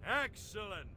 Excellent.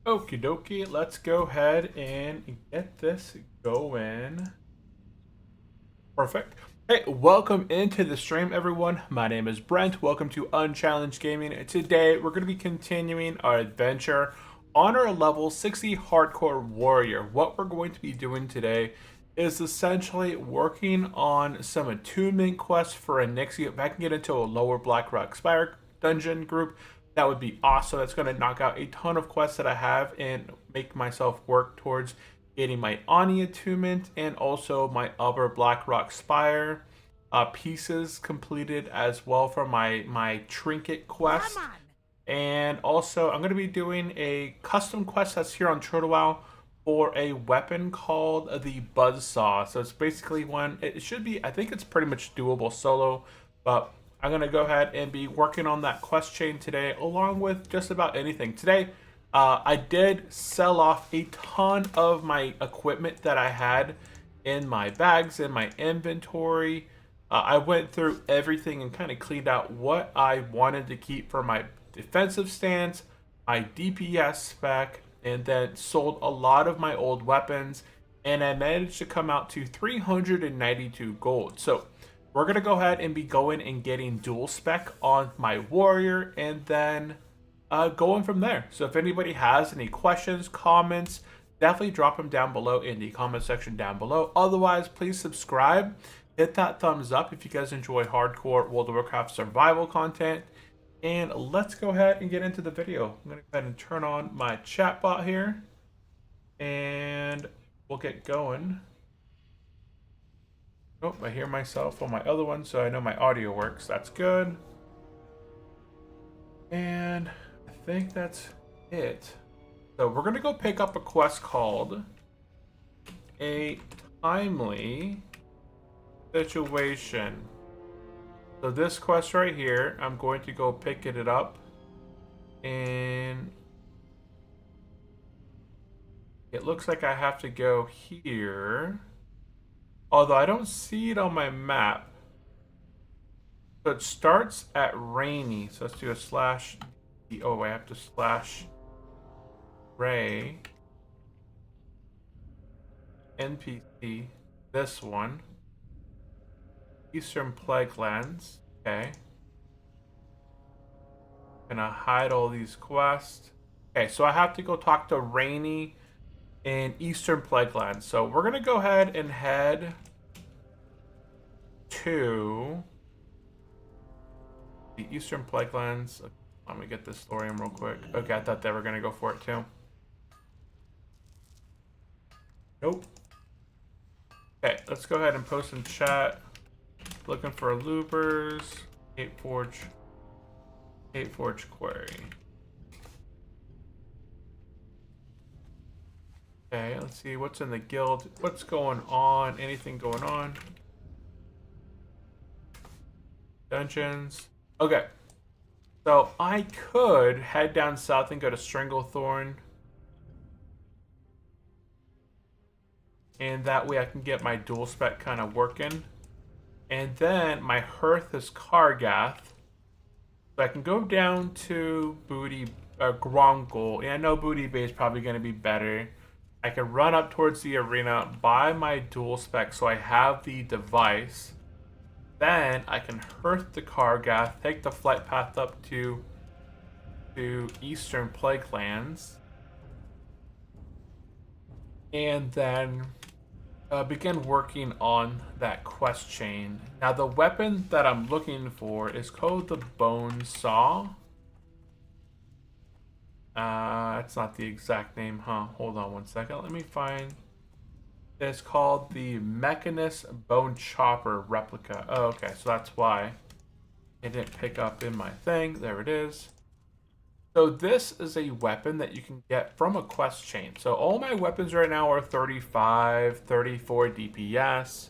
Okie dokie, let's go ahead and get this going. Perfect. Hey, welcome into the stream, everyone. My name is Brent. Welcome to Unchallenged Gaming. Today, we're going to be continuing our adventure on our level 60 Hardcore Warrior. What we're going to be doing today is essentially working on some attunement quests for a Nixie. If I can get into a lower Blackrock Spire dungeon group, that would be awesome. That's going to knock out a ton of quests that I have and make myself work towards getting my Ani attunement and also my Upper Blackrock Spire pieces completed as well for my trinket quest. And also, I'm going to be doing a custom quest that's here on Turtlewow for a weapon called the Buzzsaw. So it's basically one, it should be, I think it's pretty much doable solo, but I'm going to go ahead and be working on that quest chain today, along with just about anything. Today, I did sell off a ton of my equipment that I had in my bags, in my inventory. I went through everything and kind of cleaned out what I wanted to keep for my defensive stance, my DPS spec, and then sold a lot of my old weapons. And I managed to come out to 392 gold. So we're going to go ahead and be going and getting dual spec on my warrior and then going from there. So if anybody has any questions, comments, definitely drop them down below in the comment section down below. Otherwise, please subscribe. Hit that thumbs up if you guys enjoy hardcore World of Warcraft survival content. And let's go ahead and get into the video. I'm going to go ahead and turn on my chat bot here. And we'll get going. Oh, I hear myself on my other one, so I know my audio works. That's good. And I think that's it. So we're going to go pick up a quest called A Timely Situation. So this quest right here, I'm going to go pick it up. And it looks like I have to go here. Although I don't see it on my map. So it starts at Rainy. So let's do a slash. Oh, I have to slash Ray. NPC. This one. Eastern Plaguelands. Okay. Gonna hide all these quests. Okay, so I have to go talk to Rainy in Eastern Plaguelands. So we're gonna go ahead and head to the Eastern Plaguelands. Let me get this thorium real quick. Okay, I thought they were gonna go for it too. Nope. Okay, let's go ahead and post in chat. Looking for loopers. 8forge query. Okay, let's see what's in the guild. What's going on? Anything going on? Dungeons. Okay. So I could head down south and go to Stranglethorn. And that way I can get my dual spec kind of working. And then my hearth is Kargath. So I can go down to Grongol. Yeah, I know Booty Bay is probably going to be better. I can run up towards the arena, buy my dual spec so I have the device. Then I can hearth the Kargath, take the flight path up to Eastern Plaguelands, and then begin working on that quest chain. Now the weapon that I'm looking for is called the Bone Saw. It's not the exact name, huh? Hold on one second. Let me find. It's called the Mechanist Bone Chopper Replica. Oh, okay, so that's why it didn't pick up in my thing. There it is. So this is a weapon that you can get from a quest chain. So all my weapons right now are 35, 34 DPS.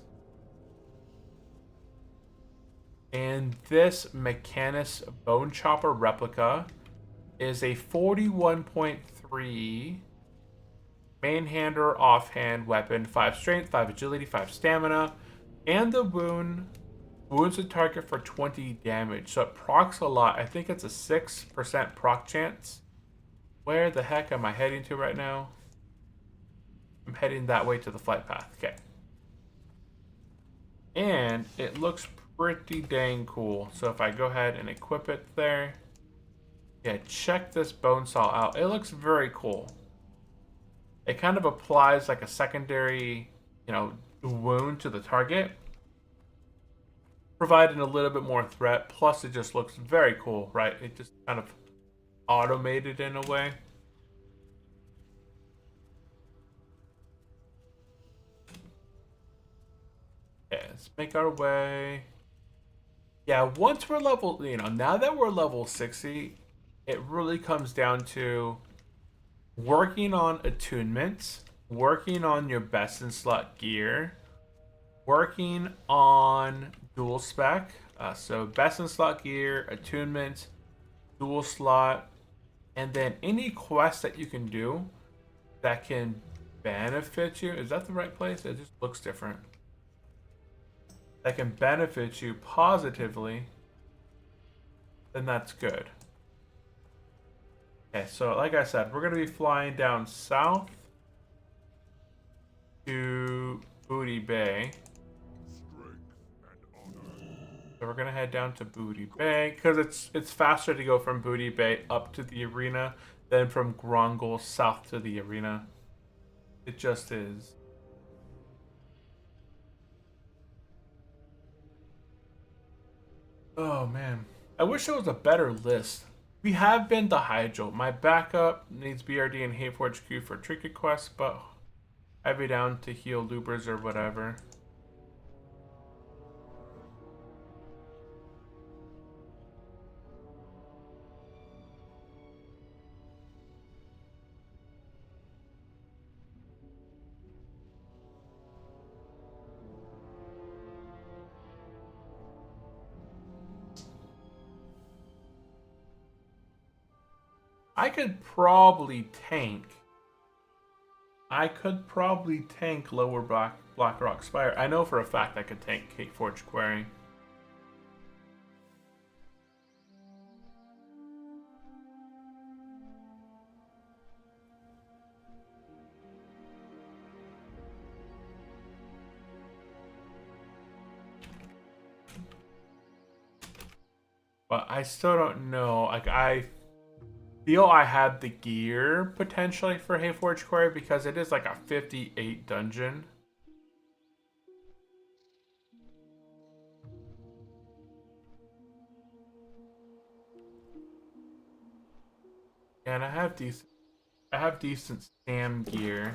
And this Mechanist Bone Chopper Replica is a 41.3 main-hander offhand weapon, 5 strength, 5 agility, 5 stamina, and the wounds the target for 20 damage. So it procs a lot. I think it's a 6% proc chance. Where the heck am I heading to right now? I'm heading that way to the flight path. Okay. And it looks pretty dang cool. So if I go ahead and equip it there. Yeah, check this bone saw out. It looks very cool. It kind of applies like a secondary, wound to the target, providing a little bit more threat. Plus, it just looks very cool, right? It just kind of automated in a way. Yeah, let's make our way. Yeah, once we're level, now that we're level 60, it really comes down to working on attunements, working on your best in slot gear, working on dual spec. So best in slot gear, attunement, dual slot, and then any quest that you can do that can benefit you. Is that the right place? It just looks different. That can benefit you positively, then that's good. Okay, so like I said, we're going to be flying down south to Booty Bay. So we're going to head down to Booty Bay because it's faster to go from Booty Bay up to the arena than from Grongol south to the arena. It just is. Oh man, I wish there was a better list. We have been to Hydro. My backup needs BRD and Hayforge Q for trinket quests, but I'd be down to heal loopers or whatever. I could probably tank. Lower Blackrock Spire. I know for a fact I could tank Hayforge Quarry. But I still don't know. Like, I feel I have the gear potentially for Hayforge Quarry because it is like a 58 dungeon. And I have decent stam gear.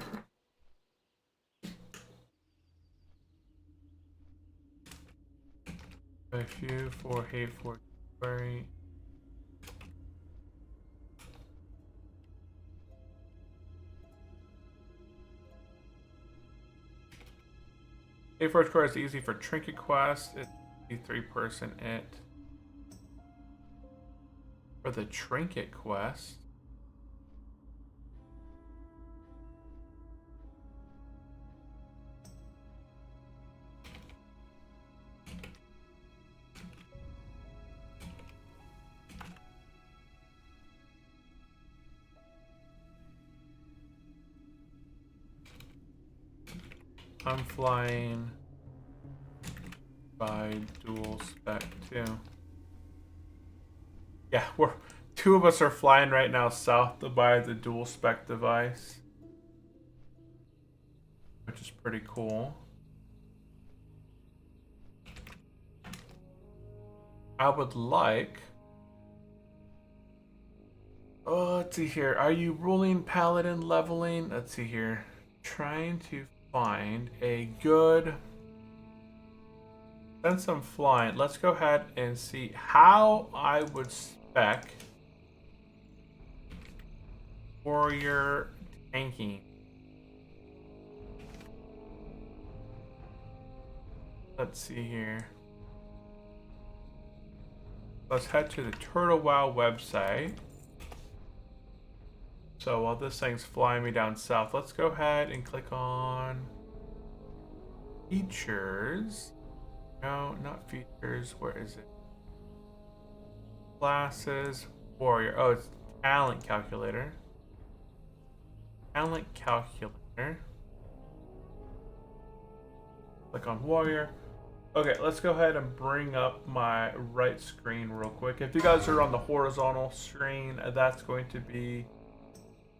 A few for Hayforge Quarry. Hayforge Quarry is easy for trinket quest. It's a 3-person it. For the trinket quest. I'm flying by dual spec too. Yeah, two of us are flying right now south to buy the dual spec device, which is pretty cool. I would like. Oh, let's see here. Are you ruling paladin leveling? Let's see here. Trying to find a good. Since I'm flying, let's go ahead and see how I would spec warrior tanking. Let's see here. Let's head to the Turtle Wow website. So while this thing's flying me down south, let's go ahead and click on features. No, not features. Where is it? Classes, warrior. Oh, it's talent calculator. Talent calculator. Click on warrior. Okay, let's go ahead and bring up my right screen real quick. If you guys are on the horizontal screen, that's going to be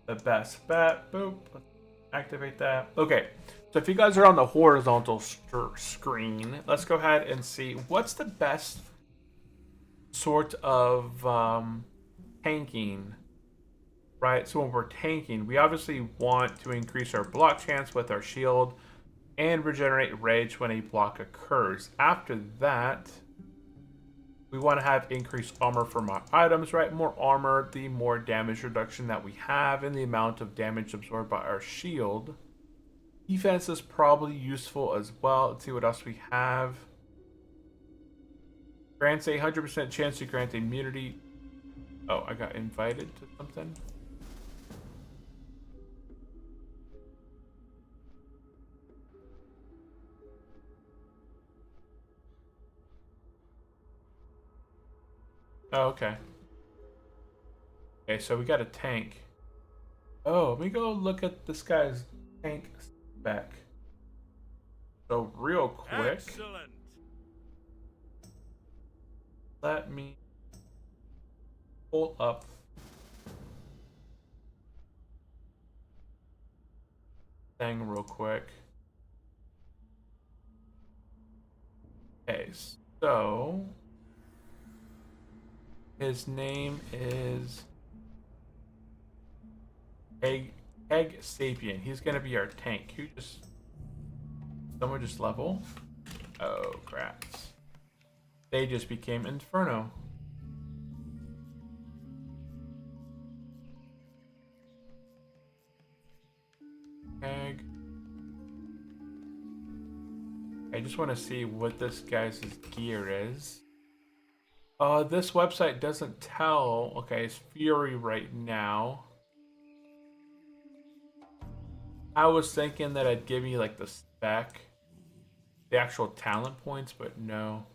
the best bet. Boop. Let's activate that. Okay, so if you guys are on the horizontal screen, let's go ahead and see what's the best sort of tanking, right? So when we're tanking, we obviously want to increase our block chance with our shield and regenerate rage when a block occurs. After that, we want to have increased armor from our items, right? More armor, the more damage reduction that we have, and the amount of damage absorbed by our shield. Defense is probably useful as well. Let's see what else we have. Grants a 100% chance to grant immunity. Oh, I got invited to something. Oh, okay. Okay, so we got a tank. Oh, let me go look at this guy's tank spec. So real quick. Excellent. Let me pull up thing real quick. Okay, so his name is Egg Sapien. He's gonna be our tank. Someone just level. Oh crap. They just became Inferno. Egg. I just want to see what this guy's gear is. This website doesn't tell. Okay, it's Fury right now. I was thinking that I'd give you like the spec, the actual talent points, but no.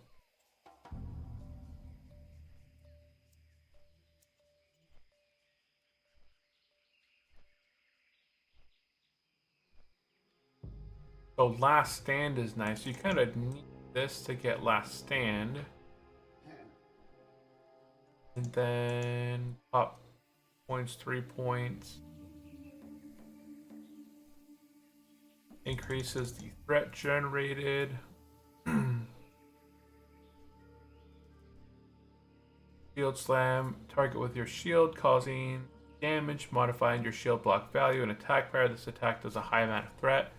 So Last Stand is nice. You kind of need this to get Last Stand. And then pop points, 3 points. Increases the threat generated. Shield Slam. Target with your shield, causing damage, modifying your shield block value and attack power. This attack does a high amount of threat.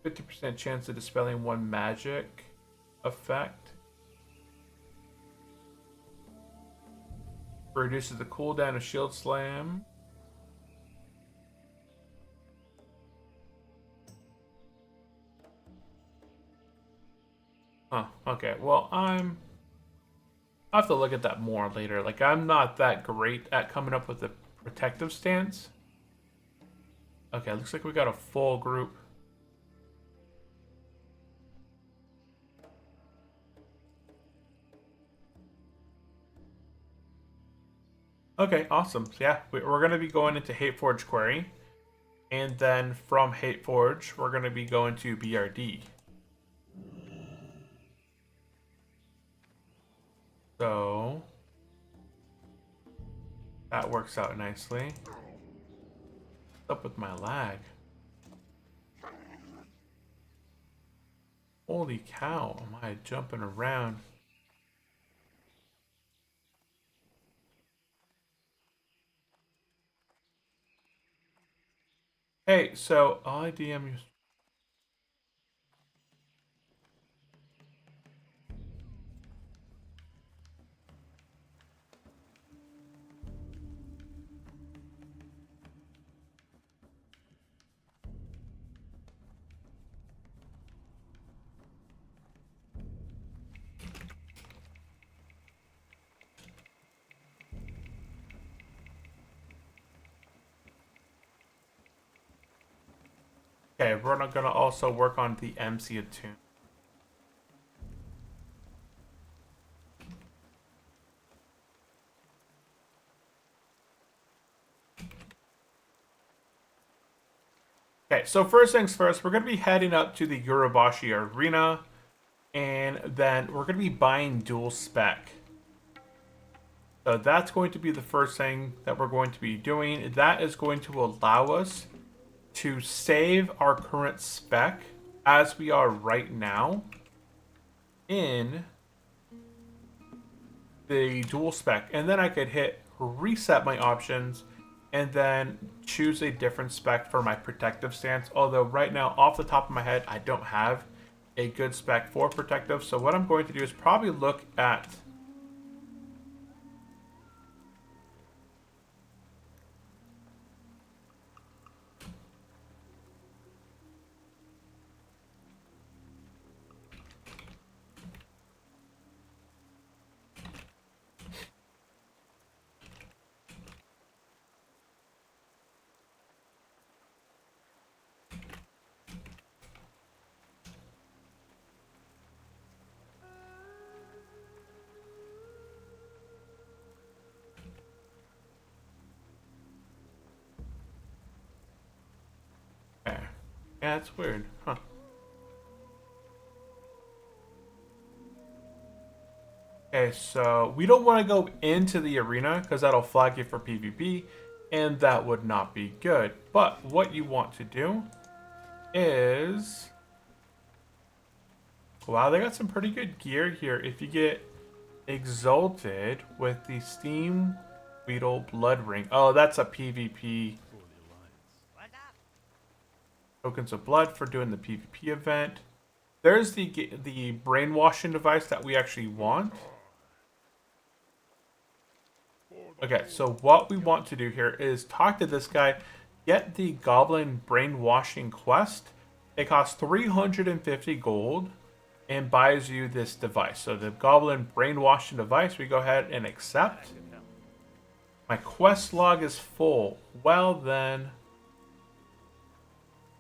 50% chance of dispelling one magic effect. Reduces the cooldown of Shield Slam. Huh, okay. Well, I'll have to look at that more later. Like, I'm not that great at coming up with a protective stance. Okay, looks like we got a full group. Okay, awesome. So yeah, we're going to be going into Hateforge Quarry. And then from Hateforge, we're going to be going to BRD. So that works out nicely. What's up with my lag? Holy cow, am I jumping around? Hey, so all I DM you. Okay, we're not gonna also work on the MC attune. Okay, so first things first, we're gonna be heading up to the Urabashi Arena, and then we're gonna be buying dual spec. So that's going to be the first thing that we're going to be doing. That is going to allow us to save our current spec as we are right now in the dual spec, and then I could hit reset my options and then choose a different spec for my protective stance. Although right now off the top of my head I don't have a good spec for protective, so what I'm going to do is probably look at yeah, it's weird, huh? Okay, so we don't want to go into the arena because that'll flag you for PvP, and that would not be good. But what you want to do is... Wow, they got some pretty good gear here. If you get Exalted with the Steam Weedle Blood Ring. Oh, that's a PvP. Tokens of Blood for doing the PvP event. There's the brainwashing device that we actually want. Okay, so what we want to do here is talk to this guy, get the Goblin Brainwashing quest. It costs 350 gold and buys you this device. So the Goblin Brainwashing device, we go ahead and accept. My quest log is full. Well then,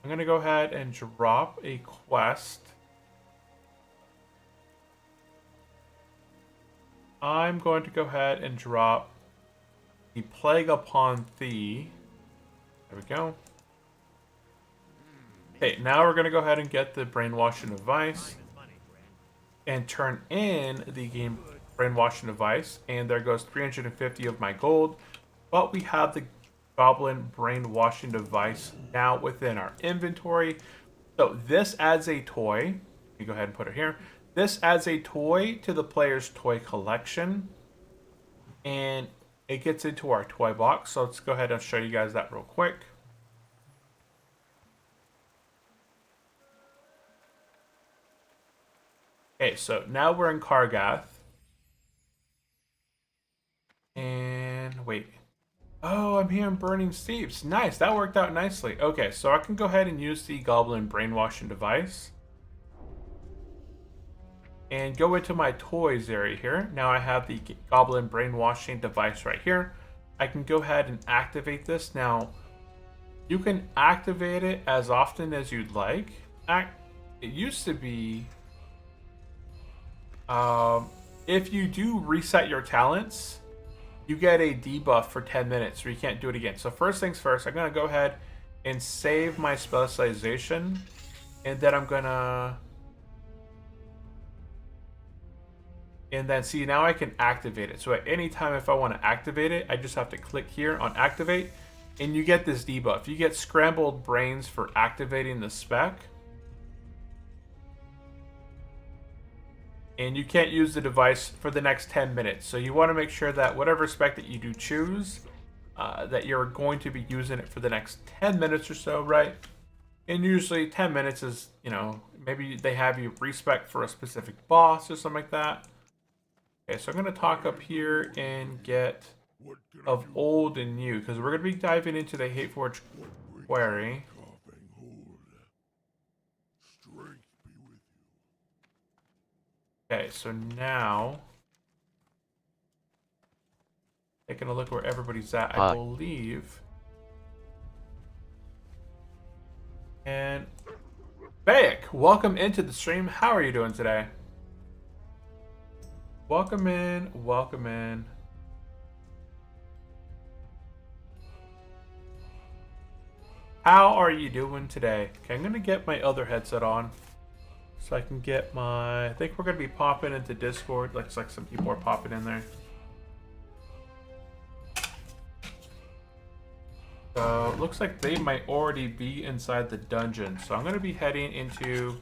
I'm going to go ahead and drop a quest. I'm going to go ahead and drop the Plague Upon Thee. There we go. Okay, now we're going to go ahead and get the Brainwashing device and turn in the game Brainwashing device, and there goes 350 of my gold. But we have the Goblin Brainwashing device now within our inventory. So this adds a toy. Let me go ahead and put it here. This adds a toy to the player's toy collection, and it gets into our toy box. So let's go ahead and show you guys that real quick. Okay, so now we're in Kargath. And wait. Oh, I'm here in Burning Steeps. Nice, that worked out nicely. Okay, so I can go ahead and use the Goblin Brainwashing device. And go into my toys area here. Now I have the Goblin Brainwashing device right here. I can go ahead and activate this. Now, you can activate it as often as you'd like. It used to be... if you do reset your talents, you get a debuff for 10 minutes, so you can't do it again. So first things first, I'm going to go ahead and save my specialization, and then I'm gonna, and then see, now I can activate it. So at any time if I want to activate it, I just have to click here on activate, and you get this debuff. You get scrambled brains for activating the spec, and you can't use the device for the next 10 minutes. So you want to make sure that whatever spec that you do choose, that you're going to be using it for the next 10 minutes or so, right? And usually 10 minutes is, you know, maybe they have you respec for a specific boss or something like that. Okay, so I'm going to talk up here and get of old and new, because we're going to be diving into the Hateforge query. Okay, so now taking a look where everybody's at, I believe. And Bayek, welcome into the stream. How are you doing today? Welcome in, welcome in. How are you doing today? Okay, I'm gonna get my other headset on so I can get my, I think we're gonna be popping into Discord. Looks like some people are popping in there. So it looks like they might already be inside the dungeon. So I'm gonna be heading into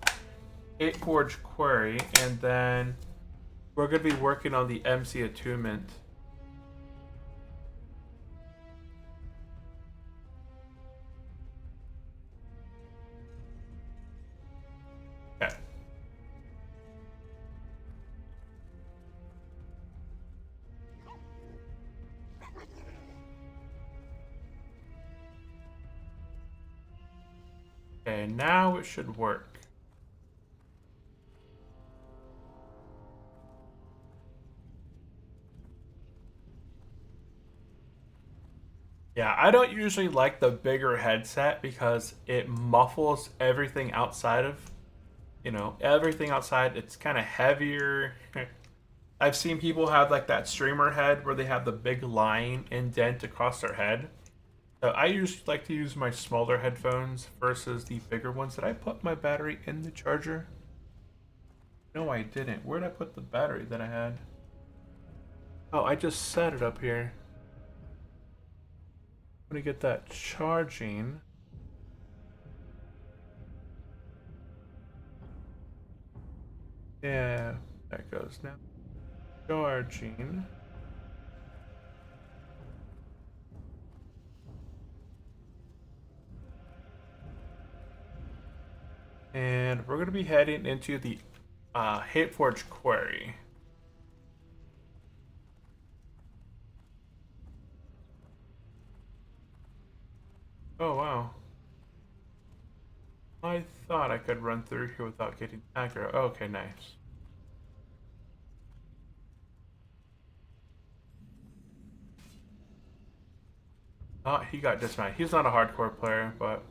Hateforge query, and then we're gonna be working on the MC attunement. Okay. Okay, now it should work. Yeah, I don't usually like the bigger headset because it muffles everything outside of, you know, everything outside. It's kind of heavier. I've seen people have like that streamer head where they have the big line indent across their head. So I usually like to use my smaller headphones versus the bigger ones. Did I put my battery in the charger? No, I didn't. Where did I put the battery that I had? Oh, I just set it up here. I'm gonna get that charging. Yeah, there it goes now. Charging. And we're gonna be heading into the Hateforge query. Oh wow. I thought I could run through here without getting aggro. Okay, nice. He got dismounted. He's not a hardcore player, but...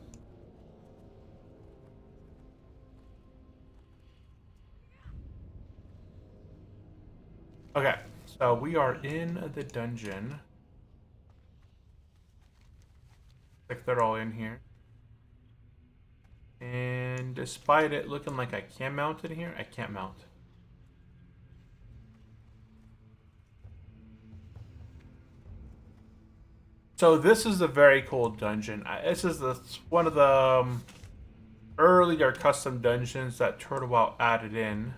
Okay, so we are in the dungeon. Like they're all in here. And despite it looking like I can mount it here, I can't mount. So this is a very cool dungeon. This is one of the earlier custom dungeons that TurtleWow added in.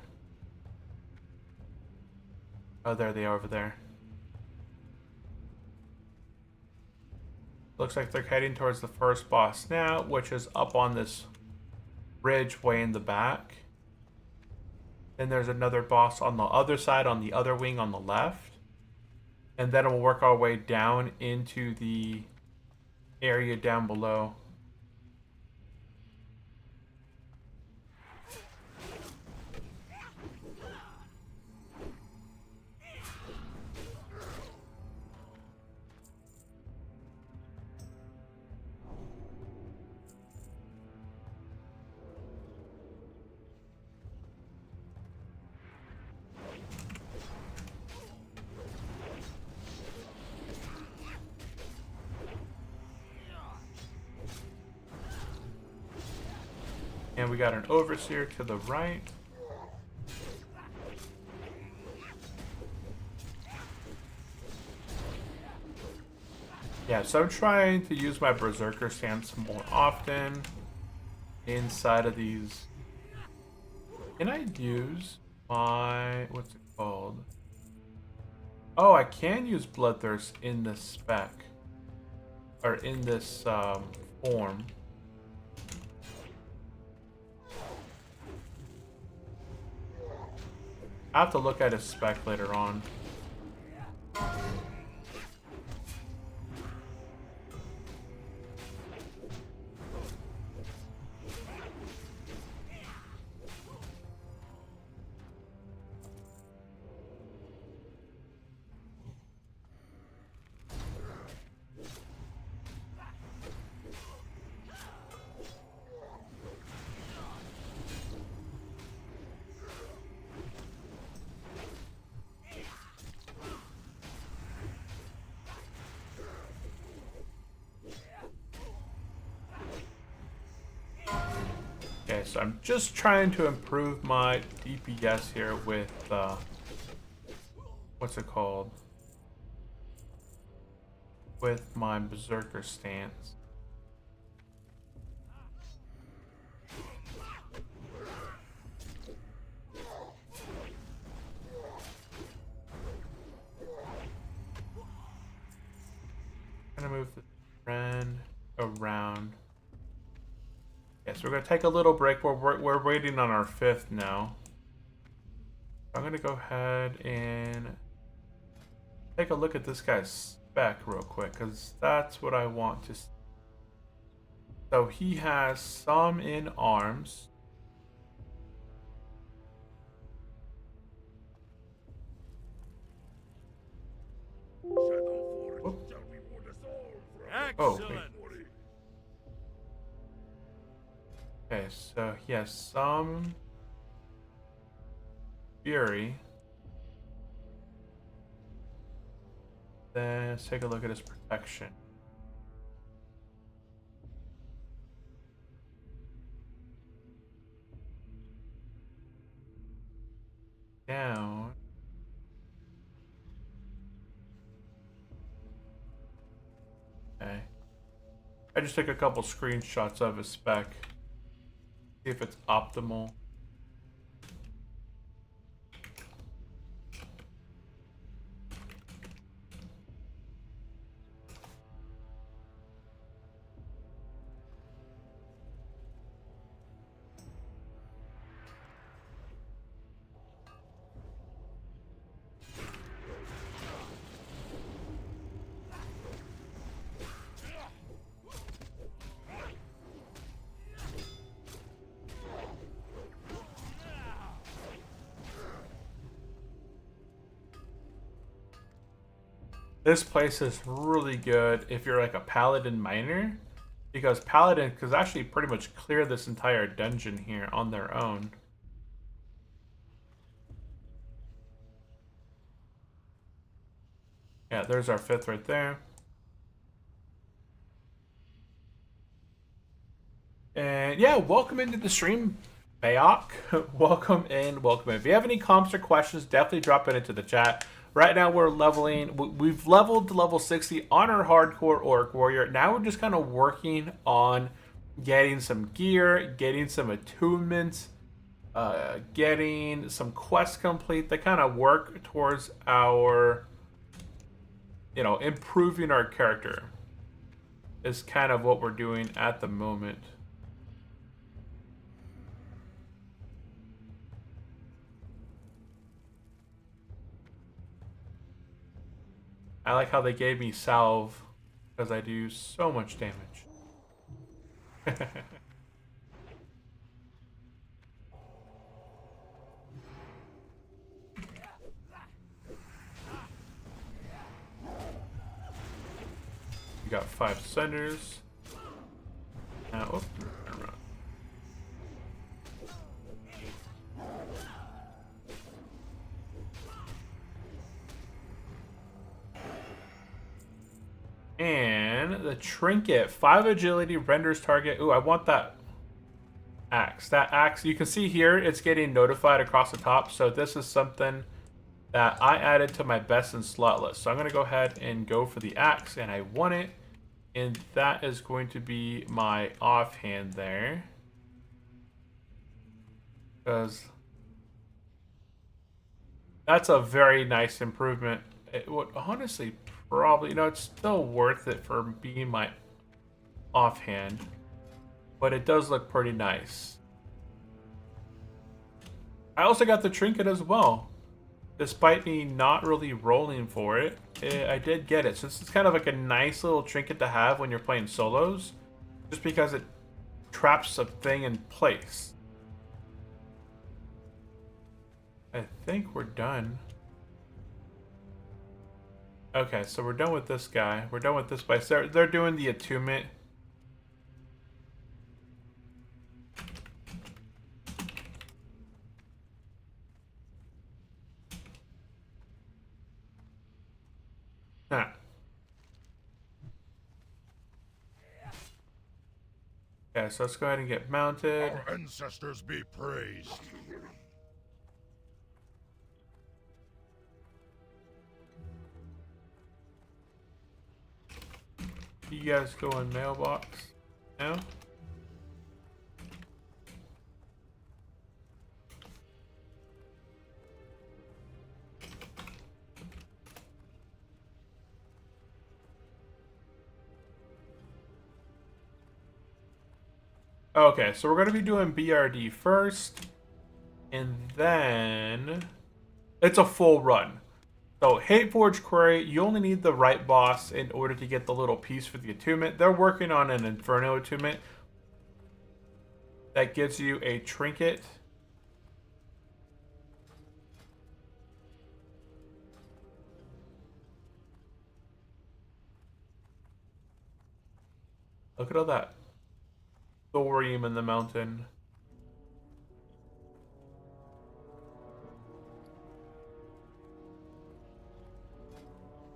Oh, there they are over there. Looks like they're heading towards the first boss now, which is up on this ridge way in the back. Then there's another boss on the other side, on the other wing on the left. And then we'll work our way down into the area down below. And we got an overseer to the right. Yeah, so I'm trying to use my berserker stance more often inside of these. Can I use my, what's it called? Oh, I can use Bloodthirst in this spec. Or in this form. I have to look at his spec later on. Okay, so I'm just trying to improve my DPS here with, what's it called? With my berserker stance. I'm gonna move the friend around. Yeah, so we're gonna take a little break. We're waiting on our 5th now. I'm gonna go ahead and take a look at this guy's spec real quick, because that's what I want to see. So he has some in arms. Oh, wait. Okay, so he has some fury. Then let's take a look at his protection. Down. Okay. I just took a couple screenshots of his spec. See if it's optimal. This place is really good if you're like a paladin miner, because paladin could actually pretty much clear this entire dungeon here on their own. Yeah, there's our 5th right there. And yeah, welcome into the stream, Bayok. Welcome in, welcome in. If you have any comments or questions, definitely drop it into the chat. Right now we're leveling, we've leveled to level 60 on our hardcore orc warrior. Now we're just kind of working on getting some gear, getting some attunements, getting some quests complete that kind of work towards our, you know, improving our character is kind of what we're doing at the moment. I like how they gave me salve, because I do so much damage. We got 5 centers. Now, oh, turn around. And the trinket, 5 agility, renders target. Ooh, I want that. axe. That axe, you can see here, it's getting notified across the top. So this is something that I added to my best in slot list. So I'm going to go ahead and go for the axe, and I want it. And that is going to be my offhand there. Because that's a very nice improvement. It would honestly probably, it's still worth it for being my offhand. But it does look pretty nice. I also got the trinket as well. Despite me not really rolling for it, I did get it. So this is kind of like a nice little trinket to have when you're playing solos. Just because it traps a thing in place. I think we're done. Okay, so we're done with this guy. We're done with this place. They're doing the attunement. Nah. Okay, so let's go ahead and get mounted. Our ancestors be praised. You guys go in mailbox now. Okay, so we're going to be doing BRD first, and then it's a full run. So Hateforge Query, you only need the right boss in order to get the little piece for the attunement. They're working on an Inferno attunement that gives you a trinket. Look at all that thorium in the mountain.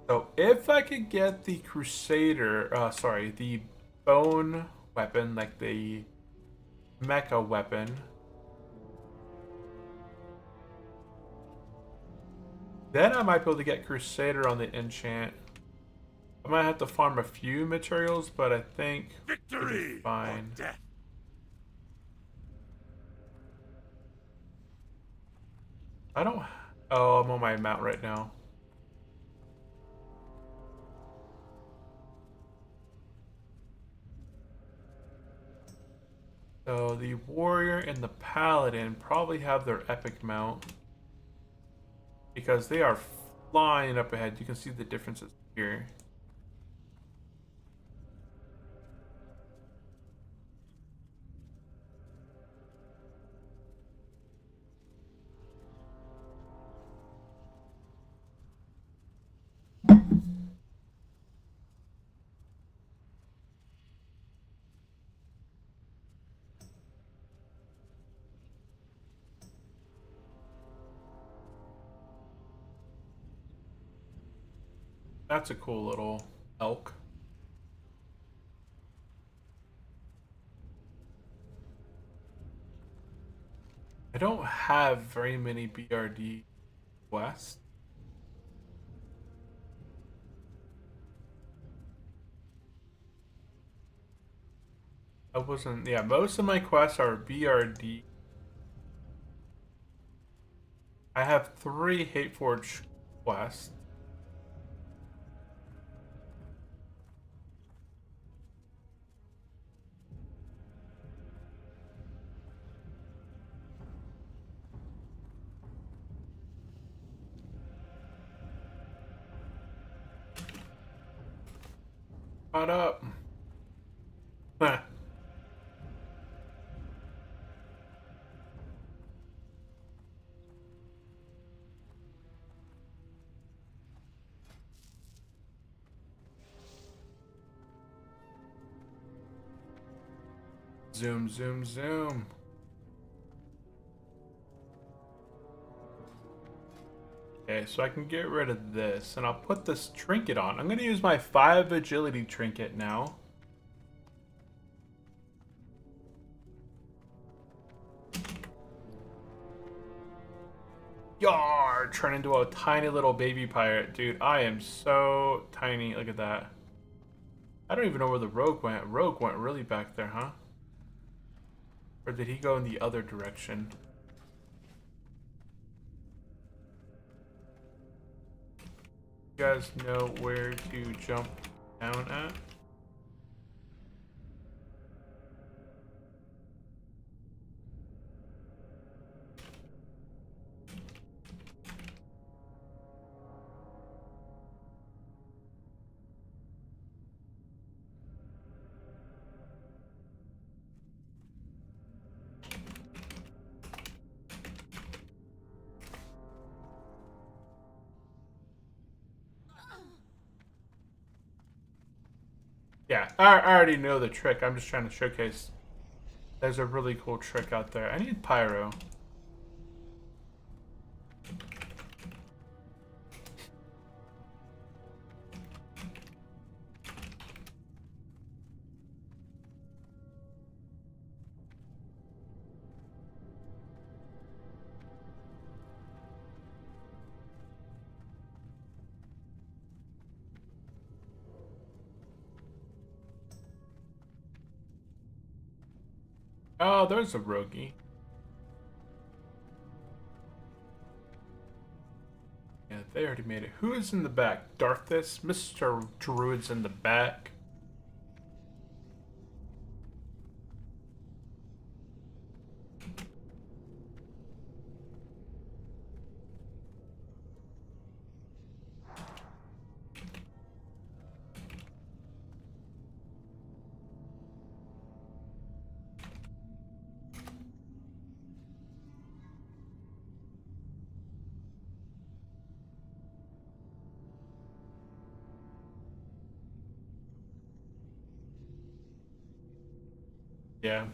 So if I could get the Crusader, the bone weapon, like the mecha weapon, then I might be able to get Crusader on the enchant. I might have to farm a few materials, but I think Victory! Fine. Or death. I don't. Oh, I'm on my mount right now. So the warrior and the paladin probably have their epic mount because they are flying up ahead. You can see the differences here. That's a cool little elk. I don't have very many BRD quests. I wasn't, yeah, most of my quests are BRD. I have 3 Hateforge quests. Caught up. Huh. Zoom, zoom, zoom. Okay, so I can get rid of this, and I'll put this trinket on. I'm going to use my 5 agility trinket now. Yar! Turn into a tiny little baby pirate. Dude, I am so tiny. Look at that. I don't even know where the rogue went. Rogue went really back there, huh? Or did he go in the other direction? You guys know where to jump down at? Yeah, I already know the trick. I'm just trying to showcase. There's a really cool trick out there. I need pyro. Oh, there's a roguey. Yeah, they already made it. Who is in the back? Darthus? Mr. Druid's in the back. Yeah.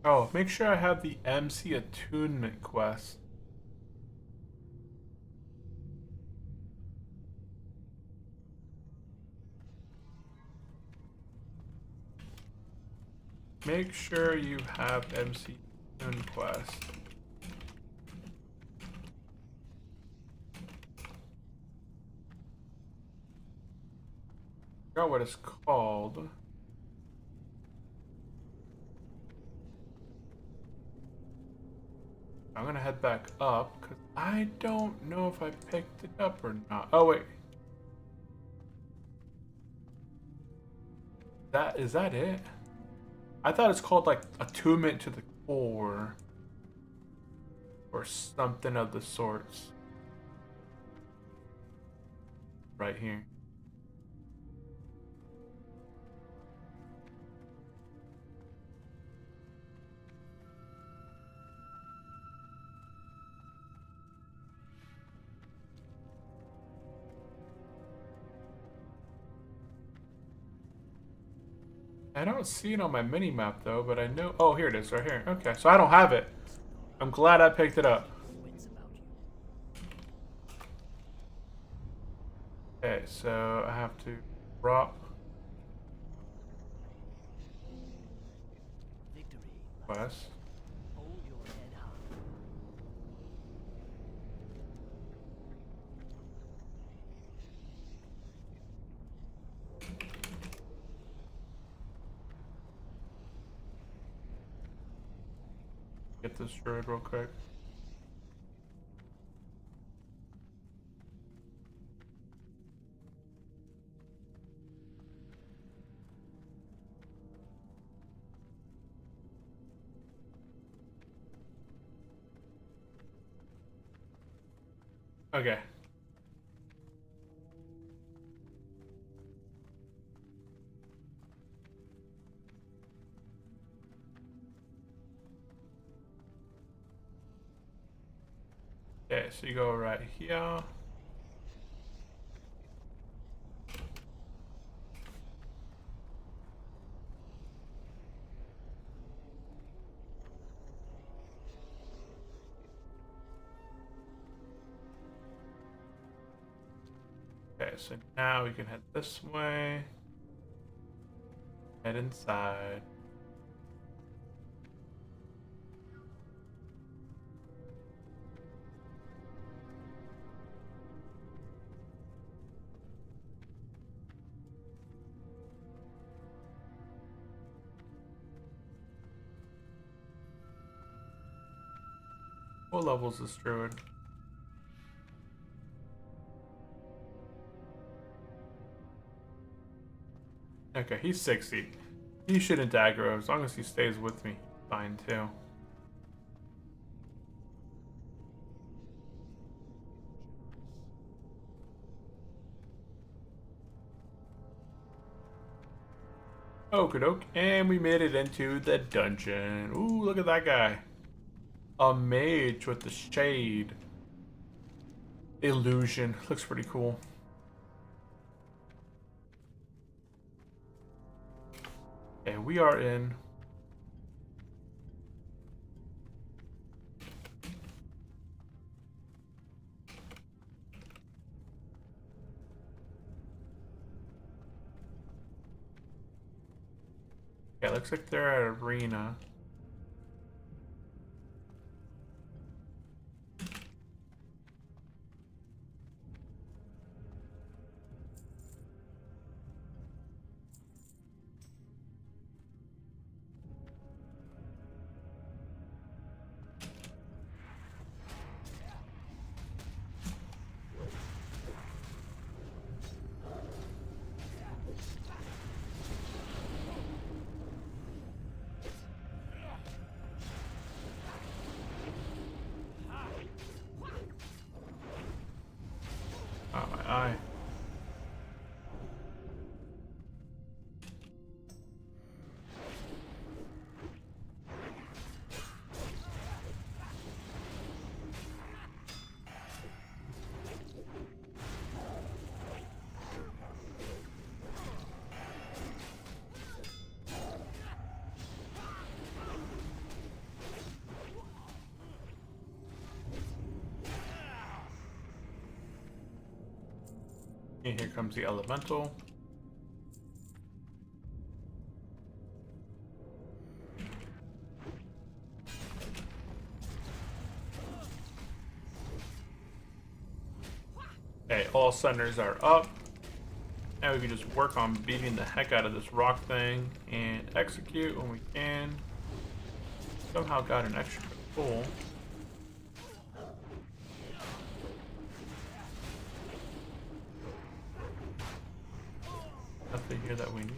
Oh, make sure I have the MC attunement quest. Make sure you have MC attunement quest. Forgot what it's called. I'm gonna head back up because I don't know if I picked it up or not. Oh wait, is that it? I thought it's called like attunement to the core or something of the sorts. Right here. I don't see it on my mini map though, but I know. Oh, here it is, right here. Okay, so I don't have it. I'm glad I picked it up. Okay, so I have to drop quest. Get this druid real quick. Okay. Okay, so you go right here. Okay, so now we can head this way. Head inside. What level's this druid? Okay, he's 60. He shouldn't aggro. As long as he stays with me, fine too. Okie doke. And we made it into the dungeon. Ooh, look at that guy. A mage with the shade. Illusion. Looks pretty cool. Okay, we are in. Yeah, looks like they're at arena. Oh, my eye. And here comes the elemental. Okay, all centers are up. Now we can just work on beating the heck out of this rock thing and execute when we can. Somehow got an extra pull. Nothing here that we need.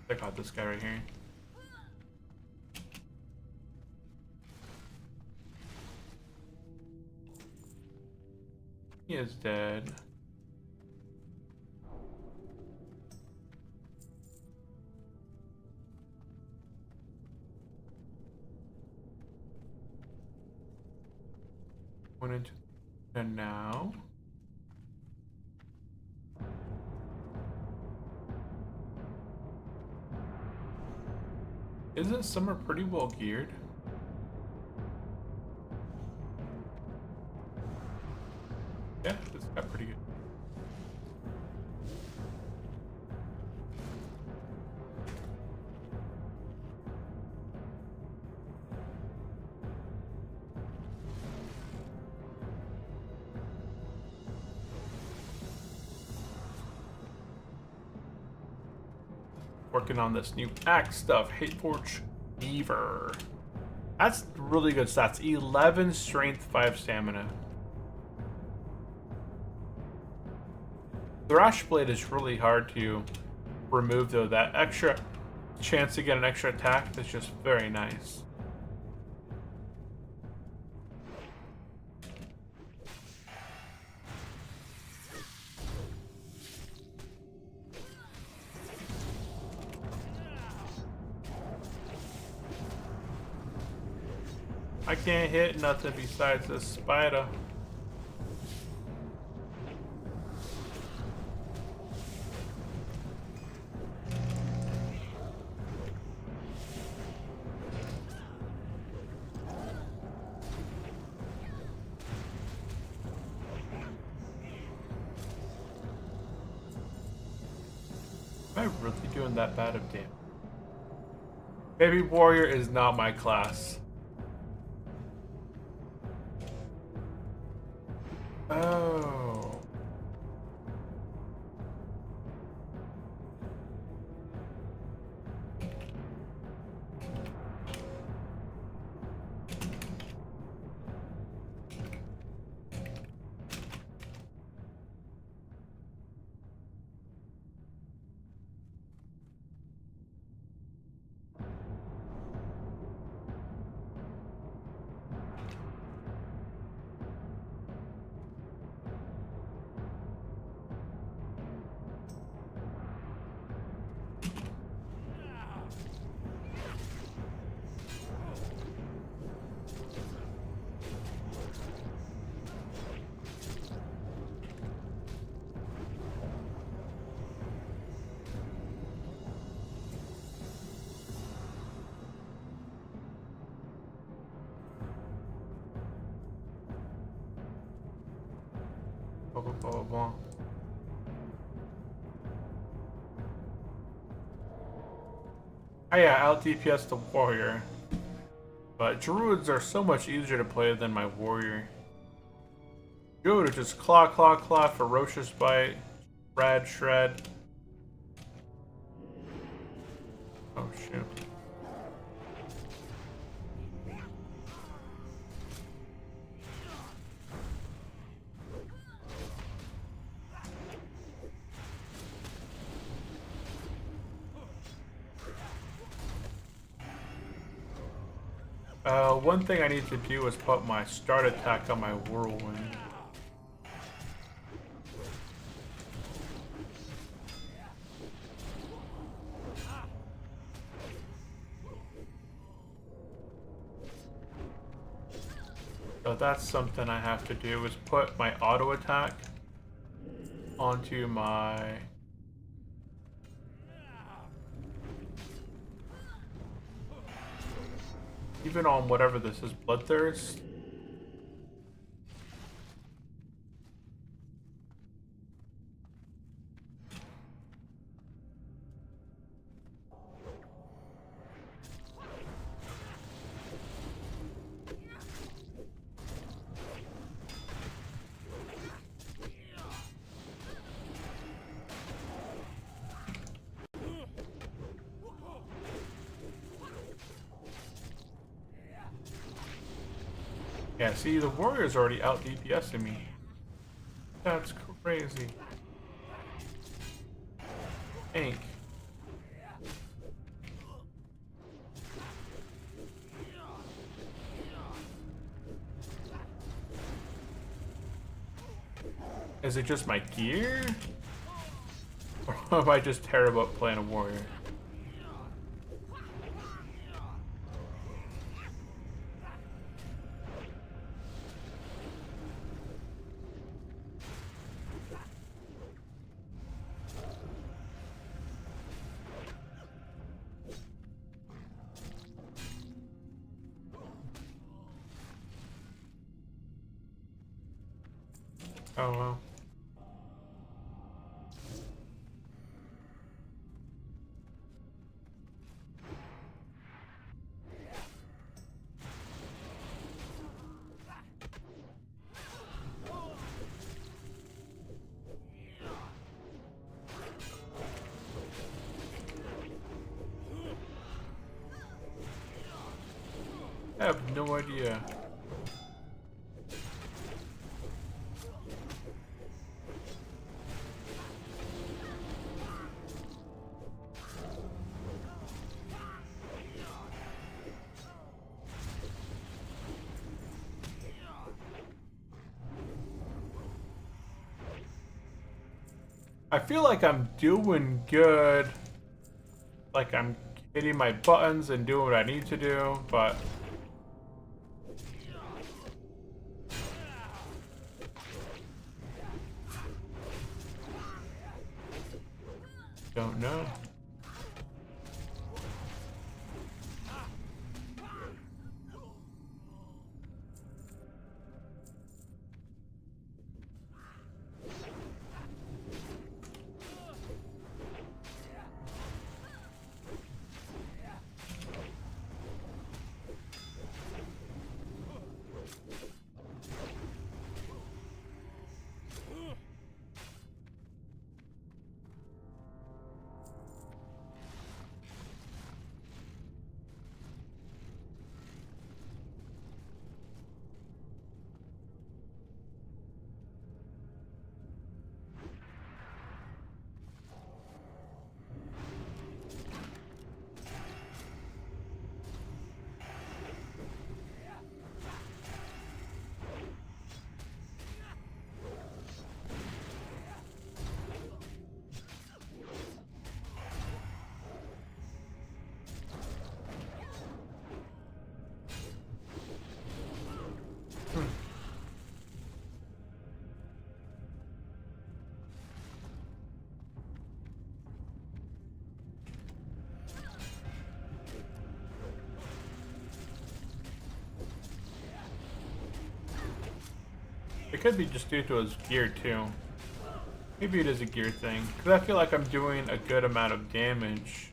Check out this guy right here. He is dead. Went into and now. Isn't Summer pretty well geared? Yeah, this got pretty good. Working on this new axe stuff, Hateforge Beaver. That's really good stats. 11 strength, 5 stamina. Thrash Blade is really hard to remove though. That extra chance to get an extra attack is just very nice. I can't hit nothing besides this spider. Am I really doing that bad of damage? Baby warrior is not my class. Oh. Blah, blah, blah, blah. Oh yeah, out DPS the warrior. But druids are so much easier to play than my warrior. Druid is just claw, claw, claw, ferocious bite, shred, shred. Oh shoot. One thing I need to do is put my start attack on my whirlwind. So that's something I have to do, is put my auto attack onto my... Even on whatever this is, Bloodthirst. Yeah, see, the warrior's already out DPSing me. That's crazy. Ink. Is it just my gear? Or am I just terrible at playing a warrior? Oh well. I have no idea. I feel like I'm doing good. Like I'm hitting my buttons and doing what I need to do, but... Don't know. It could be just due to his gear too. Maybe it is a gear thing, because I feel like I'm doing a good amount of damage.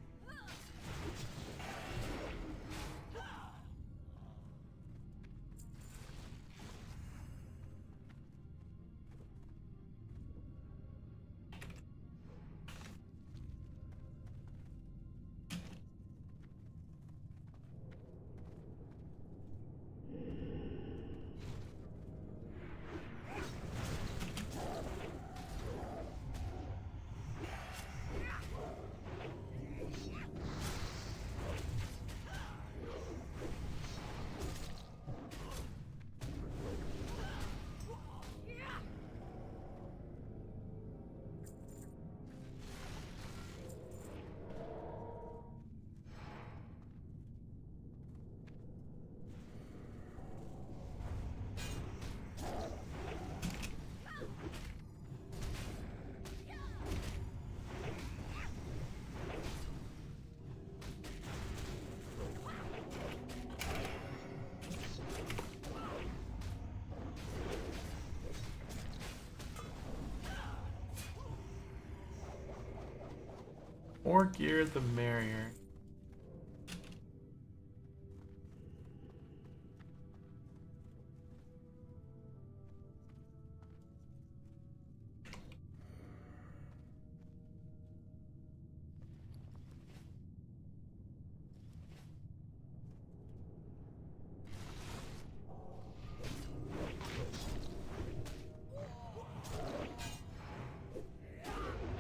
More gear, the merrier.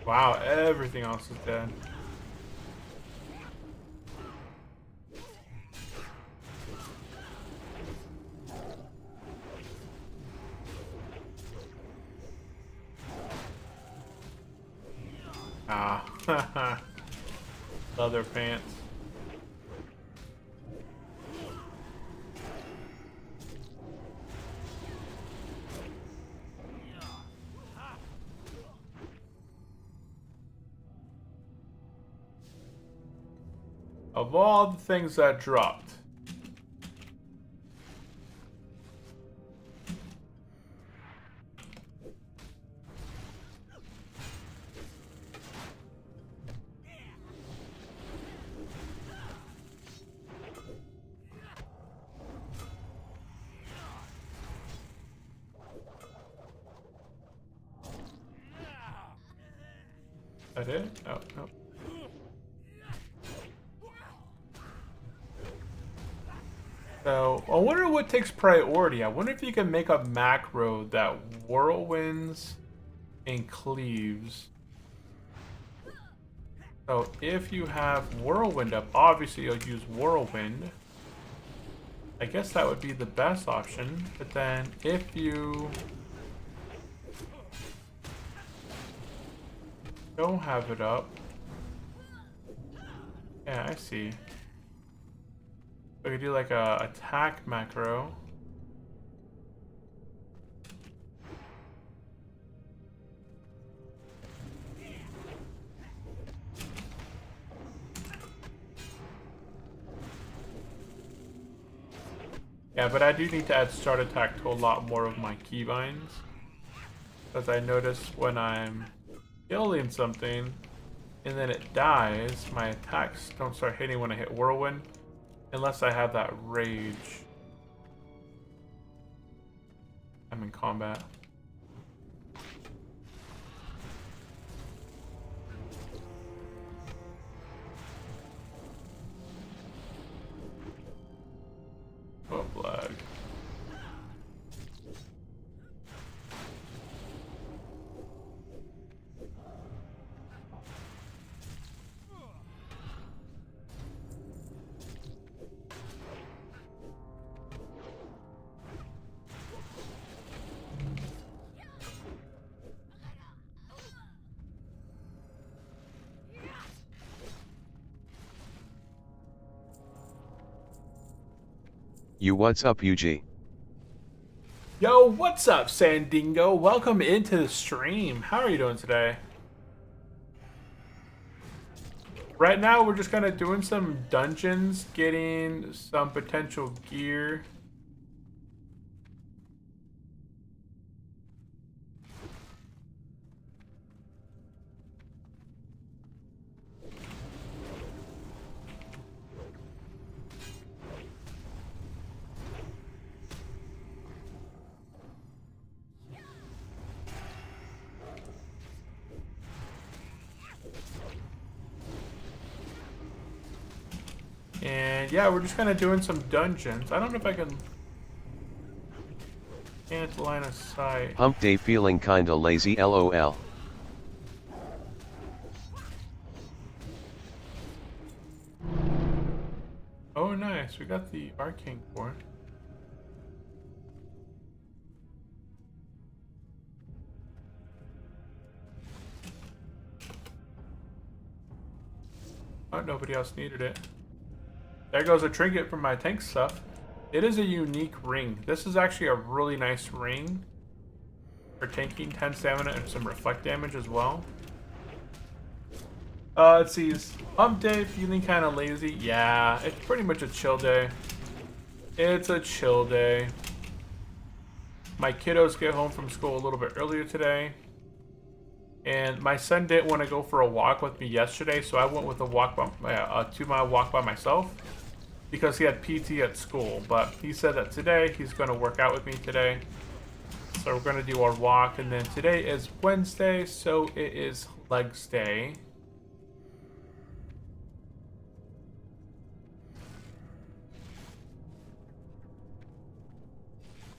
Wow, everything else is dead. Ah, leather pants. Of all the things that dropped, that it? Oh, no. So, I wonder what takes priority. I wonder if you can make a macro that whirlwinds and cleaves. So, if you have whirlwind up, obviously you'll use whirlwind. I guess that would be the best option. But then, if you don't have it up, yeah, I see. We could do like a attack macro. Yeah, but I do need to add start attack to a lot more of my keybinds. Because I notice when I'm killing something and then it dies, my attacks don't start hitting when I hit whirlwind. Unless I have that rage. I'm in combat. Oh, lag. What's up, UG? Yo, what's up, Sandingo? Welcome into the stream. How are you doing today? Right now, we're just kind of doing some dungeons, getting some potential gear. And yeah, we're just kind of doing some dungeons. I don't know if I can... Can't line of sight. Hump day feeling kinda lazy lol. Oh, nice. We got the arcane core. Oh, nobody else needed it. There goes a trinket from my tank stuff. It is a unique ring. This is actually a really nice ring for tanking 10 stamina and some reflect damage as well. Let's see. Hump day, feeling kind of lazy. Yeah, it's pretty much a chill day. It's a chill day. My kiddos get home from school a little bit earlier today. And my son didn't want to go for a walk with me yesterday, so I went with a 2-mile walk by myself because he had PT at school. But he said that today he's going to work out with me today. So we're going to do our walk, and then today is Wednesday, so it is legs day.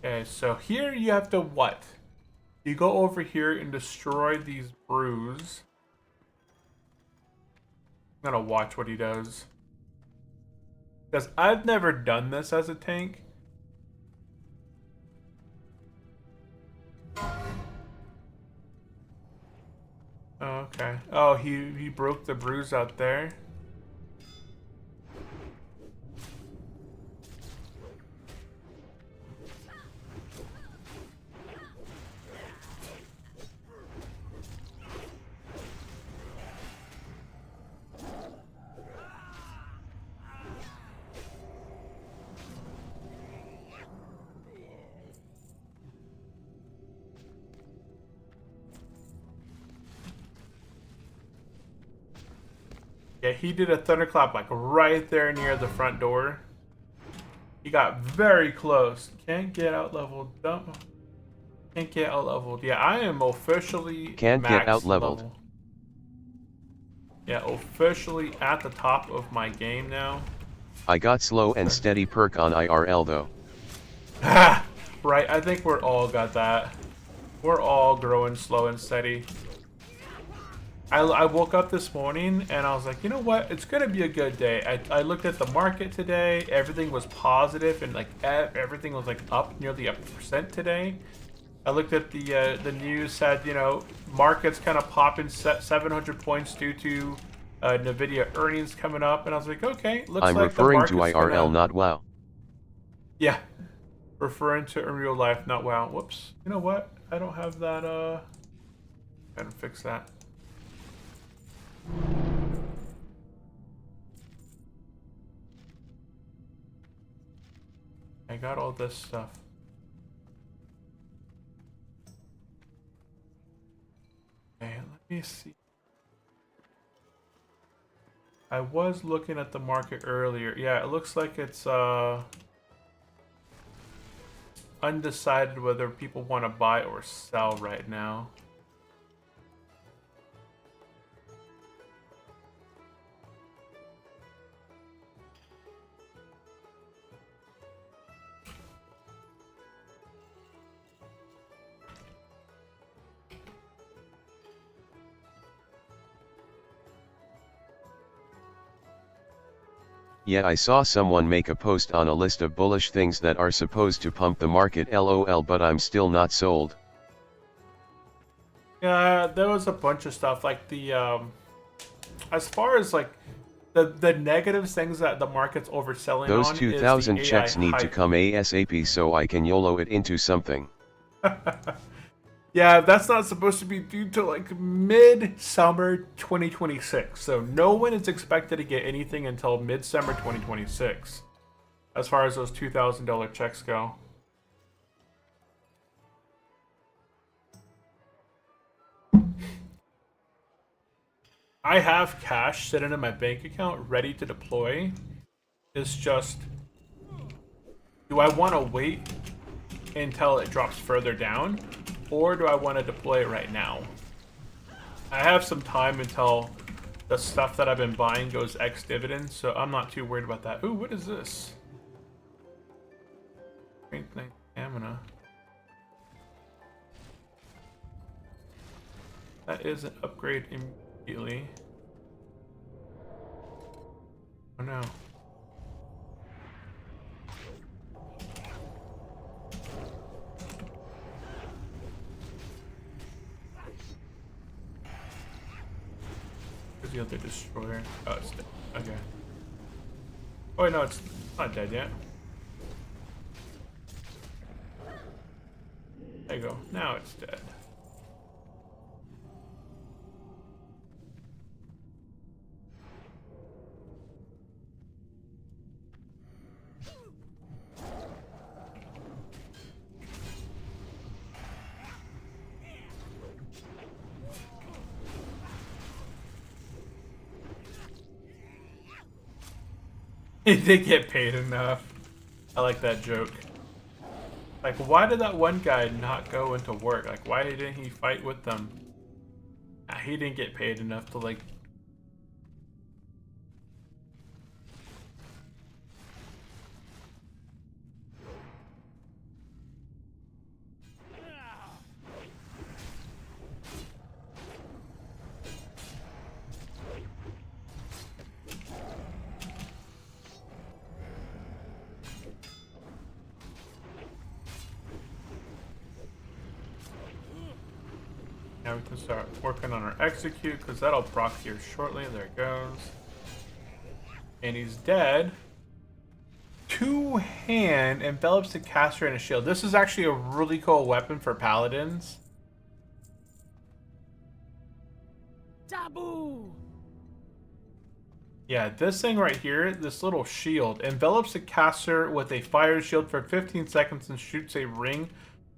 Okay, so here you have to what? You go over here and destroy these brews. I'm gonna watch what he does. Because I've never done this as a tank. Okay. Oh, he broke the brews out there. Yeah, he did a thunderclap like right there near the front door. He got very close. Can't get out leveled. Dump. Can't get out leveled. Yeah, I am officially Can't max get out leveled. level. Yeah, officially at the top of my game now. I got slow and steady perk on IRL though. Right, I think we're all got that. We're all growing slow and steady. I woke up this morning and I was like, you know what? It's gonna be a good day. I looked at the market today. Everything was positive and like everything was like up nearly 1% today. I looked at the news, said, you know, markets kind of popping 700 points due to Nvidia earnings coming up, and I was like, okay, looks I'm like referring the to market's IRL, gonna... not WoW. Yeah, referring to in real life, not WoW. Whoops. You know what? I don't have that. Gotta fix that. I got all this stuff. Okay, let me see. I was looking at the market earlier. Yeah, it looks like it's undecided whether people want to buy or sell right now. Yeah, I saw someone make a post on a list of bullish things that are supposed to pump the market lol, but I'm still not sold. Yeah, there was a bunch of stuff like the as far as like the negative things that the market's overselling Those on 2,000 is the checks AI need to hype. come ASAP so I can YOLO it into something. Yeah, that's not supposed to be due to like mid-summer 2026. So no one is expected to get anything until mid-summer 2026. As far as those $2,000 checks go. I have cash sitting in my bank account ready to deploy. It's just, do I want to wait until it drops further down? Or do I want to deploy it right now? I have some time until the stuff that I've been buying goes X dividends, so I'm not too worried about that. Ooh, what is this? Strengthening stamina. That is an upgrade immediately. Oh no. Where's the other destroyer? Oh, it's dead. Okay. Oh wait, no, it's not dead yet. There you go. Now it's dead. He did get paid enough. I like that joke. Like, why did that one guy not go into work? Like, why didn't he fight with them? He didn't get paid enough to, like... Now we can start working on our execute, because that'll proc here shortly. There it goes. And he's dead. Two-hand envelops the caster in a shield. This is actually a really cool weapon for paladins. Taboo! Yeah, this thing right here, this little shield, envelops the caster with a fire shield for 15 seconds and shoots a ring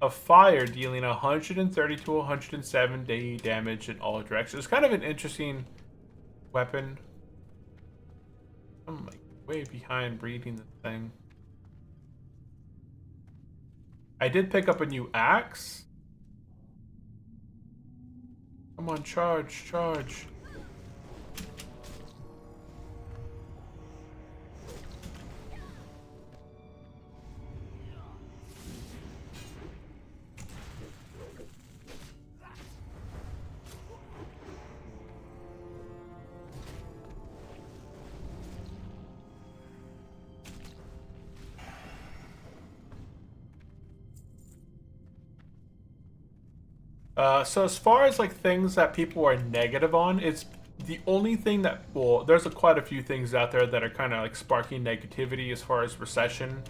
of fire, dealing 130 to 170 damage in all directions. It's kind of an interesting weapon. I'm like way behind reading the thing. I did pick up a new axe. Come on, charge, charge. So as far as like things that people are negative on, it's the only thing that, well, there's quite a few things out there that are kind of like sparking negativity as far as recession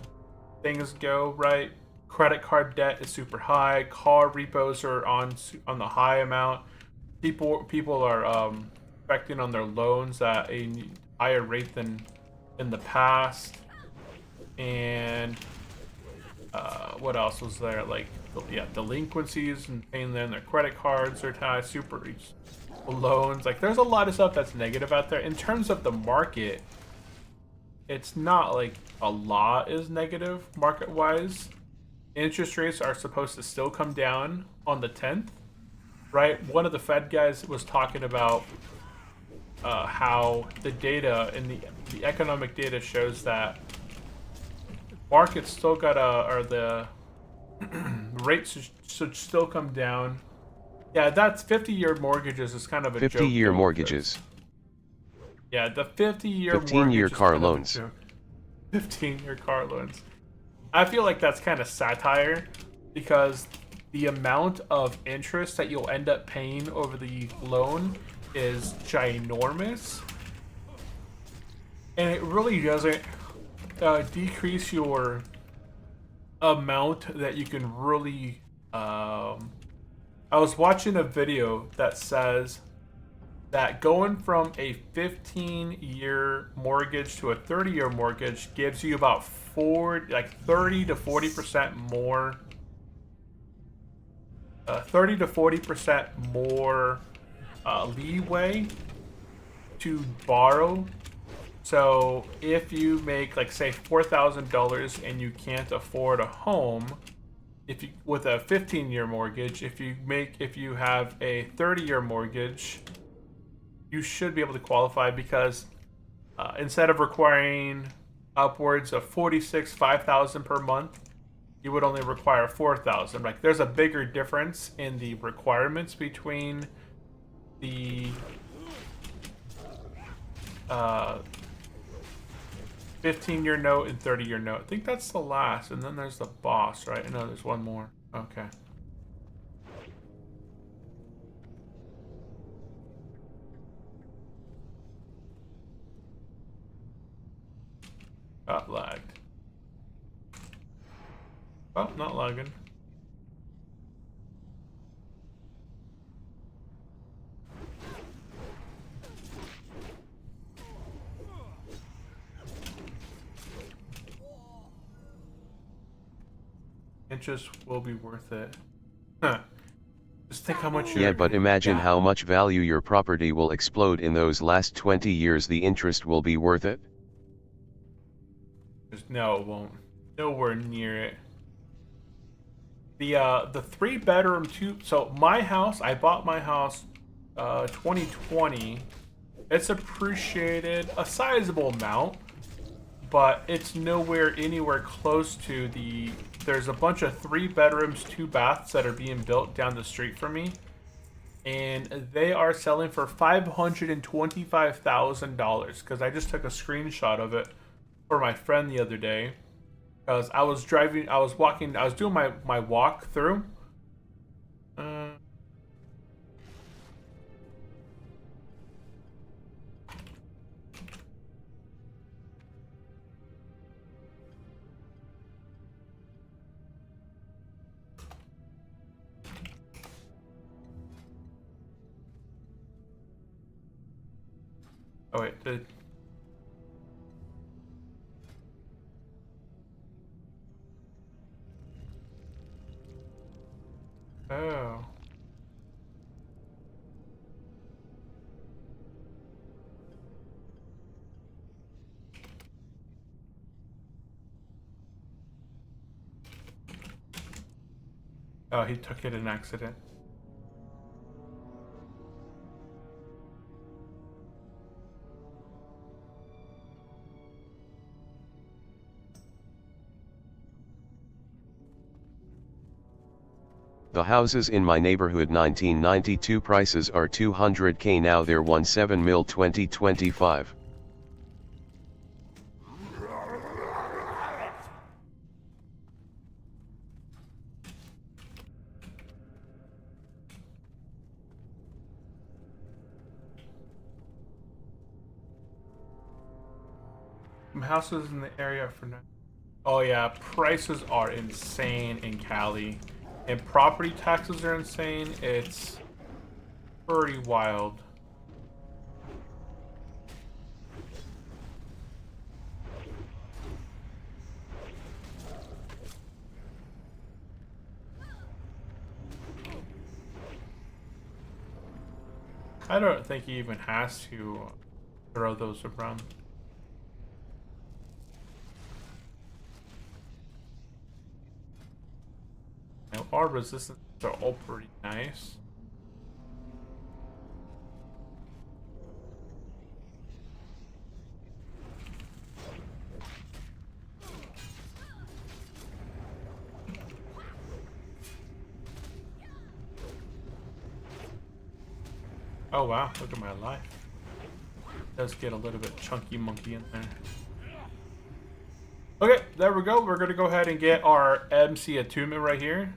things go, right? Credit card debt is super high. Car repos are on the high amount. People are expecting on their loans at a higher rate than in the past. And what else was there? Like, yeah, delinquencies and paying their credit cards are high, super loans. Like, there's a lot of stuff that's negative out there. In terms of the market, it's not like a lot is negative market-wise. Interest rates are supposed to still come down on the 10th, right? One of the Fed guys was talking about how the data and the economic data shows that markets still or the rates should still come down. Yeah, that's 50-year mortgages is kind of a 50-year mortgages. Yeah, the 50-year 15-year car loans. 15-year car loans. I feel like that's kind of satire, because the amount of interest that you'll end up paying over the loan is ginormous, and it really doesn't decrease your amount that you can really I was watching a video that says that going from a 15-year mortgage to a 30-year mortgage gives you about 30 to 40% more 30 to 40% more leeway to borrow. So if you make, like, say $4,000 and you can't afford a home, if you with a 15-year mortgage, if you have a 30-year mortgage, you should be able to qualify because instead of requiring upwards of 5,000 per month, you would only require 4,000. Like, there's a bigger difference in the requirements between the 15-year note and 30-year note. I think that's the last, and then there's the boss, right? No, there's one more. Okay. Got lagged. Oh, not lagging. Interest will be worth it. Huh. Just think how much Yeah, but imagine how much value your property will explode in those last 20 years. The interest will be worth it? No, it won't. Nowhere near it. The 3-bedroom, so my house, I bought my house 2020. It's appreciated a sizable amount, but it's nowhere anywhere close to there's a bunch of 3 bedrooms, 2 baths that are being built down the street from me, and they are selling for $525,000 because I just took a screenshot of it for my friend the other day. Because I was doing my walk through. Oh wait, oh. Oh, he took it in accident. The houses in my neighborhood 1992 prices are 200K, now they're 17 mil 2025. Some houses in the area for now. Oh yeah, prices are insane in Cali. And property taxes are insane. It's pretty wild. I don't think he even has to throw those around. Now, our resistance are all pretty nice. Oh wow, look at my life. It does get a little bit chunky monkey in there. Okay, there we go. We're gonna go ahead and get our MC attunement right here.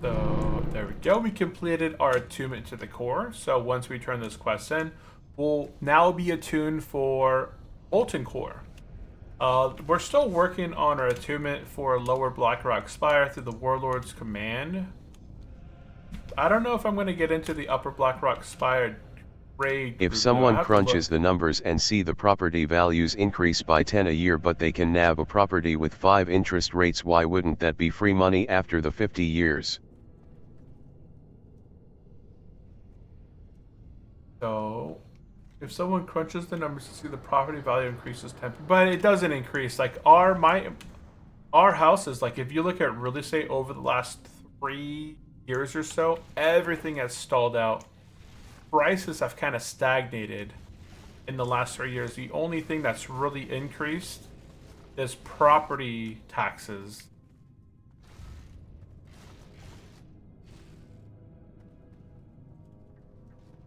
So there we go. We completed our attunement to the core. So once we turn this quest in, we'll now be attuned for Molten Core. We're still working on our attunement for Lower Blackrock Spire through the Warlord's Command. I don't know if I'm going to get into the Upper Blackrock Spire raid. If someone crunches the numbers and see the property values increase by 10 a year, but they can nab a property with 5 interest rates, why wouldn't that be free money after the 50 years? So if someone crunches the numbers to see the property value increases 10, but it doesn't increase. Like our houses, like if you look at real estate over the last 3 years or so, everything has stalled out. Prices have kind of stagnated in the last 3 years. The only thing that's really increased is property taxes.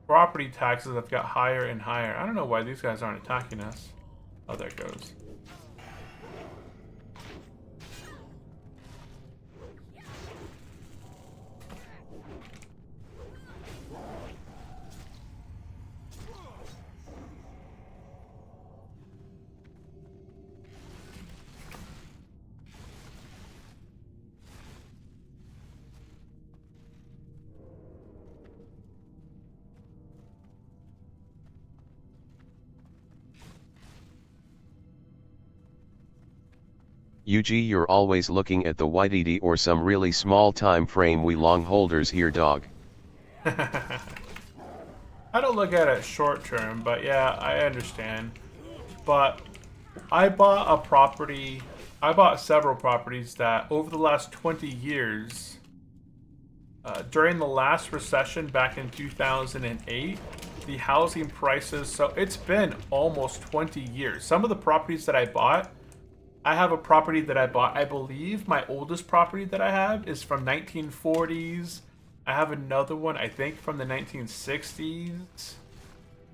Property taxes have got higher and higher. I don't know why these guys aren't attacking us. Oh, there it goes. UG, you're always looking at the YDD or some really small time frame. We long holders here, dog. I don't look at it short term, but yeah, I understand. But I bought a property, I bought several properties that over the last 20 years, during the last recession back in 2008, the housing prices, so it's been almost 20 years. Some of the properties that I bought, I have a property that I bought, I believe my oldest property that I have is from 1940s. I have another one, I think, from the 1960s.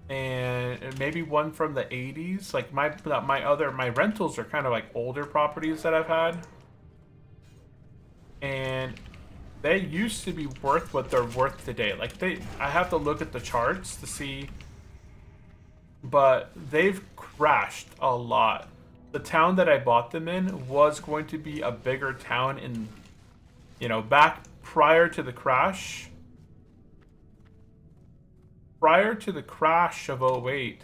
And maybe one from the 80s. Like my rentals are kind of like older properties that I've had. And they used to be worth what they're worth today. Like I have to look at the charts to see, but they've crashed a lot. The town that I bought them in was going to be a bigger town in, back prior to the crash. Prior to the crash of 08,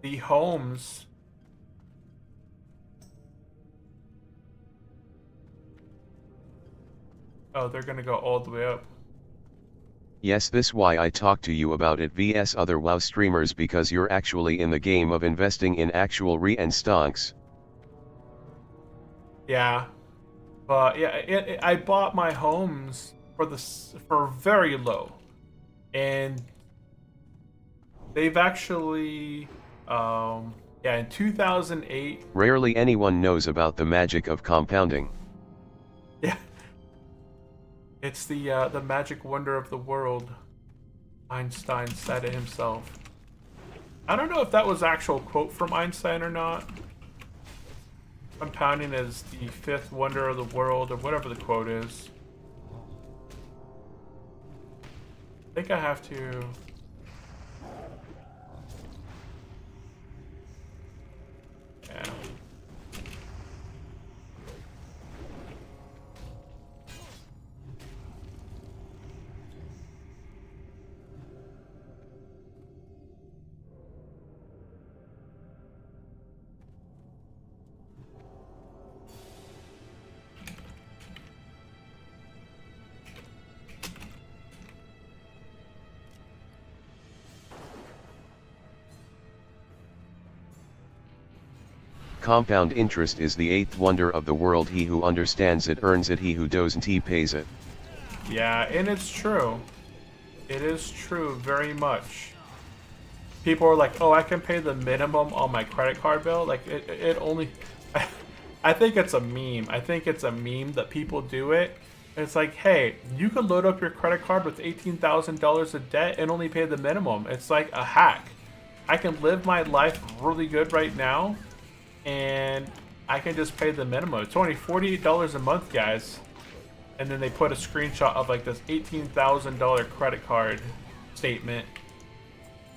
the homes... Oh, they're gonna go all the way up. Yes, this why I talk to you about it vs other WoW streamers, because you're actually in the game of investing in actual re and stonks. Yeah, but yeah, I bought my homes for very low, and they've actually, in 2008. Rarely anyone knows about the magic of compounding. Yeah. It's the magic wonder of the world. Einstein said it himself. I don't know if that was actual quote from Einstein or not. Compounding is the fifth wonder of the world, or whatever the quote is. I think I have to... Yeah. Compound interest is the eighth wonder of the world. He who understands it earns it, he who doesn't he pays it. Yeah, and it's true. It is true very much. People are like, oh, I can pay the minimum on my credit card bill. Like, it only... I think it's a meme. I think it's a meme that people do it. It's like, hey, you can load up your credit card with $18,000 of debt and only pay the minimum. It's like a hack. I can live my life really good right now, and I can just pay the minimum. It's only $48 a month, guys. And then they put a screenshot of like this $18,000 credit card statement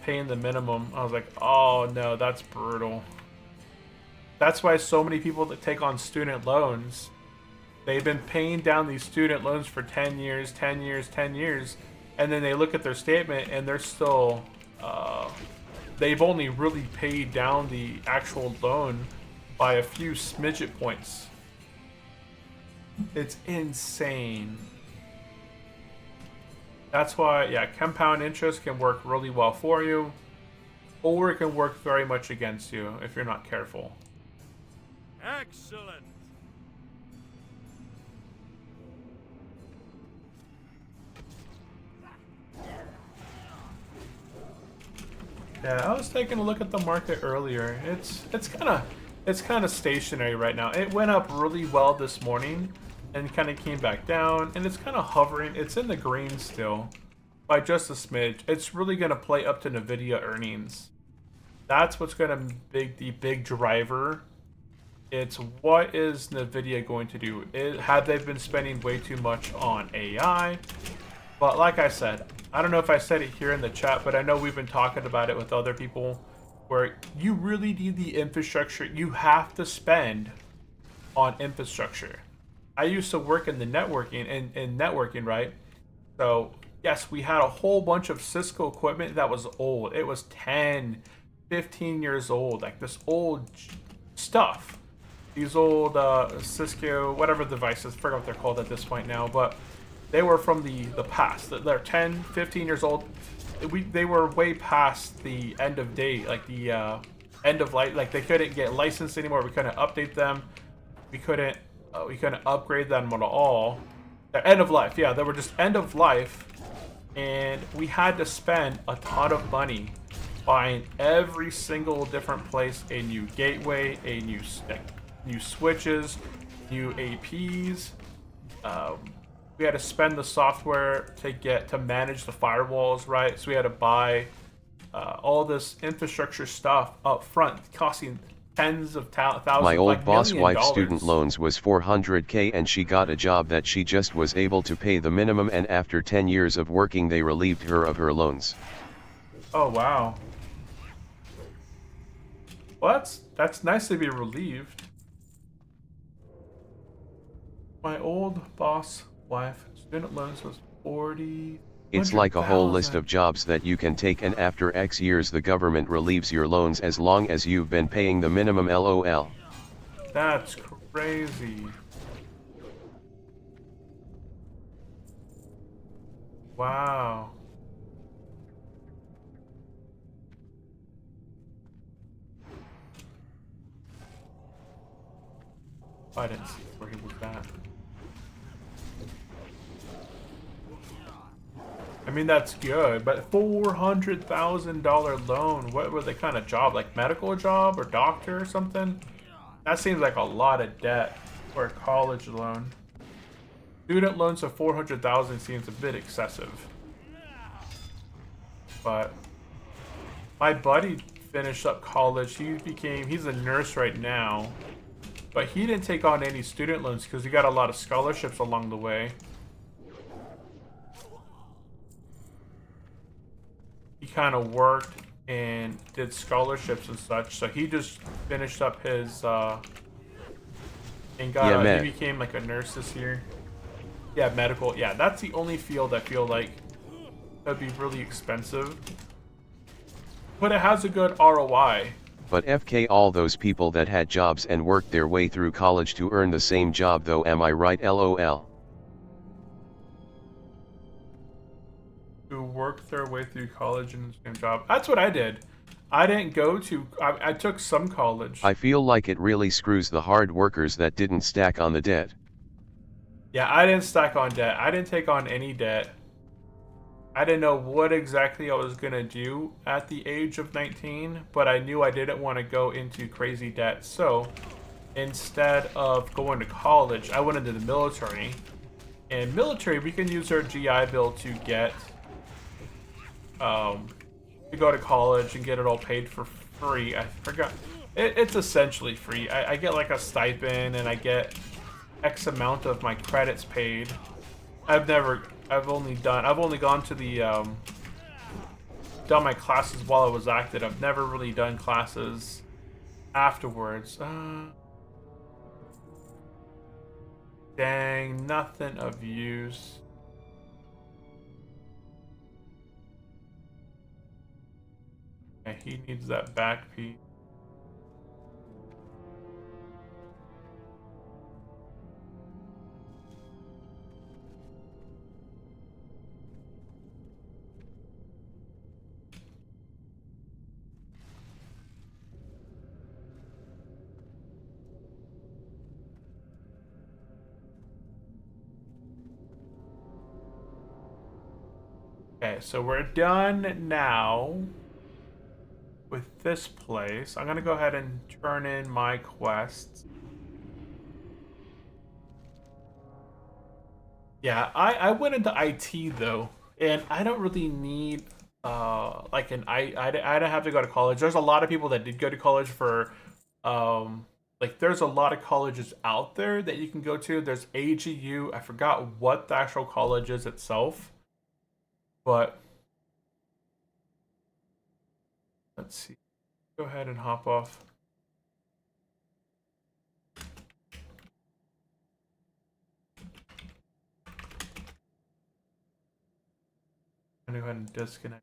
paying the minimum. I was like, oh no, that's brutal. That's why so many people that take on student loans, they've been paying down these student loans for 10 years, 10 years, 10 years, and then they look at their statement and they're still, they've only really paid down the actual loan by a few smidget points. It's insane. That's why, yeah, compound interest can work really well for you, or it can work very much against you if you're not careful. Excellent. Yeah, I was taking a look at the market earlier. It's kind of stationary right now. It went up really well this morning and kind of came back down, and it's kind of hovering. It's in the green still by just a smidge. It's really going to play up to Nvidia earnings. That's what's going to be the big driver. It's what is Nvidia going to do? Have they been spending way too much on AI? But like I said, I don't know if I said it here in the chat, but I know we've been talking about it with other people where you really need the infrastructure. You have to spend on infrastructure. I used to work in the networking, in networking, right? So, yes, we had a whole bunch of Cisco equipment that was old. It was 10, 15 years old, like this old stuff. These old Cisco, whatever devices, I forgot what they're called at this point now, but they were from the past. They're 10, 15 years old. They were way past the end of date, like the end of life. Like they couldn't get licensed anymore. We couldn't update them. We couldn't upgrade them at all. They're end of life. Yeah, they were just end of life, and we had to spend a ton of money buying every single different place a new gateway, a new switches, new APs. We had to spend the software to manage the firewalls, right? So we had to buy all this infrastructure stuff up front, costing tens of thousands, My old like boss $1 wife's million. student loans was 400K and she got a job that she just was able to pay the minimum, and after 10 years of working they relieved her of her loans. Oh wow. Well, that's nice to be relieved. My old boss wife student loans was 40. It's like a whole list 100,000. of jobs that you can take, and after X years the government relieves your loans as long as you've been paying the minimum, lol. That's crazy. Wow. I didn't see where he was at. I mean, that's good, but $400,000 loan. What were they kind of job? Like medical job or doctor or something? That seems like a lot of debt for a college loan. Student loans of 400,000 seems a bit excessive. But my buddy finished up college. He's a nurse right now, but he didn't take on any student loans because he got a lot of scholarships along the way. He kind of worked and did scholarships and such, so he just finished up his and he became like a nurse this year. Yeah, medical. Yeah, that's the only field I feel like that'd be really expensive, but it has a good ROI. But FK, all those people that had jobs and worked their way through college to earn the same job though, am I right, lol? Who worked their way through college and the same job. That's what I did. I didn't go to. I took some college. I feel like it really screws the hard workers that didn't stack on the debt. Yeah, I didn't stack on debt. I didn't take on any debt. I didn't know what exactly I was gonna do at the age of 19, but I knew I didn't want to go into crazy debt. So instead of going to college, I went into the military. And military, we can use our GI Bill to get to go to college and get it all paid for free. I forgot. It's essentially free. I get like a stipend and I get X amount of my credits paid. I've only gone to the done my classes while I was active. I've never really done classes afterwards. Dang, nothing of use. Yeah, he needs that back piece. Okay, so we're done now. this place. I'm gonna go ahead and turn in my quests. Yeah, I went into IT though, and I don't really need like I don't have to go to college. There's a lot of people that did go to college for like there's a lot of colleges out there that you can go to. There's AGU. I forgot what the actual college is itself, but let's see. Go ahead and hop off. I'm gonna go ahead and disconnect.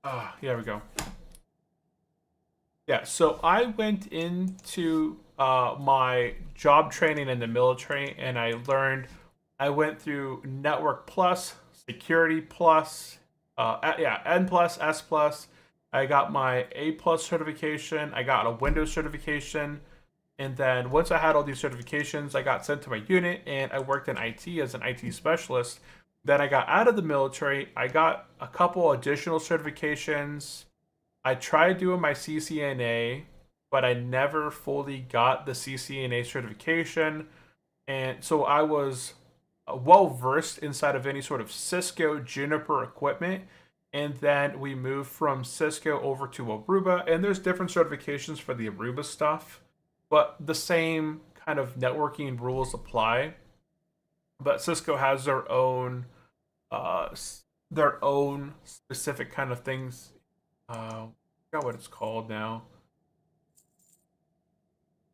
Ah, here we go. Yeah, so I went into my job training in the military, and I went through Network Plus, Security Plus, N Plus, S Plus. I got my A Plus certification. I got a Windows certification. And then once I had all these certifications, I got sent to my unit and I worked in IT as an IT specialist. Then I got out of the military. I got a couple additional certifications. I tried doing my CCNA, but I never fully got the CCNA certification. And so I was well versed inside of any sort of Cisco Juniper equipment. And then we moved from Cisco over to Aruba. And there's different certifications for the Aruba stuff, but the same kind of networking rules apply. But Cisco has their own specific kind of things. I forgot what it's called now.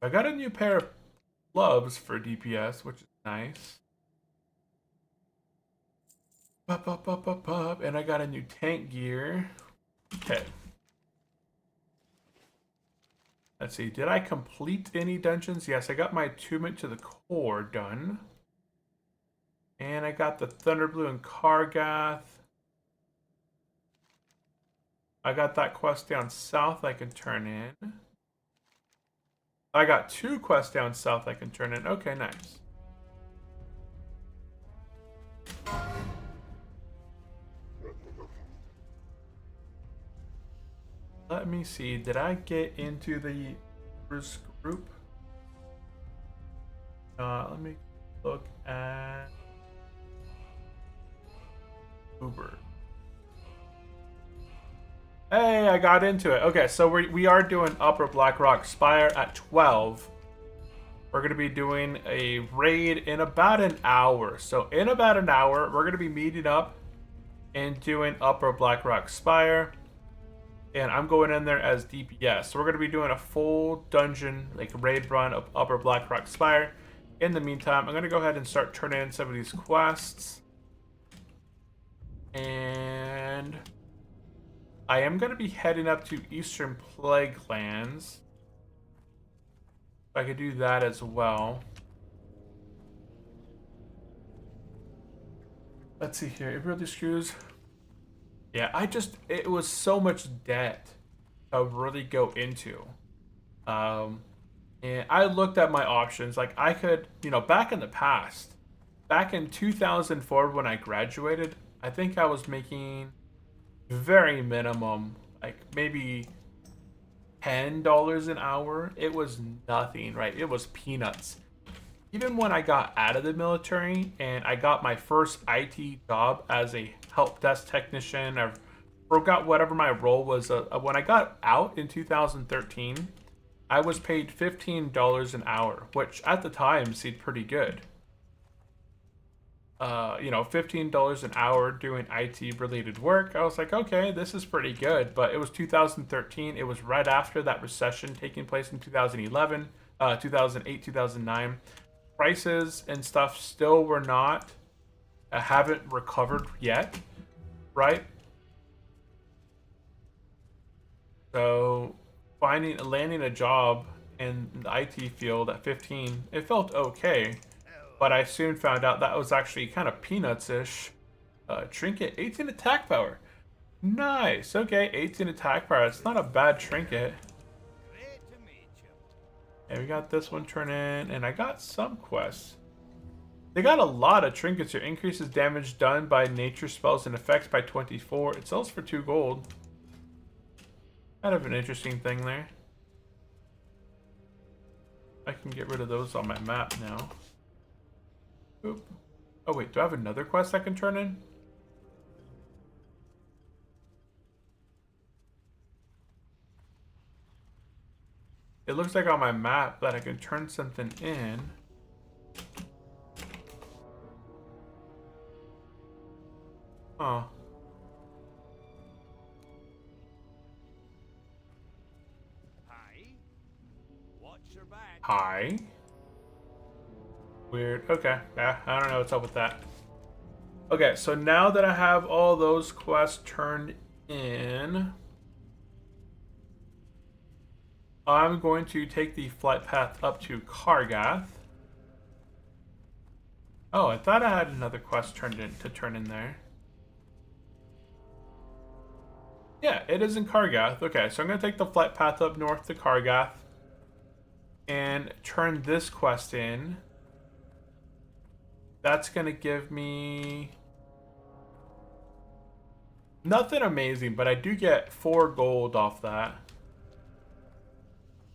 I got a new pair of gloves for DPS, which is nice. And I got a new tank gear. Okay. Let's see, did I complete any dungeons? Yes, I got my attunement to the core done. And I got the Thunderblue and Kargath. I got that quest down south I can turn in. I got 2 quests down south I can turn in. Okay, nice. Let me see, did I get into the risk group? Let me look at Uber. Hey, I got into it. Okay, so we are doing Upper Blackrock Spire at 12. We're going to be doing a raid in about an hour. So in about an hour, we're going to be meeting up and doing Upper Blackrock Spire. And I'm going in there as DPS. So we're going to be doing a full dungeon, like raid run of Upper Blackrock Spire. In the meantime, I'm going to go ahead and start turning in some of these quests. And I am going to be heading up to Eastern Plague Lands. I could do that as well. Let's see here. It really screws. Yeah, it was so much debt to really go into. And I looked at my options. Like I could, back in the past, back in 2004 when I graduated, I think I was making very minimum, like maybe $10 an hour. It was nothing, right? It was peanuts. Even when I got out of the military and I got my first IT job as a help desk technician, I forgot whatever my role was. When I got out in 2013, I was paid $15 an hour, which at the time seemed pretty good. $15 an hour doing IT related work. I was like, okay, this is pretty good. But it was 2013. It was right after that recession taking place in 2011, 2008, 2009. Prices and stuff still were not, haven't recovered yet, right? So landing a job in the IT field at 15, it felt okay. But I soon found out that was actually kind of peanuts-ish. Trinket, 18 attack power. Nice. Okay, 18 attack power. It's not a bad trinket. And we got this one turn in, and I got some quests. They got a lot of trinkets here. Increases damage done by nature spells and effects by 24. It sells for 2 gold. Kind of an interesting thing there. I can get rid of those on my map now. Oop. Oh wait, do I have another quest I can turn in? It looks like on my map that I can turn something in. Huh. Hi. Weird. Okay. Yeah, I don't know what's up with that. Okay, so now that I have all those quests turned in, I'm going to take the flight path up to Kargath. Oh, I thought I had another quest turned in to turn in there. Yeah, it is in Kargath. Okay, so I'm going to take the flight path up north to Kargath and turn this quest in. That's going to give me nothing amazing, but I do get 4 gold off that.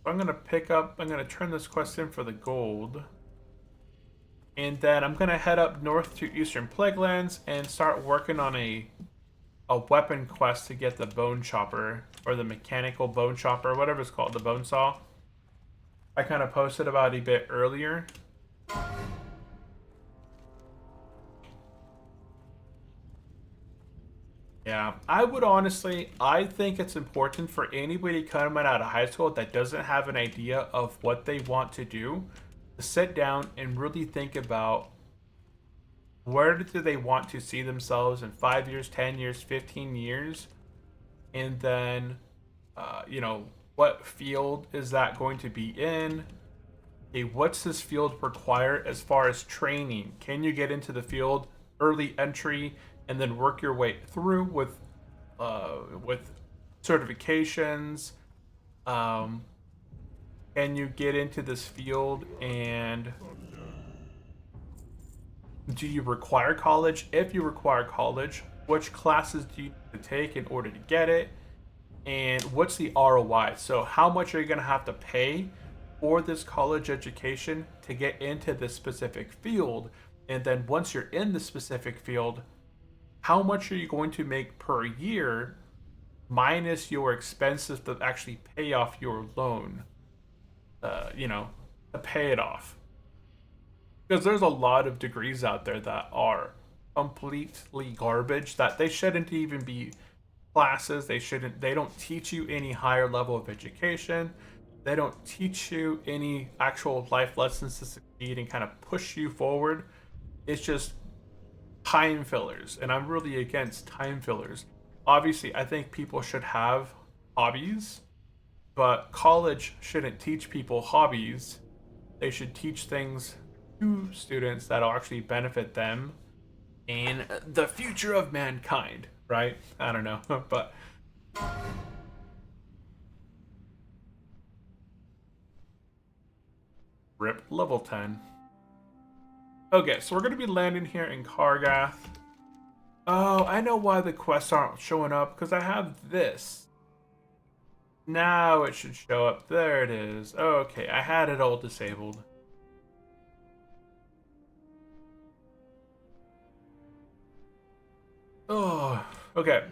So I'm going to turn this quest in for the gold. And then I'm going to head up north to Eastern Plaguelands and start working on a weapon quest to get the bone chopper, or the mechanical bone chopper, whatever it's called, the bone saw. I kind of posted about it a bit earlier. Yeah, I think it's important for anybody coming out of high school that doesn't have an idea of what they want to do to sit down and really think about where do they want to see themselves in 5 years, 10 years, 15 years, and then, what field is that going to be in? Okay, what's this field require as far as training? Can you get into the field early entry and then work your way through with certifications? Can you get into this field, and do you require college? If you require college, which classes do you need to take in order to get it? And what's the ROI? So how much are you going to have to pay for this college education to get into this specific field? And then once you're in the specific field, how much are you going to make per year minus your expenses to actually pay off your loan? To pay it off. Because there's a lot of degrees out there that are completely garbage, that they shouldn't even be classes. They don't teach you any higher level of education. They don't teach you any actual life lessons to succeed and kind of push you forward. It's just time fillers, and I'm really against time fillers. Obviously, I think people should have hobbies, but college shouldn't teach people hobbies. They should teach things to students that'll actually benefit them and the future of mankind, right? I don't know, but rip level 10. Okay, so we're going to be landing here in Kargath. Oh, I know why the quests aren't showing up, because I have this. Now it should show up. There it is. Okay, I had it all disabled. Oh, okay.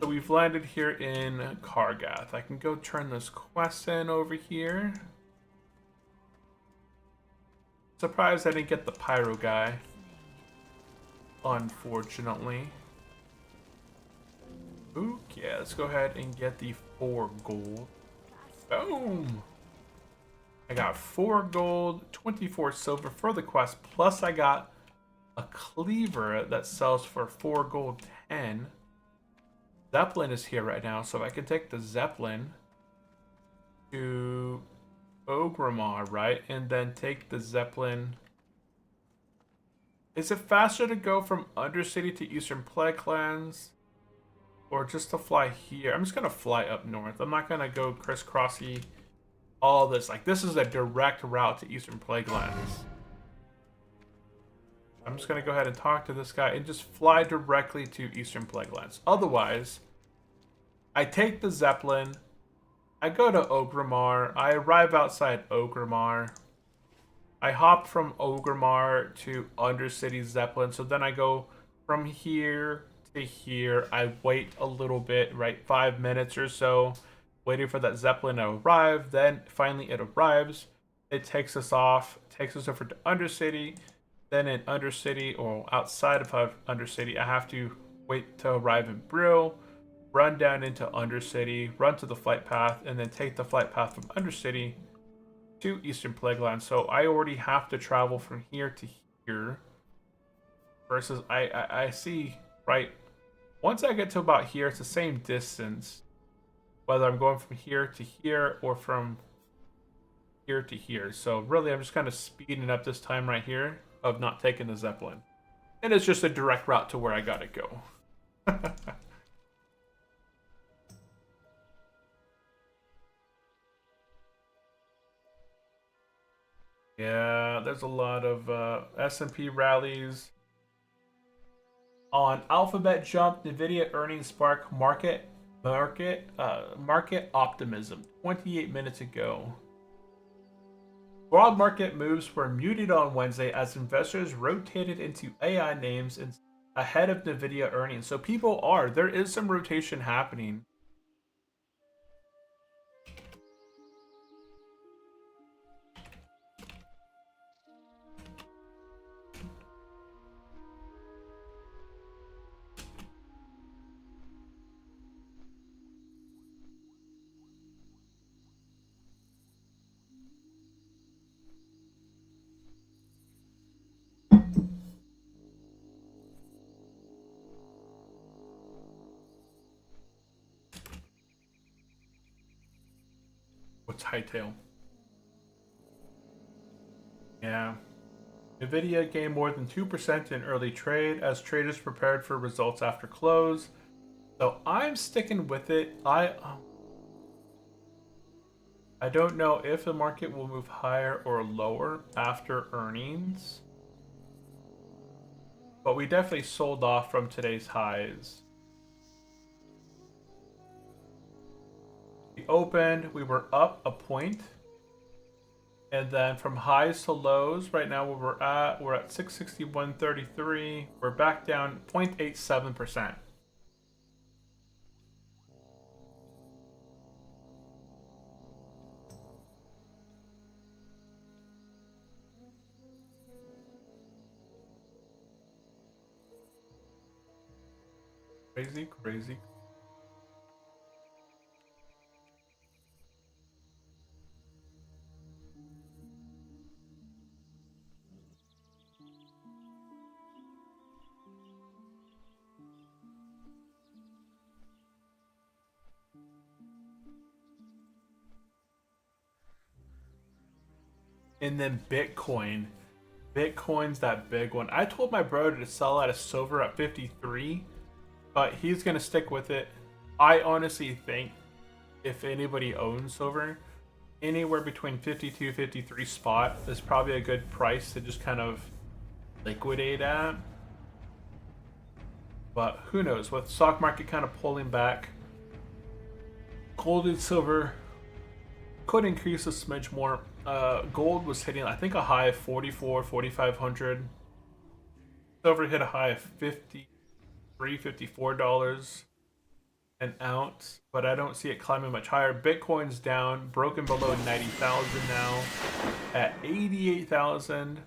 So we've landed here in Kargath. I can go turn this quest in over here. Surprised I didn't get the pyro guy. Unfortunately. Okay, let's go ahead and get the 4 gold. Boom! I got 4 gold, 24 silver for the quest, plus I got a cleaver that sells for 4 gold 10. Zeppelin is here right now, so I can take the Zeppelin to Ogrimmar, right? And then take the Zeppelin. Is it faster to go from Undercity to Eastern Plaguelands? Or just to fly here? I'm just going to fly up north. I'm not going to go crisscrossy all this. Like, this is a direct route to Eastern Plaguelands. I'm just going to go ahead and talk to this guy and just fly directly to Eastern Plaguelands. Otherwise, I take the Zeppelin, I go to Orgrimmar, I arrive outside Orgrimmar, I hop from Orgrimmar to Undercity Zeppelin, so then I go from here to here. I wait a little bit, right, 5 minutes or so, waiting for that Zeppelin to arrive. Then finally it arrives. It takes us off, takes us over to Undercity. Then in Undercity, or outside of Undercity, I have to wait to arrive in Brill, run down into Undercity, run to the flight path, and then take the flight path from Undercity to Eastern Plagueland. So I already have to travel from here to here. Versus I see, right, once I get to about here, it's the same distance, whether I'm going from here to here or from here to here. So really, I'm just kind of speeding up this time right here of not taking the Zeppelin. And it's just a direct route to where I gotta go. Yeah, there's a lot of S&P rallies. On Alphabet Jump, Nvidia earnings spark market optimism 28 minutes ago. Broad market moves were muted on Wednesday as investors rotated into AI names ahead of Nvidia earnings. So there is some rotation happening. What's Hightail? Yeah. Nvidia gained more than 2% in early trade as traders prepared for results after close. So I'm sticking with it. I don't know if the market will move higher or lower after earnings. But we definitely sold off from today's highs. We opened, we were up a point. And then from highs to lows, right now where we're at 661.33. We're back down 0.87%. Crazy, crazy. And then Bitcoin. Bitcoin's that big one. I told my brother to sell out of silver at 53, but he's going to stick with it. I honestly think if anybody owns silver, anywhere between 52, 53 spot is probably a good price to just kind of liquidate at. But who knows, with stock market kind of pulling back, gold and silver could increase a smidge more. Gold was hitting, I think, a high of 44, 4,500. Silver hit a high of $53, $54 an ounce, but I don't see it climbing much higher. Bitcoin's down, broken below 90,000 now, at 88,000.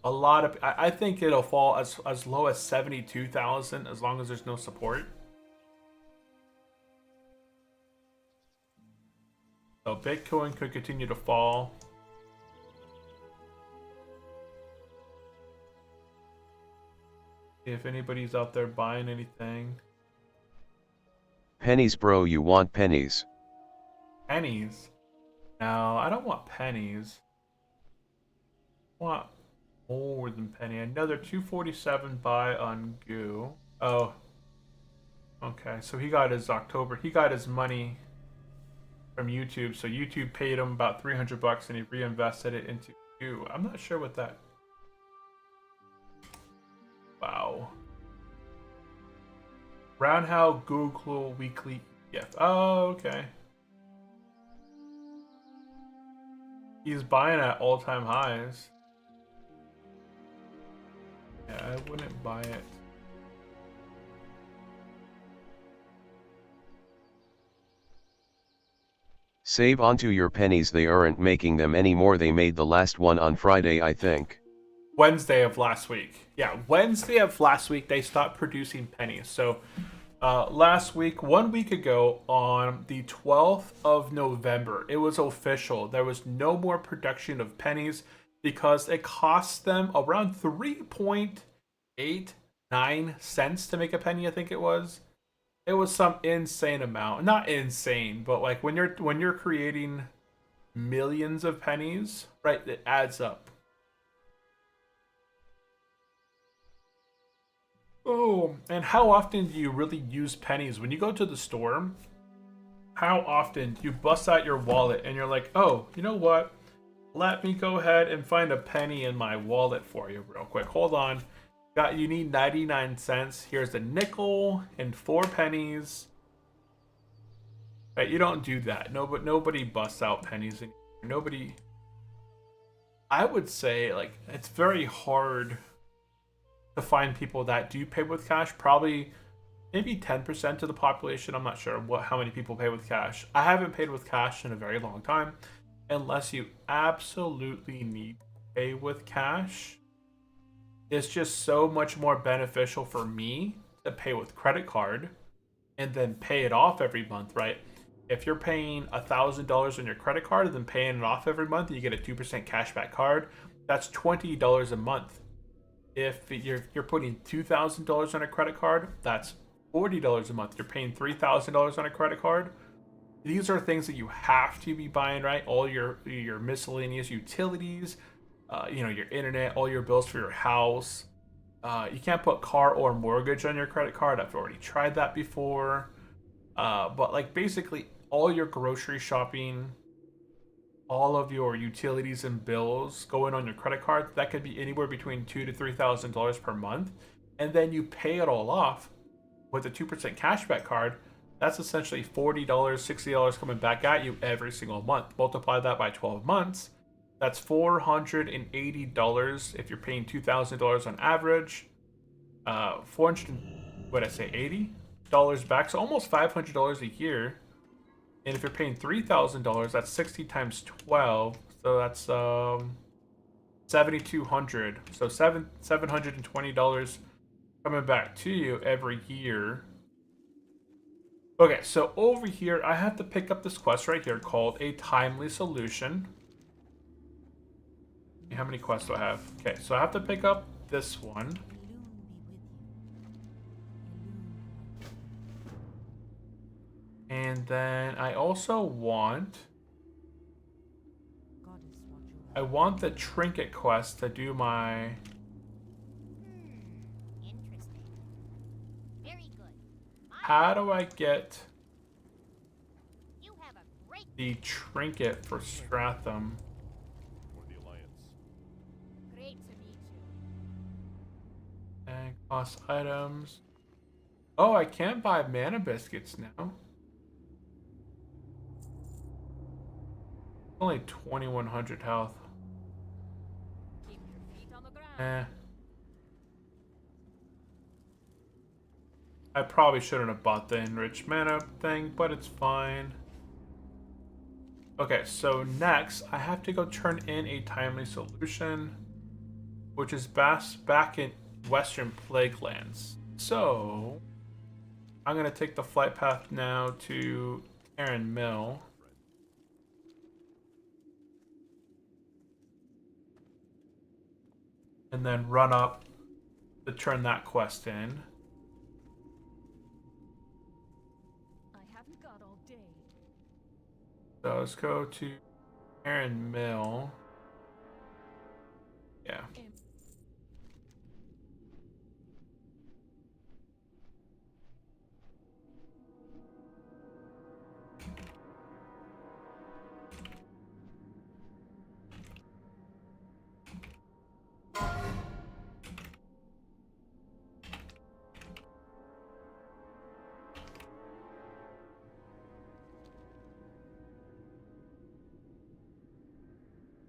A lot of, I think it'll fall as low as 72,000 as long as there's no support. So Bitcoin could continue to fall. If anybody's out there buying anything. Pennies, bro, you want pennies? Pennies? No, I don't want pennies. I want more than penny. Another 247 buy on Goo. Oh. Okay, so he got his money from YouTube. So YouTube paid him about $300 and he reinvested it into Goo. I'm not sure what that Wow. Roundhouse Google Weekly gift. Oh, okay. He's buying at all-time highs. Yeah, I wouldn't buy it. Save onto your pennies, they aren't making them anymore. They made the last one on Friday, I think. Wednesday of last week. Yeah, Wednesday of last week they stopped producing pennies. So last week, 1 week ago, on the 12th of November, it was official. There was no more production of pennies because it cost them around 3.89 cents to make a penny, I think it was. It was some insane amount. Not insane, but like when you're creating millions of pennies, right, it adds up. Oh, and how often do you really use pennies? When you go to the store, how often do you bust out your wallet and you're like, oh, you know what? Let me go ahead and find a penny in my wallet for you real quick. Hold on. You need 99 cents. Here's a nickel and 4 pennies. Right, you don't do that. No, but nobody busts out pennies anymore. Nobody. I would say, like, it's very hard to find people that do pay with cash. Probably maybe 10% of the population. I'm not sure how many people pay with cash. I haven't paid with cash in a very long time, unless you absolutely need to pay with cash. It's just so much more beneficial for me to pay with credit card and then pay it off every month, right? If you're paying $1,000 on your credit card and then paying it off every month, you get a 2% cashback card. That's $20 a month. If you're putting $2,000 on a credit card, that's $40 a month. You're paying $3,000 on a credit card. These are things that you have to be buying, right? All your miscellaneous utilities, your internet, all your bills for your house. You can't put car or mortgage on your credit card. I've already tried that before. But like basically all your grocery shopping, all of your utilities and bills going on your credit card, that could be anywhere between $2,000 to $3,000 per month. And then you pay it all off with a 2% cashback card. That's essentially $40, $60 coming back at you every single month. Multiply that by 12 months. That's $480 if you're paying $2,000 on average. 80 dollars back, so almost $500 a year. And if you're paying $3,000, that's 60 times 12, so that's $7,200. So $720 coming back to you every year. Okay, so over here, I have to pick up this quest right here called A Timely Solution. How many quests do I have? Okay, so I have to pick up this one. And then I also want the trinket quest to do my Interesting. Very good. how do I get You have a great the trinket for Stratham? For the Alliance. great to meet you. And cost items. Oh, I can't buy mana biscuits now. Only 2,100 health. Keep your feet on the ground. I probably shouldn't have bought the enriched mana thing, but it's fine. Okay, so next I have to go turn in a timely solution, which is back in Western Plaguelands. So I'm gonna take the flight path now to Aaron Mill. And then run up to turn that quest in. I haven't got all day. So let's go to Aaron Mill. Yeah.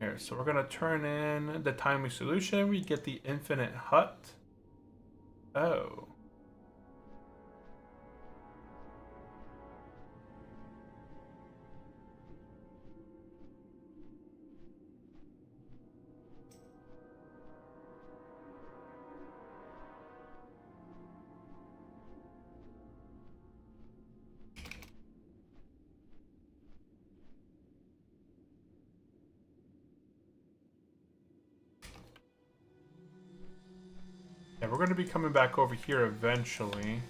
Here, so we're gonna turn in the timely solution. We get the infinite hut. Oh. Yeah, we're going to be coming back over here eventually.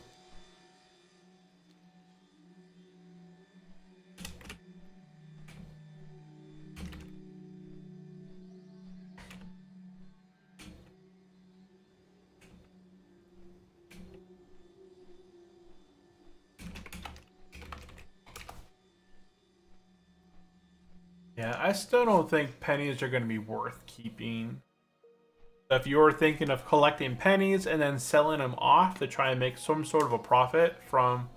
Yeah, I still don't think pennies are going to be worth keeping. If you're thinking of collecting pennies and then selling them off to try and make some sort of a profit from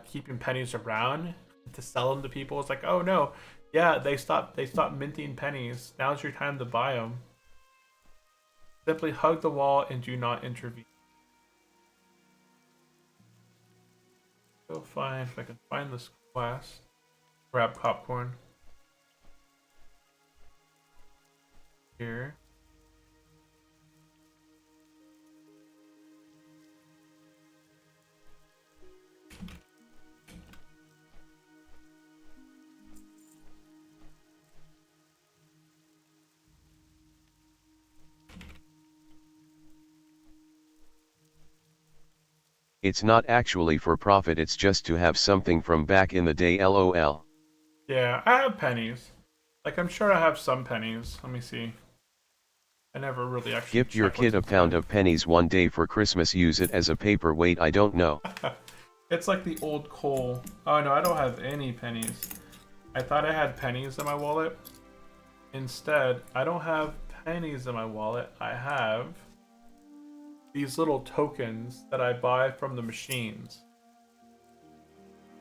keeping pennies around to sell them to people, it's like, oh no, yeah, they stopped minting pennies. Now's your time to buy them. Simply hug the wall and do not intervene. Go find if I can find this quest. Grab popcorn. Here. It's not actually for profit, it's just to have something from back in the day, lol. Yeah, I have pennies. Like, I'm sure I have some pennies. Let me see. I never really actually Gift your checked what's kid a pound inside. of pennies one day for Christmas, use it as a paperweight, I don't know. It's like the old coal. Oh no, I don't have any pennies. I thought I had pennies in my wallet. Instead, I don't have pennies in my wallet. I have these little tokens that I buy from the machines.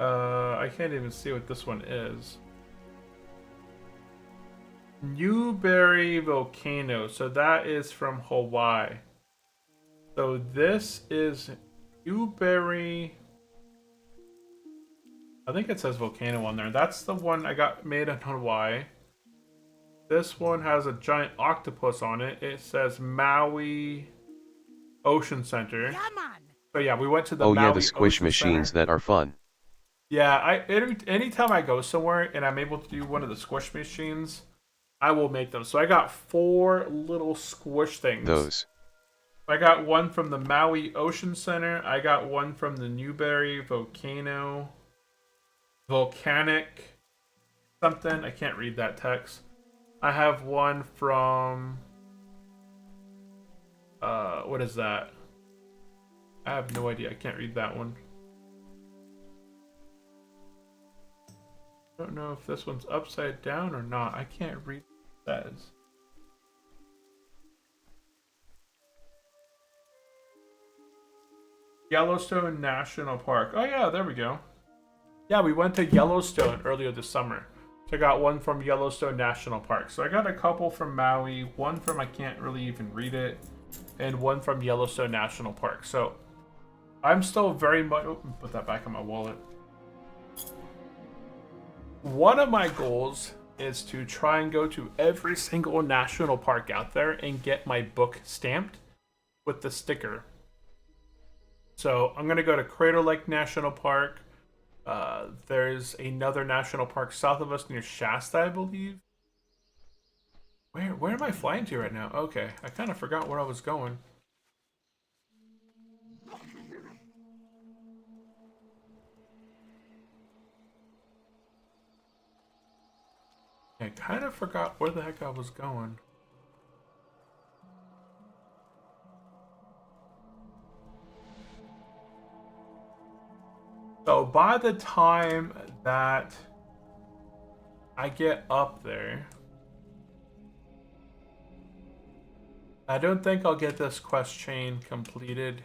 I can't even see what this one is. Newberry Volcano. So that is from Hawaii. So this is Newberry. I think it says volcano on there. That's the one I got made in Hawaii. This one has a giant octopus on it. It says Maui Ocean Center. Come on. So yeah, we went to the Oh Maui yeah, the squish Ocean machines Center. that are fun. Yeah, anytime I go somewhere and I'm able to do one of the squish machines, I will make them. So I got 4 little squish things. Those. I got one from the Maui Ocean Center. I got one from the Newberry Volcanic something. I can't read that text. I have one from what is that? I have no idea. I can't read that one. I don't know if this one's upside down or not. I can't read what it says. Yellowstone National Park. Oh yeah, there we go. Yeah, we went to Yellowstone earlier this summer. So I got one from Yellowstone National Park. So I got a couple from Maui, one from I can't really even read it, and one from Yellowstone National Park. So I'm still very much... Oh, put that back in my wallet. One of my goals is to try and go to every single national park out there and get my book stamped with the sticker. So I'm going to go to Crater Lake National Park. There's another national park south of us near Shasta, I believe. Where am I flying to right now? Okay, I kind of forgot where I was going. I kind of forgot where the heck I was going. So by the time that I get up there, I don't think I'll get this quest chain completed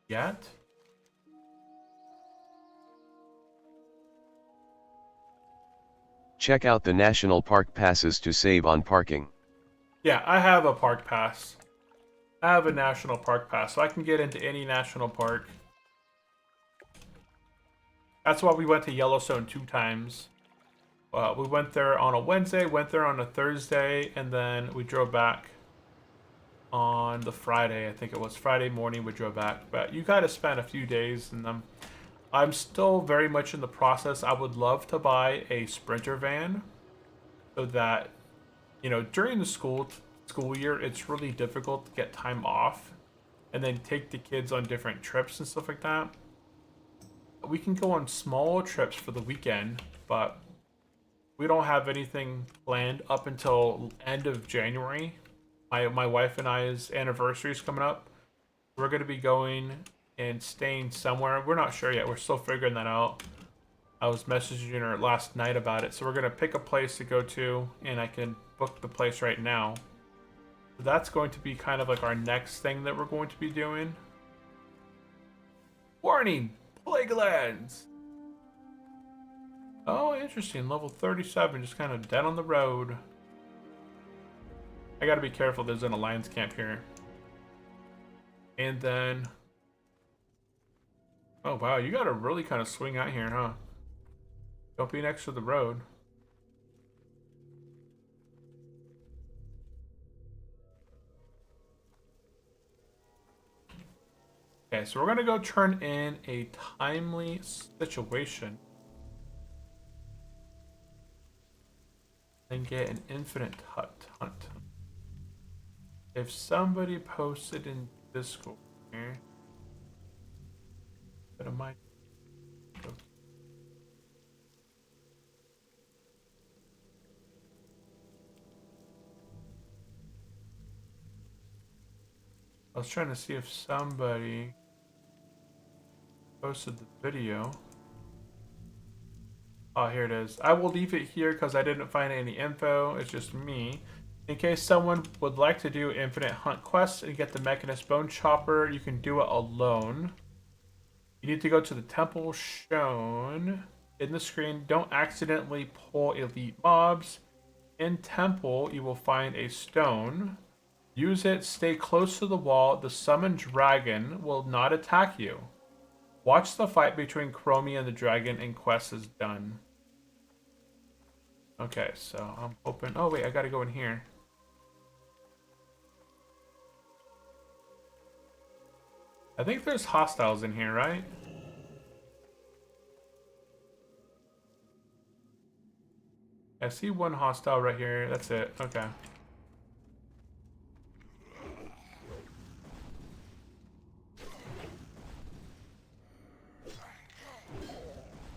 yet. Check out the national park passes to save on parking. Yeah, I have a park pass. I have a national park pass, so I can get into any national park. That's why we went to Yellowstone 2 times. We went there on a Wednesday, went there on a Thursday, and then we drove back on the Friday. I think it was Friday morning we drove back. But you gotta spend a few days in them. I'm still very much in the process. I would love to buy a Sprinter van so that, you know, during the school year, it's really difficult to get time off and then take the kids on different trips and stuff like that. We can go on small trips for the weekend, but we don't have anything planned up until end of January. My wife and I's anniversary is coming up. We're going to be going and staying somewhere. We're not sure yet. We're still figuring that out. I was messaging her last night about it. So we're going to pick a place to go to, and I can book the place right now. So that's going to be kind of like our next thing that we're going to be doing. Warning! Plague lands! Oh, interesting. Level 37, just kind of dead on the road. I gotta be careful. There's an alliance camp here. And then... oh, wow. You gotta really kind of swing out here, huh? Don't be next to the road. Okay, so we're gonna go turn in a timely situation. And get an infinite hunt. If somebody posted in Discord here, but I might. I was trying to see if somebody posted the video. Oh, here it is. I will leave it here because I didn't find any info. It's just me. In case someone would like to do Infinite Hunt Quest and get the Mechanist Bone Chopper, you can do it alone. You need to go to the temple shown in the screen. Don't accidentally pull elite mobs. In temple, you will find a stone. Use it, stay close to the wall. The summoned dragon will not attack you. Watch the fight between Chromie and the dragon and quest is done. Okay, so I'm hoping... oh wait, I gotta go in here. I think there's hostiles in here, right? I see one hostile right here. That's it. Okay.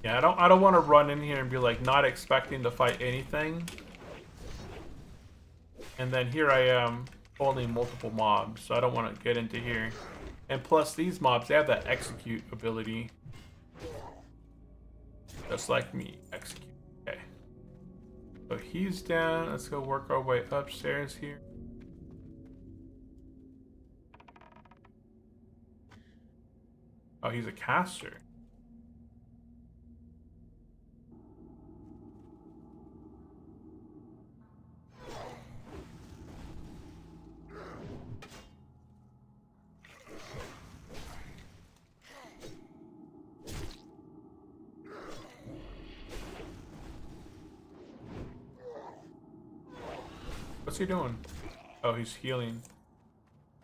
Yeah, I don't want to run in here and be like not expecting to fight anything. And then here I am holding multiple mobs, so I don't want to get into here. And plus these mobs, they have that execute ability. Just like me, execute. Okay. So he's down. Let's go work our way upstairs here. Oh, he's a caster. What's he doing? Oh, he's healing.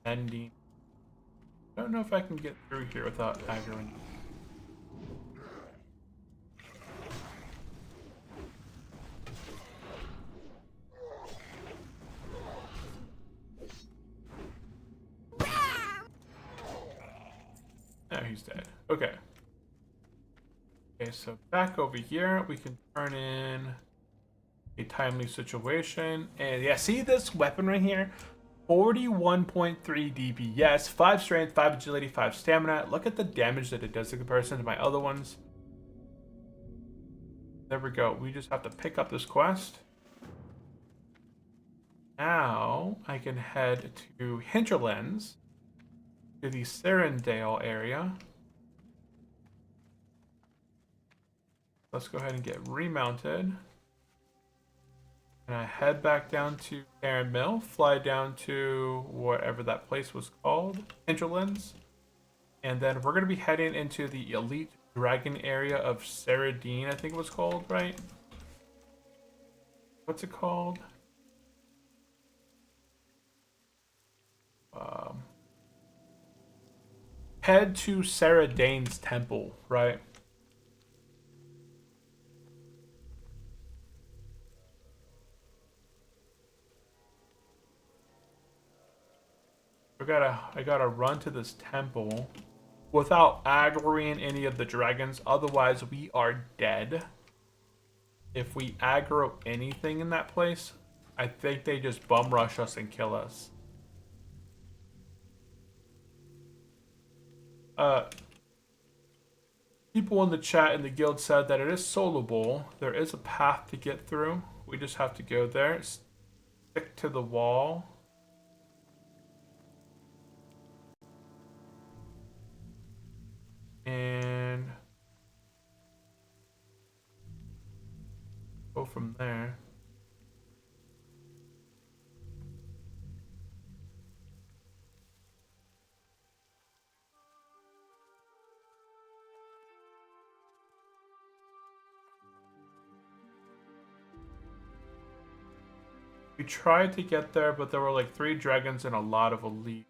Ending. I don't know if I can get through here without aggroing. Oh, he's dead. Okay. Okay, so back over here, we can turn in a timely situation. And yeah, see this weapon right here? 41.3 DPS, 5 strength, 5 agility, 5 stamina. Look at the damage that it does in comparison to my other ones. There we go. We just have to pick up this quest. Now I can head to Hinterlands, to the Serendale area. Let's go ahead and get remounted. And I head back down to Aaron Mill, fly down to whatever that place was called, Hinterlands. And then we're going to be heading into the Elite Dragon area of Saradine, I think it was called, right? What's it called? Head to Saradane's temple, right? I gotta run to this temple without aggroing any of the dragons, otherwise we are dead. If we aggro anything in that place, I think they just bum rush us and kill us. People in the chat in the guild said that it is soloable. There is a path to get through. We just have to go there, stick to the wall. And go from there. We tried to get there, but there were like 3 dragons and a lot of elite.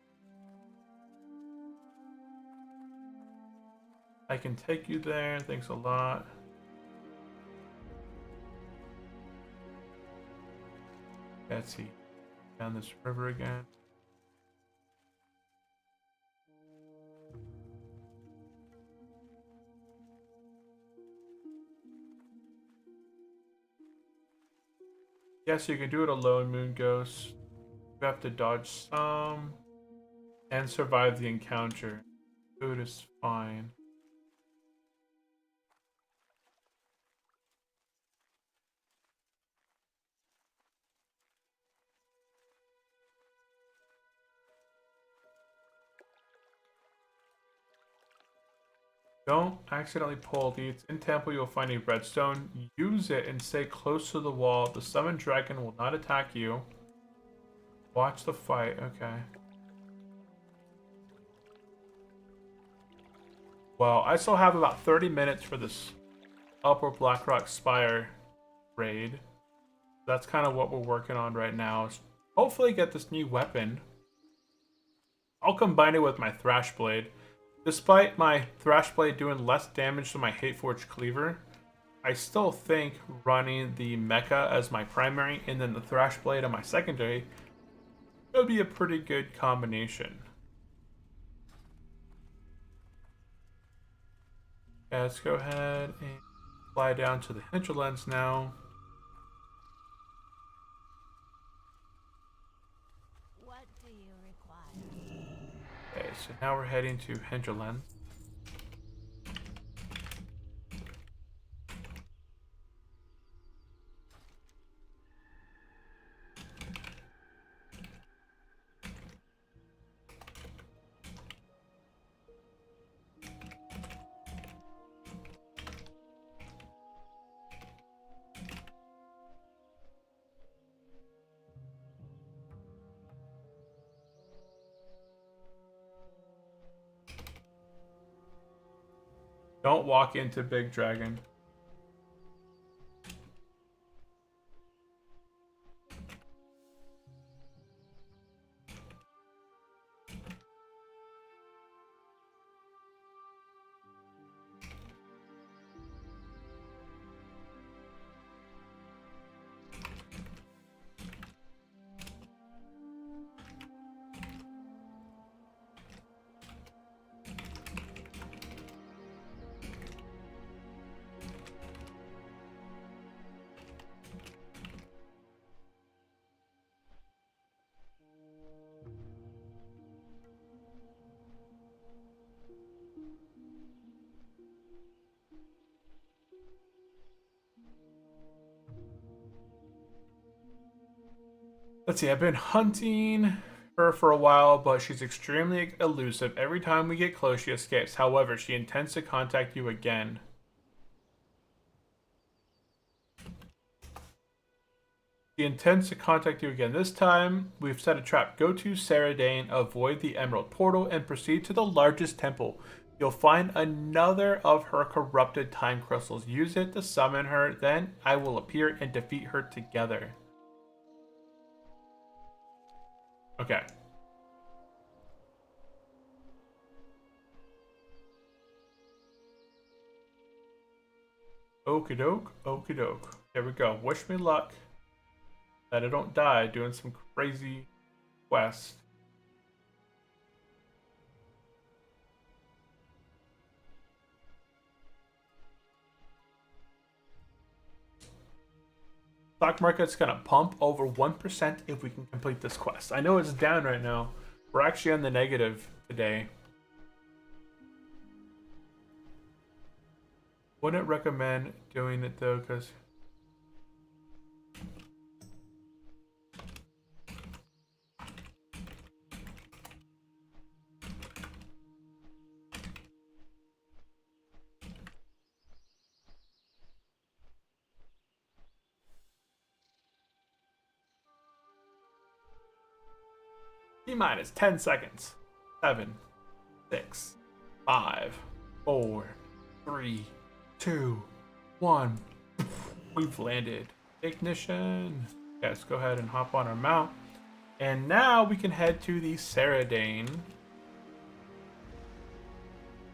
I can take you there, thanks a lot. Let's see. Down this river again. Yes, you can do it alone, Moon Ghost. You have to dodge some and survive the encounter. Food is fine. Don't accidentally pull these. In temple, you'll find a redstone. Use it and stay close to the wall. The summoned dragon will not attack you. Watch the fight. Okay. Well, I still have about 30 minutes for this Upper Blackrock Spire raid. That's kind of what we're working on right now. Hopefully get this new weapon. I'll combine it with my Thrash Blade. Despite my Thrash Blade doing less damage than my Hateforged Cleaver, I still think running the Mecha as my primary and then the Thrash Blade on my secondary would be a pretty good combination. Yeah, let's go ahead and fly down to the Hinterlands now. What do you require? Okay, so now we're heading to Hinterlands. Don't walk into Big Dragon. Let's see, I've been hunting her for a while, but she's extremely elusive. Every time we get close, she escapes. However, she intends to contact you again. He intends to contact you again. This time, we've set a trap. Go to Saradane, avoid the Emerald Portal, and proceed to the largest temple. You'll find another of her corrupted time crystals. Use it to summon her, then I will appear and defeat her together. Okay. Okie doke, okie doke. Here we go. Wish me luck that I don't die doing some crazy quest. Stock market's gonna pump over 1% if we can complete this quest. I know it's down right now. We're actually on the negative today. Wouldn't recommend doing it though, because T-minus 10 seconds. 7, 6, 5, 4, 3, 2, 1. We've landed. Ignition. Okay, let's go ahead and hop on our mount. And now we can head to the Saradane.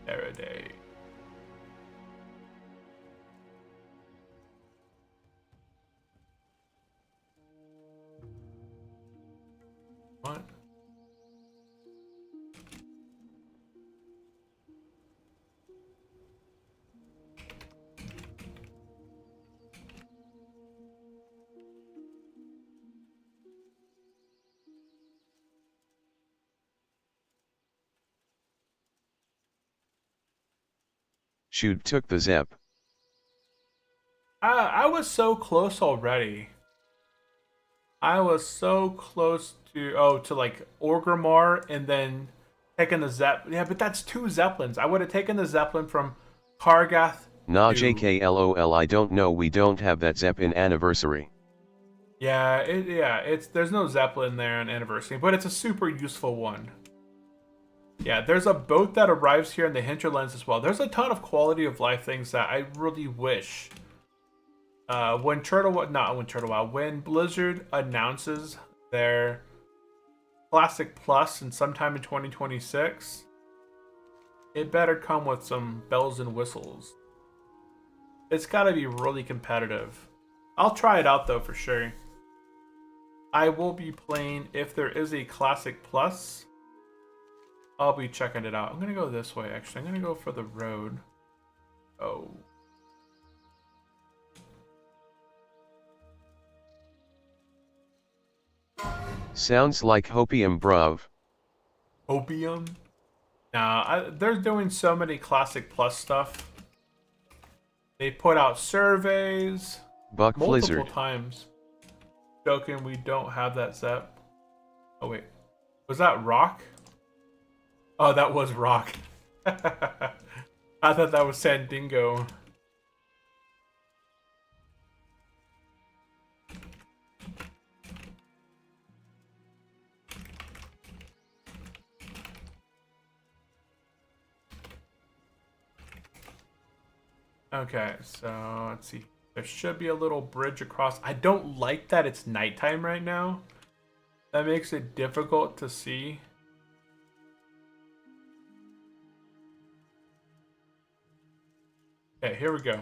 Saradane. What? Shoot took the Zep. I was so close already. I was so close to like Orgrimmar and then taking the Yeah, but that's 2 Zeppelins. I would have taken the Zeppelin from Kargath. Nah, JK LOL, I don't know, we don't have that Zep in Anniversary. Yeah, it's there's no Zeppelin there on Anniversary, but it's a super useful one. Yeah, there's a boat that arrives here in the hinterlands as well. There's a ton of quality of life things that I really wish. When Blizzard announces their Classic Plus and sometime in 2026, it better come with some bells and whistles. It's got to be really competitive. I'll try it out though for sure. I will be playing if there is a Classic Plus. I'll be checking it out. I'm gonna go this way actually. I'm gonna go for the road. Oh. Sounds like Hopium, bruv. Opium? Nah, they're doing so many Classic Plus stuff. They put out surveys Buck multiple Blizzard. times. Joking, we don't have that Zep. Oh wait, was that Rock? Oh, that was Rock. I thought that was Sandingo. Okay, so let's see. There should be a little bridge across. I don't like that it's nighttime right now. That makes it difficult to see. Okay, here we go.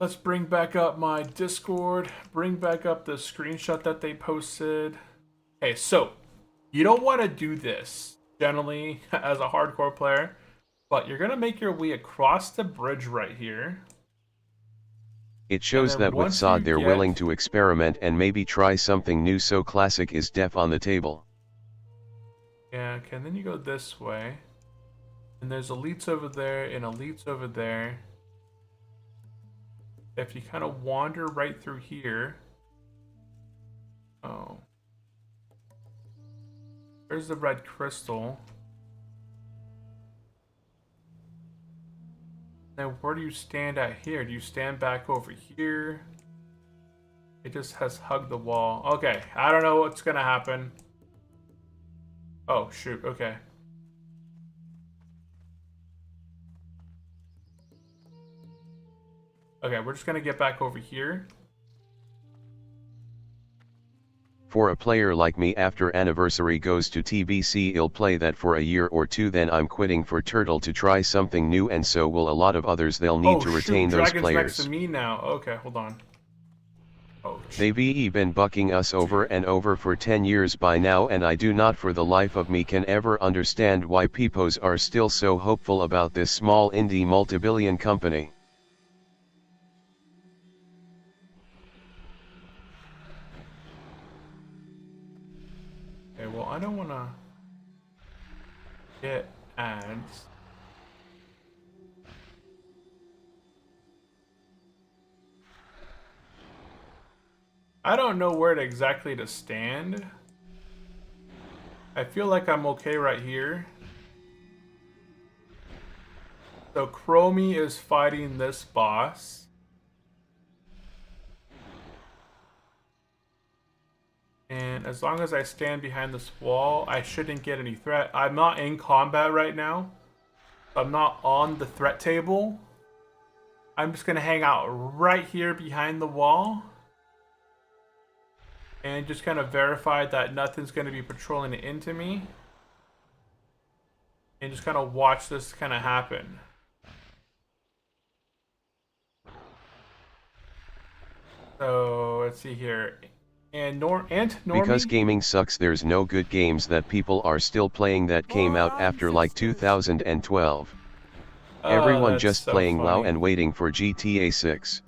Let's bring back up my Discord. Bring back up the screenshot that they posted. Okay, so you don't want to do this generally as a hardcore player, but you're going to make your way across the bridge right here. It shows that with SOD they're willing to experiment and maybe try something new, so Classic is def on the table. Yeah, okay, and then you go this way. And there's elites over there and elites over there. If you kind of wander right through here. Oh. There's the red crystal. Now, where do you stand at here? Do you stand back over here? It just has hugged the wall. Okay, I don't know what's gonna happen. Oh, shoot, okay. Okay, we're just gonna get back over here. For a player like me, after anniversary goes to TBC, I'll play that for a year or two, then I'm quitting for Turtle to try something new, and so will a lot of others. They'll need to retain those Dragon's players. next to me now. Okay, hold on. Oh, They've been bucking us over and over for 10 years by now, and I do not for the life of me can ever understand why peoples are still so hopeful about this small indie multi-billion company. okay, well, I don't want to get ads. I don't know where exactly to stand. I feel like I'm okay right here. So Chromie is fighting this boss. And as long as I stand behind this wall, I shouldn't get any threat. I'm not in combat right now. I'm not on the threat table. I'm just going to hang out right here behind the wall. And just kind of verify that nothing's going to be patrolling into me. And just kind of watch this kind of happen. So, let's see here. And Normie? Because gaming sucks, there's no good games that people are still playing that came out after like 2012. Everyone just so playing WoW funny. and waiting for GTA 6.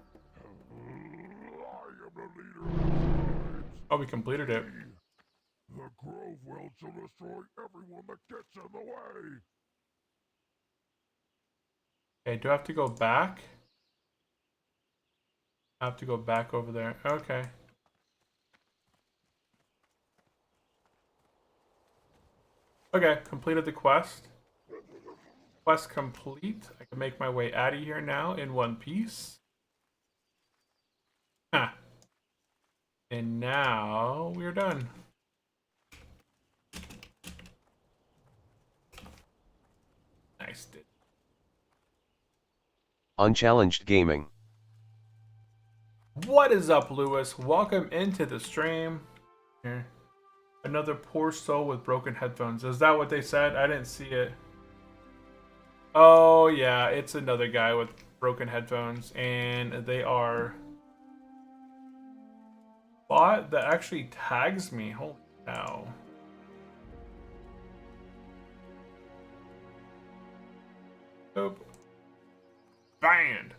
Oh, we completed it. The Grove will shall destroy everyone that gets in the way. Okay, do I have to go back? I have to go back over there. Okay. Okay, completed the quest. Quest complete. I can make my way out of here now in one piece. Ah. And now we're done. Nice. Unchallenged gaming. What is up, Lewis? Welcome into the stream. Here. Another poor soul with broken headphones. Is that what they said? I didn't see it. Oh, yeah. It's another guy with broken headphones. And they are... bot that actually tags me. Holy cow. Oop. Banned.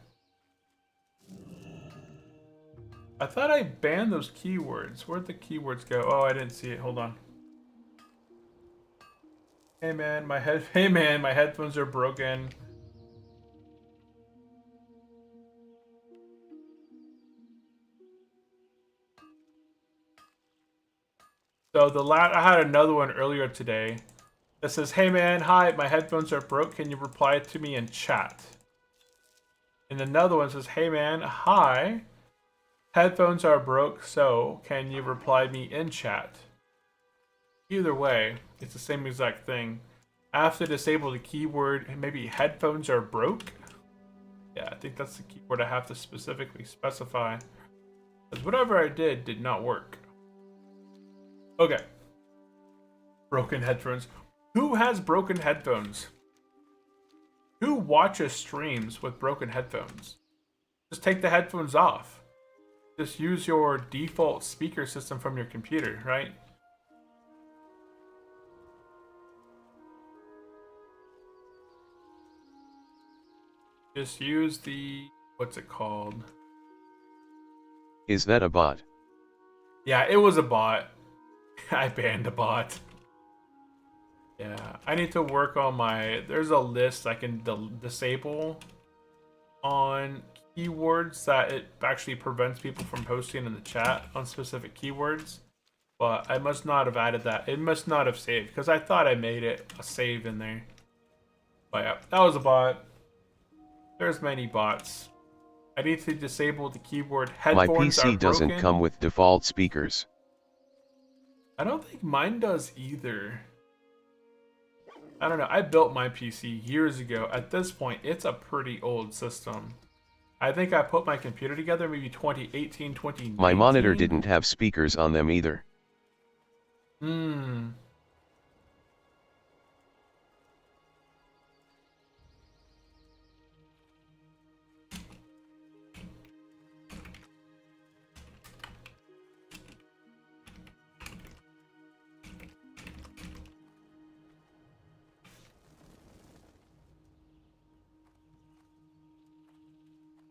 I thought I banned those keywords. Where'd the keywords go? Oh, I didn't see it. Hold on. Hey man, my headphones are broken. So I had another one earlier today that says, "Hey man, hi, my headphones are broke. Can you reply to me in chat?" And another one says, "Hey man, hi, headphones are broke, so can you reply me in chat?" Either way, it's the same exact thing. I have to disable the keyword, maybe headphones are broke. Yeah, I think that's the keyword I have to specifically specify. Because whatever I did not work. Okay. Broken headphones. Who has broken headphones? Who watches streams with broken headphones? Just take the headphones off. Just use your default speaker system from your computer, right? Just use the... what's it called? Is that a bot? Yeah, it was a bot. I banned a bot. Yeah, I need to work on my... there's a list I can disable on keywords that it actually prevents people from posting in the chat on specific keywords. But I must not have added that. It must not have saved, because I thought I made it a save in there. But yeah, that was a bot. There's many bots. I need to disable the keyboard. My Headphones are PC doesn't broken. come with default speakers. I don't think mine does either. I don't know. I built my PC years ago. At this point, it's a pretty old system. I think I put my computer together maybe 2018, 2019. My monitor didn't have speakers on them either. Hmm.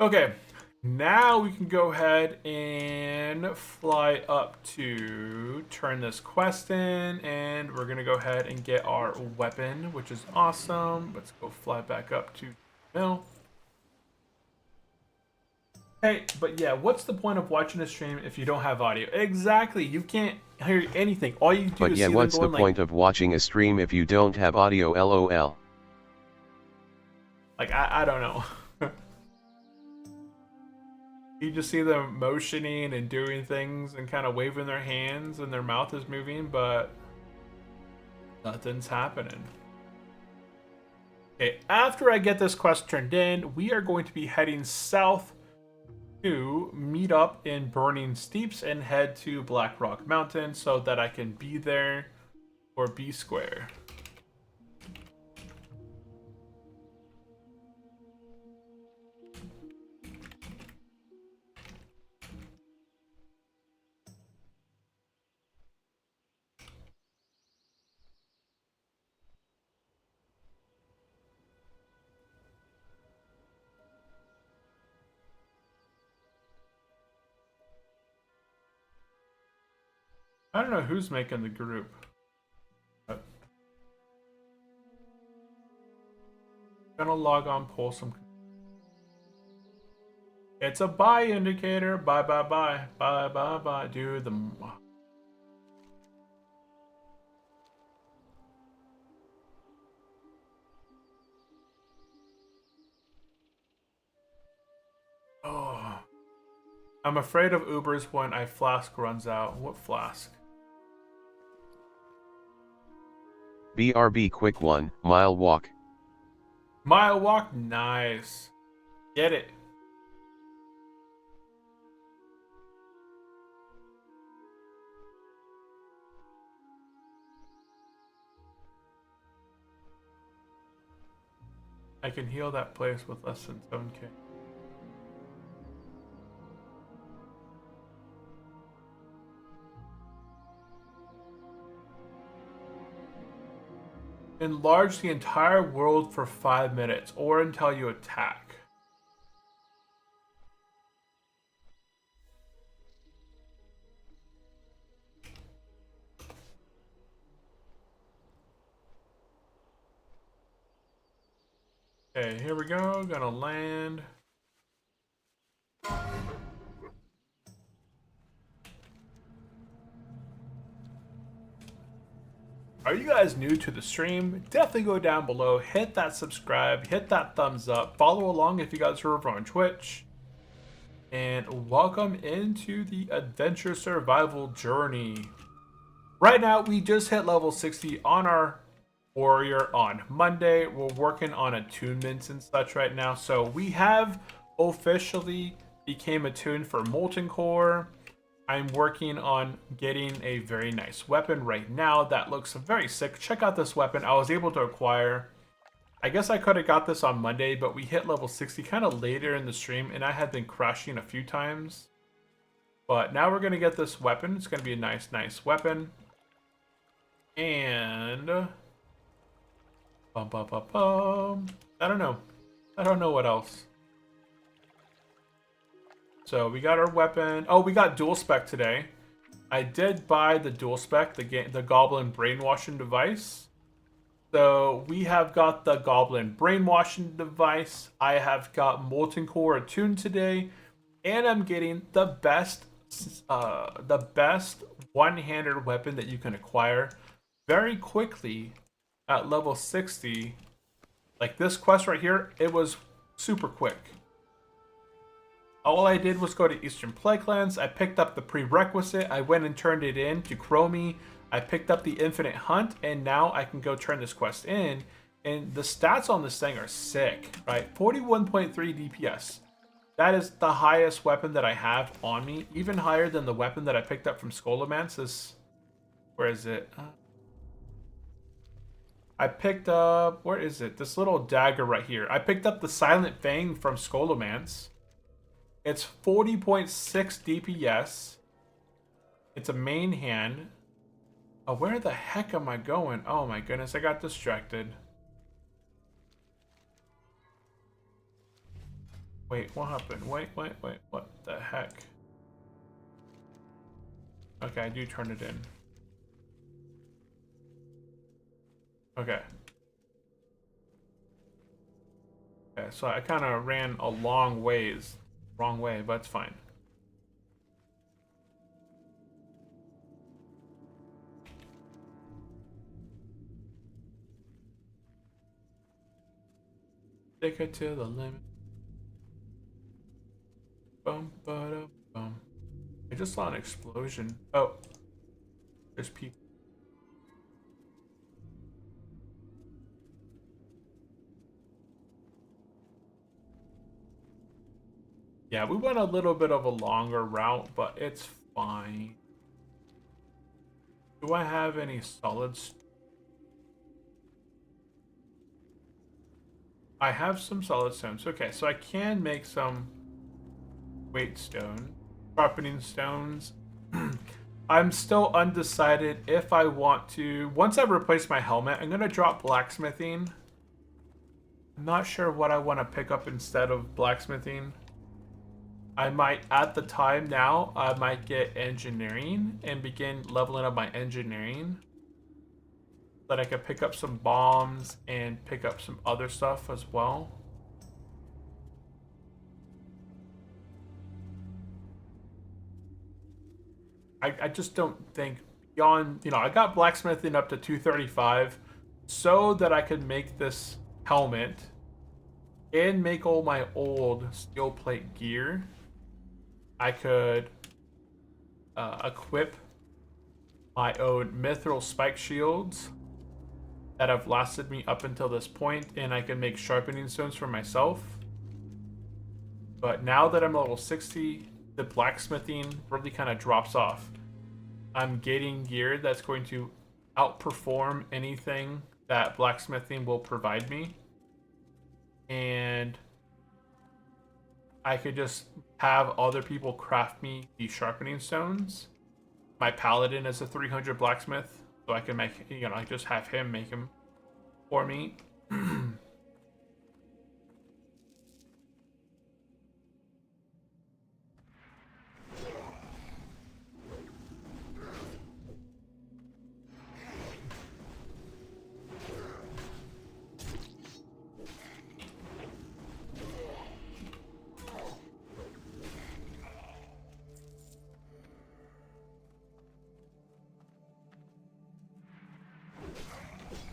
Okay, now we can go ahead and fly up to turn this quest in, and we're gonna go ahead and get our weapon, which is awesome. Let's go fly back up to the mill. Hey, but yeah, what's the point of watching a stream if you don't have audio? Exactly, you can't hear anything. All you do But is yeah, see what's them the going point of watching a stream if you don't have audio, lol? like I don't know. You just see them motioning and doing things and kind of waving their hands and their mouth is moving, but nothing's happening. Okay, after I get this quest turned in, we are going to be heading south to meet up in Burning Steeps and head to Black Rock Mountain so that I can be there for B Square. I don't know who's making the group. But I'm gonna log on, pull some. It's a buy indicator. Buy, buy, buy, buy, buy, buy. Do the. Oh, I'm afraid of Ubers when a flask runs out. What flask? BRB quick 1 mile walk. Mile walk, nice. Get it. I can heal that place with less than 7k. Enlarge the entire world for 5 minutes or until you attack. Okay, here we go. Gonna land. Are you guys new to the stream? Definitely go down below, hit that subscribe, hit that thumbs up, follow along if you guys are over on Twitch. And welcome into the adventure survival journey. Right now, we just hit level 60 on our warrior on Monday. We're working on attunements and such right now. So we have officially became attuned for Molten Core. I'm working on getting a very nice weapon right now that looks very sick. Check out this weapon I was able to acquire. I guess I could have got this on Monday, but we hit level 60 kind of later in the stream and I had been crashing a few times. But now we're going to get this weapon. It's going to be a nice weapon. And I don't know. I don't know what else. So we got our weapon. Oh, we got dual spec today. I did buy the dual spec, the Goblin brainwashing device. So we have got the Goblin brainwashing device. I have got Molten Core attuned today, and I'm getting the best one-handed weapon that you can acquire very quickly at level 60. Like this quest right here, it was super quick. All I did was go to Eastern Plaguelands. I picked up the prerequisite. I went and turned it in to Chromie. I picked up the Infinite Hunt, and now I can go turn this quest in. And the stats on this thing are sick, right? 41.3 DPS. That is the highest weapon that I have on me, even higher than the weapon that I picked up from Scholomance. Where is it? I picked up, where is it? This little dagger right here. I picked up the Silent Fang from Scholomance. It's 40.6 DPS. It's a main hand. Oh, where the heck am I going? Oh my goodness, I got distracted. Wait, what happened? Wait, what the heck? Okay, I do turn it in. Okay. Okay, so I kind of ran a long ways. Wrong way, but it's fine. Take it to the limit. Bum, ba, bum. I just saw an explosion. Oh, there's people. Yeah, we went a little bit of a longer route, but it's fine. Do I have any solids? I have some solid stones. Okay, so I can make some weight stone, sharpening stones. I'm still undecided if I want to. Once I replace my helmet, I'm gonna drop blacksmithing. I'm not sure what I want to pick up instead of blacksmithing. I might, at the time now, I might get engineering and begin leveling up my engineering. So that I could pick up some bombs and pick up some other stuff as well. I just don't think beyond, I got blacksmithing up to 235 so that I could make this helmet and make all my old steel plate gear. I could equip my own mithril spike shields that have lasted me up until this point, and I can make sharpening stones for myself. But now that I'm level 60, the blacksmithing really kind of drops off. I'm getting gear that's going to outperform anything that blacksmithing will provide me. And I could just have other people craft me these sharpening stones. My paladin is a 300 blacksmith, so I can make, I just have him make them for me.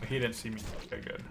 He didn't see me. Okay, good.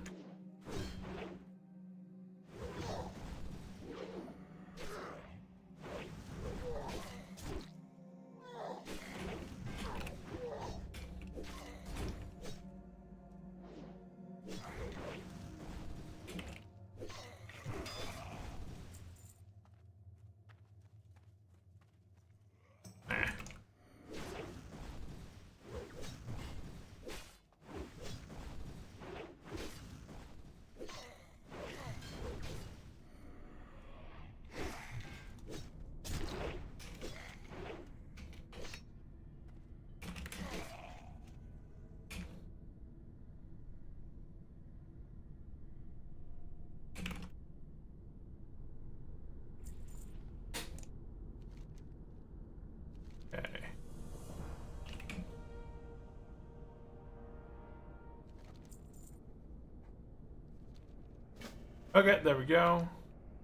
Okay, there we go.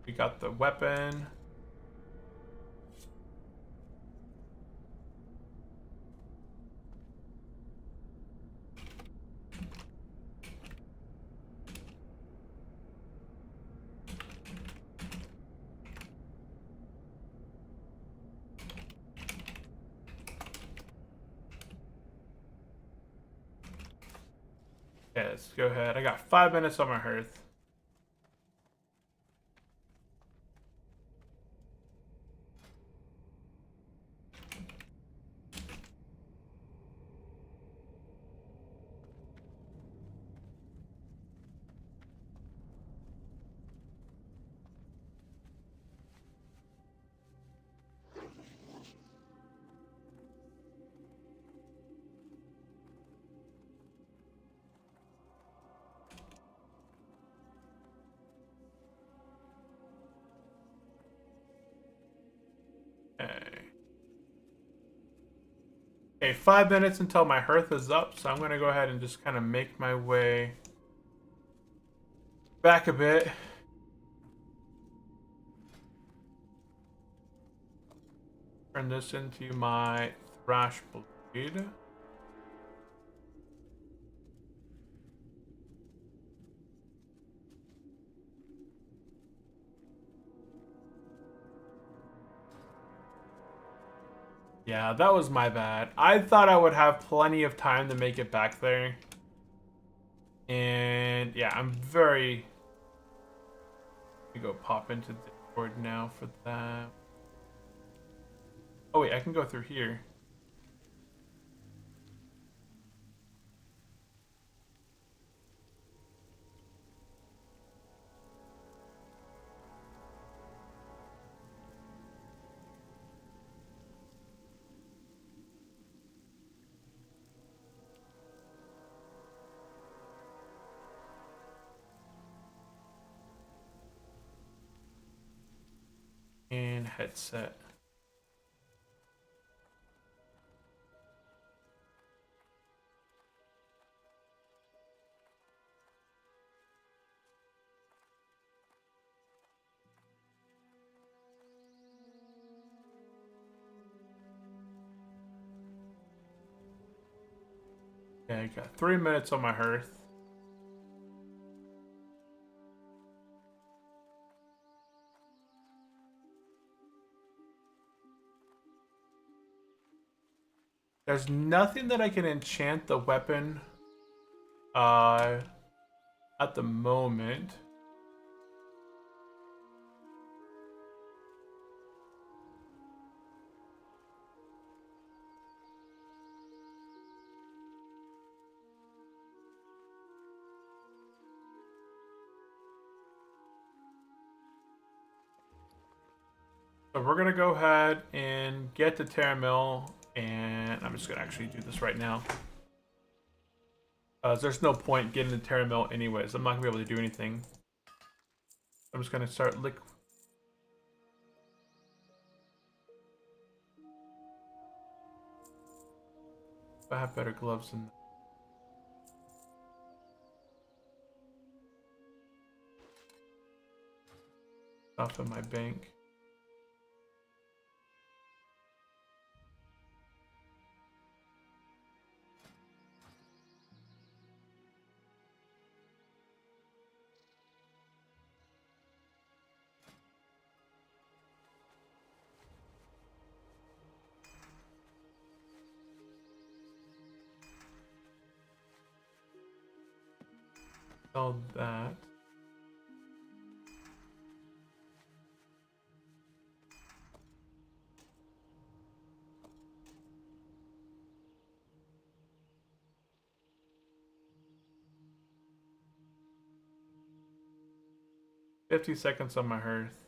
We got the weapon. Okay, let's go ahead. I got 5 minutes on my hearth. Okay. Okay, 5 minutes until my hearth is up, so I'm gonna go ahead and just kind of make my way back a bit. Turn this into my thrash blade. Yeah, that was my bad. I thought I would have plenty of time to make it back there. And yeah, I'm very... Let me go pop into Discord now for that. Oh wait, I can go through here. And headset. Okay, I got 3 minutes on my hearth. There's nothing that I can enchant the weapon at the moment. So we're gonna go ahead and get the Terramil, and I'm just gonna actually do this right now. There's no point getting the Terramil anyways. I'm not gonna be able to do anything. I'm just gonna start lick. I have better gloves than stuff in my bank. All that. $50 on my hearth.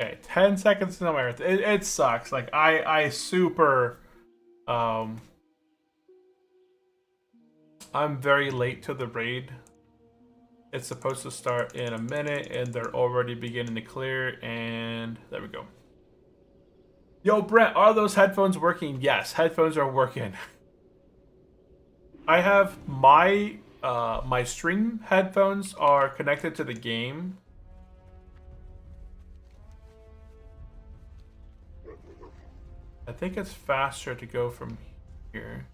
Okay, 10 seconds on my hearth. It sucks. Like I super I'm very late to the raid. It's supposed to start in a minute and they're already beginning to clear, and there we go. Yo, Brent, are those headphones working? Yes, headphones are working. I have my stream headphones are connected to the game. I think it's faster to go from here.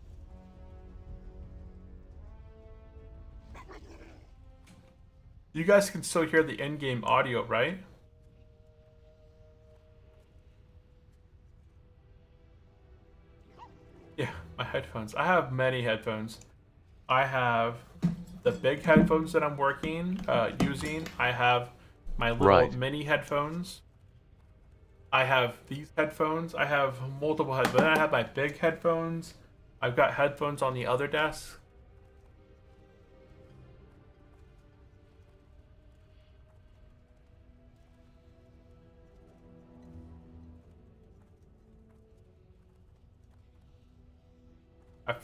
You guys can still hear the in-game audio, right? Yeah, my headphones. I have many headphones. I have the big headphones that I'm using. I have my little Right. mini headphones. I have these headphones. I have multiple headphones. I have my big headphones. I've got headphones on the other desk.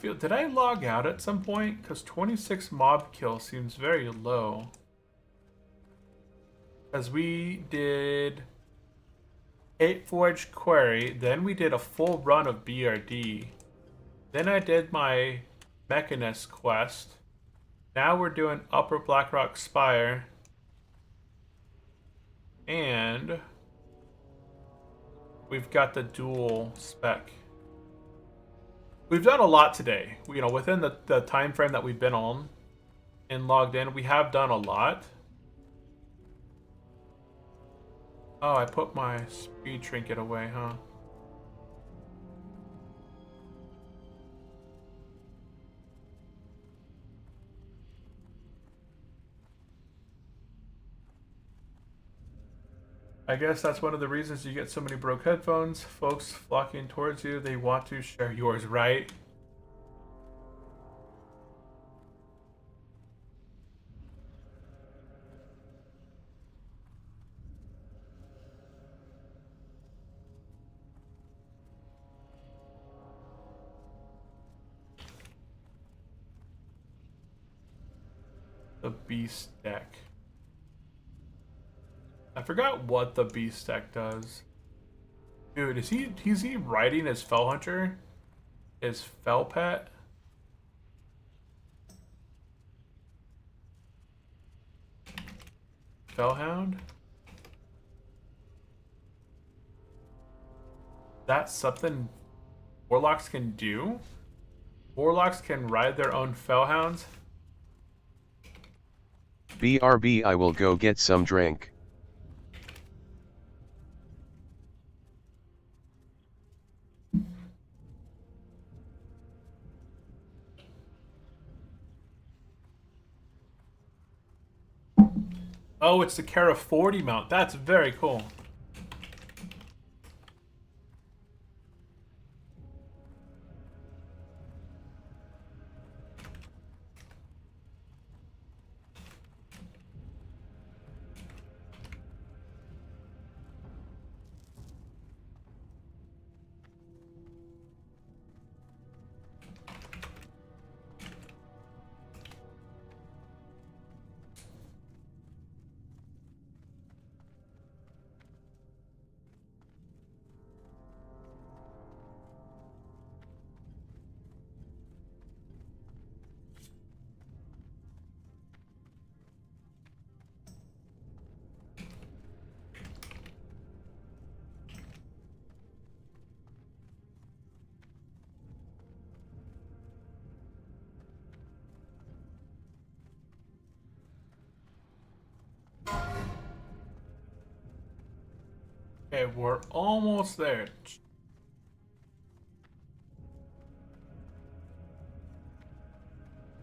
Did I log out at some point? Because 26 mob kill seems very low. As we did 8 Forge Query, then we did a full run of BRD. Then I did my Mechanist quest. Now we're doing Upper Blackrock Spire. And we've got the dual spec. We've done a lot today. You know, within the time frame that we've been on and logged in, we have done a lot. Oh, I put my speed trinket away, huh? I guess that's one of the reasons you get so many broke headphones. Folks flocking towards you, they want to share yours, right? The beast deck. I forgot what the beast deck does. Dude, is he riding his fell hunter? His fell pet? Fellhound? That's something warlocks can do? Warlocks can ride their own fellhounds? BRB, I will go get some drink. Oh, it's the Kara 40 mount. That's very cool. Okay, we're almost there.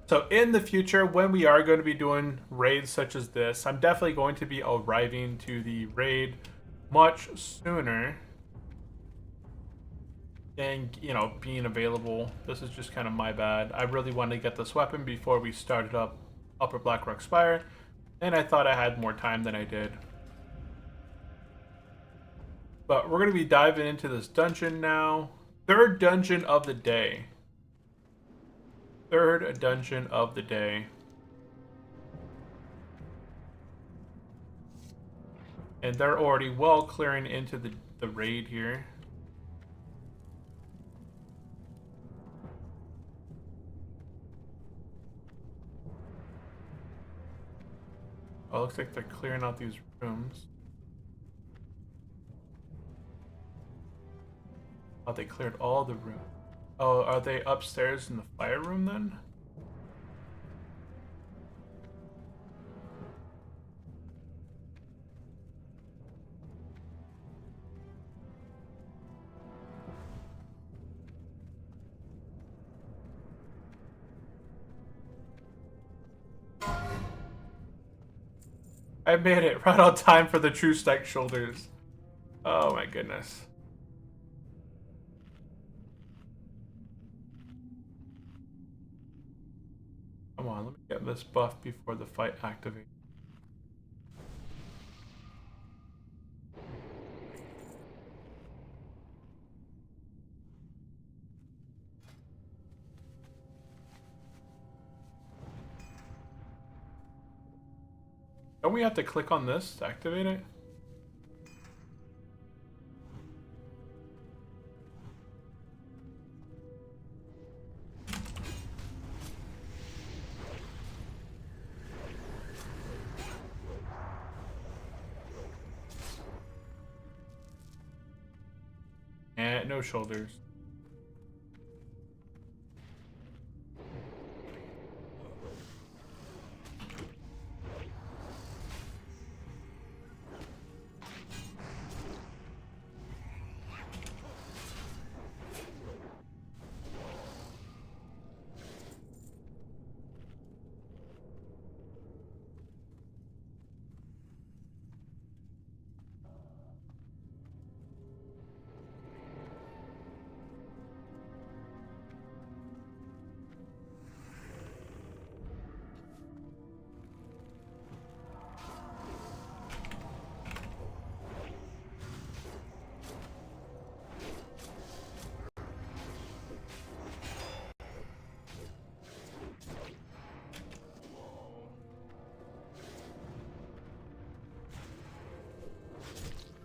So in the future, when we are going to be doing raids such as this, I'm definitely going to be arriving to the raid much sooner. And, you know, being available. This is just kind of my bad. I really wanted to get this weapon before we started up Upper Blackrock Spire. And I thought I had more time than I did. But we're going to be diving into this dungeon now. Third dungeon of the day. Third dungeon of the day. And they're already well clearing into the raid here. Oh, it looks like they're clearing out these rooms. Oh, they cleared all the rooms. Oh, are they upstairs in the fire room then? I made it right on time for the true stack shoulders. Oh my goodness. Come on, let me get this buff before the fight activates. Don't we have to click on this to activate it? And no shoulders.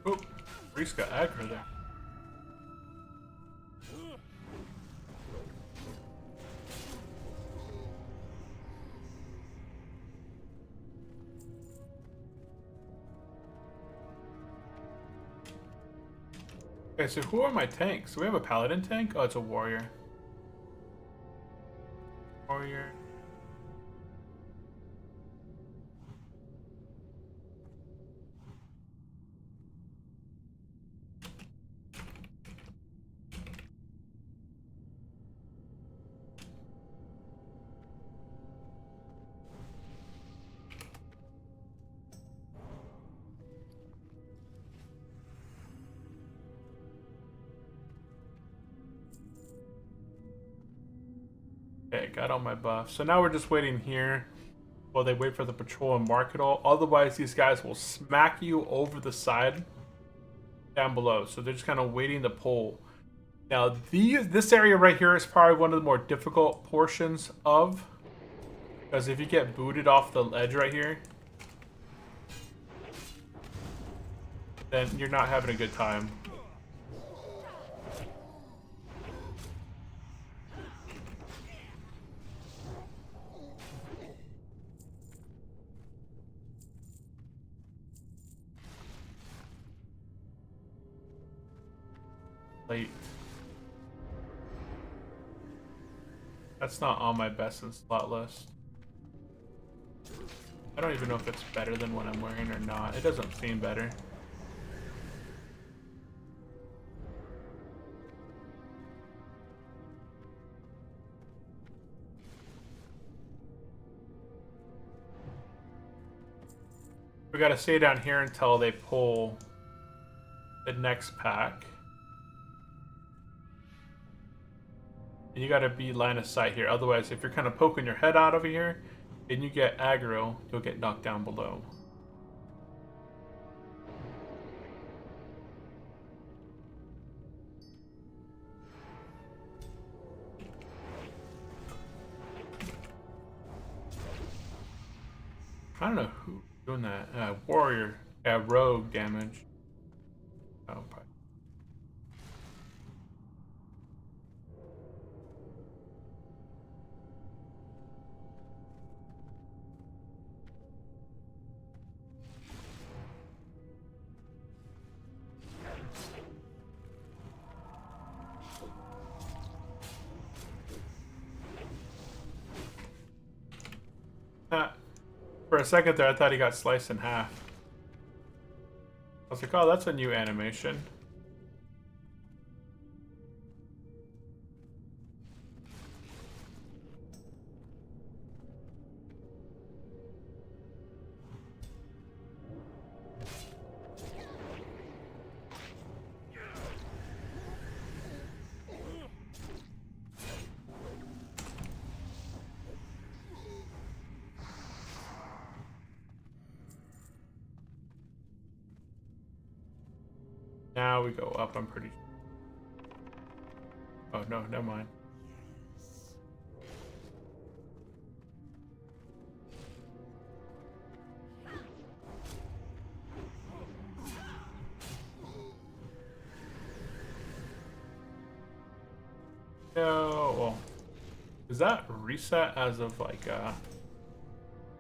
Oh, Reese got aggro there. Okay, so who are my tanks? Do we have a paladin tank? Oh, it's a warrior. Warrior. Okay, got all my buffs. So now we're just waiting here while they wait for the patrol and mark it all. Otherwise, these guys will smack you over the side down below. So they're just kind of waiting to pull. Now, this area right here is probably one of the more difficult portions of, because if you get booted off the ledge right here, then you're not having a good time. Late. That's not on my best in slot list. I don't even know if it's better than what I'm wearing or not. It doesn't seem better. We gotta stay down here until they pull the next pack. And you gotta be line of sight here. Otherwise, if you're kind of poking your head out over here and you get aggro, you'll get knocked down below. I don't know who's doing that. Warrior. Rogue damage. Oh, probably. For a second there, I thought he got sliced in half. I was like, oh, that's a new animation. Now we go up, I'm pretty sure. Oh, no, never mind. No, well, is that reset as of like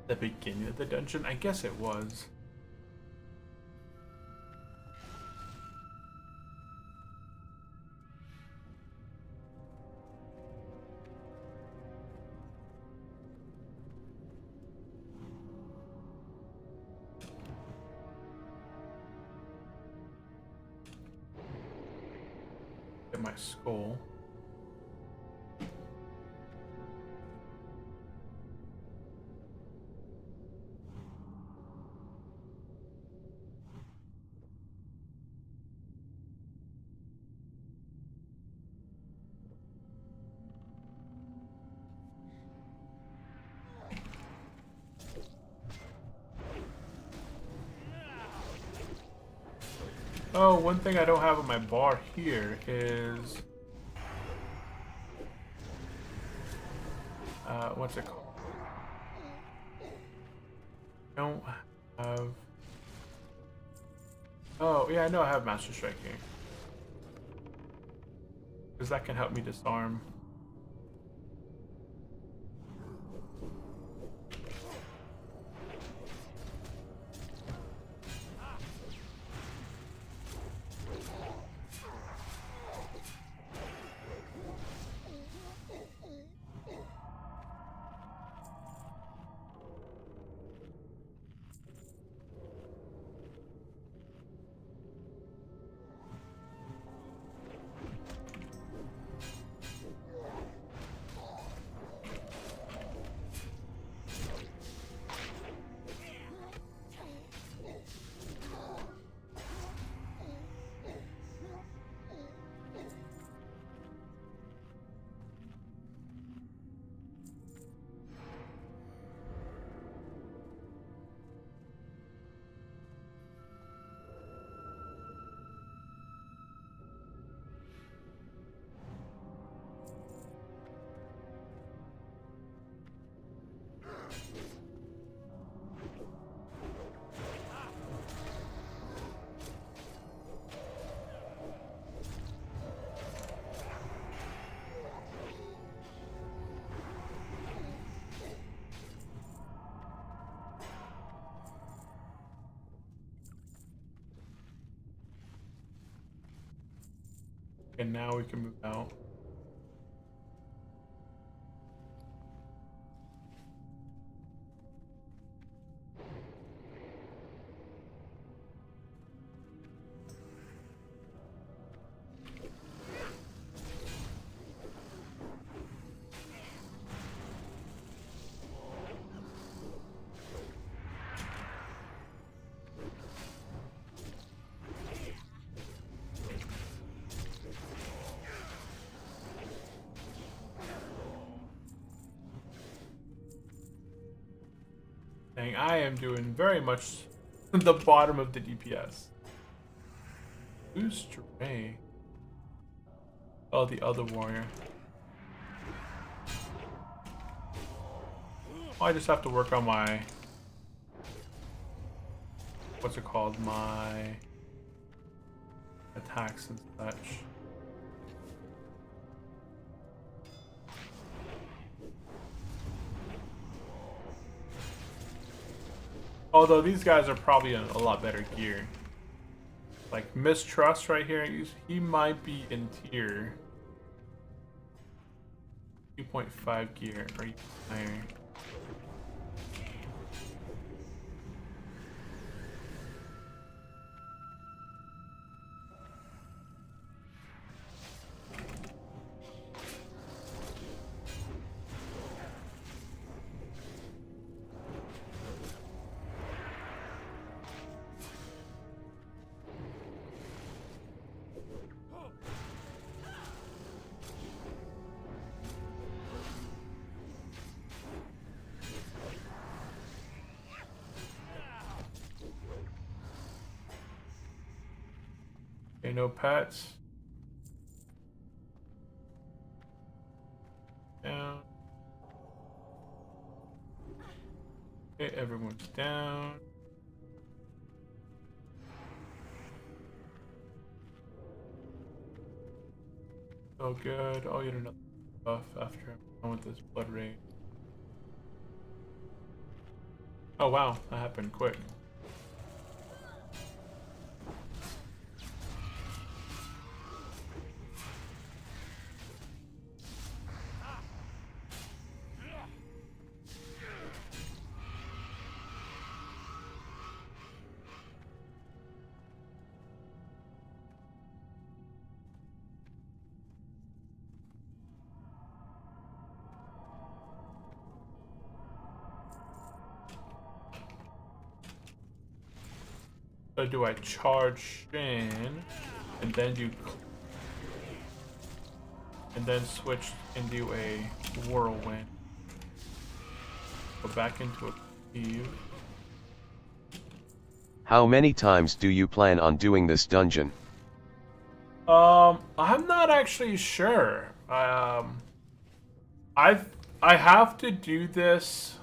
the beginning of the dungeon? I guess it was. Get my skull. Oh, one thing I don't have on my bar here is what's it called? Don't have. Oh, yeah, I know I have Master Strike here. Because that can help me disarm. And now we can move out. Dang, I am doing very much the bottom of the DPS. Who's Stray? Oh, the other warrior. I just have to work on my... What's it called? My attacks and such. Although these guys are probably in a lot better gear. Like Mistrust right here, he might be in tier 2.5 gear or higher. Okay, no pets. Down. Okay, everyone's down. Oh good. I'll get another buff after I'm done with this blood rain. Oh wow, that happened quick. So do I charge in and then switch and do a whirlwind? Go back into a cave. How many times do you plan on doing this dungeon? I'm not actually sure. I have to do this.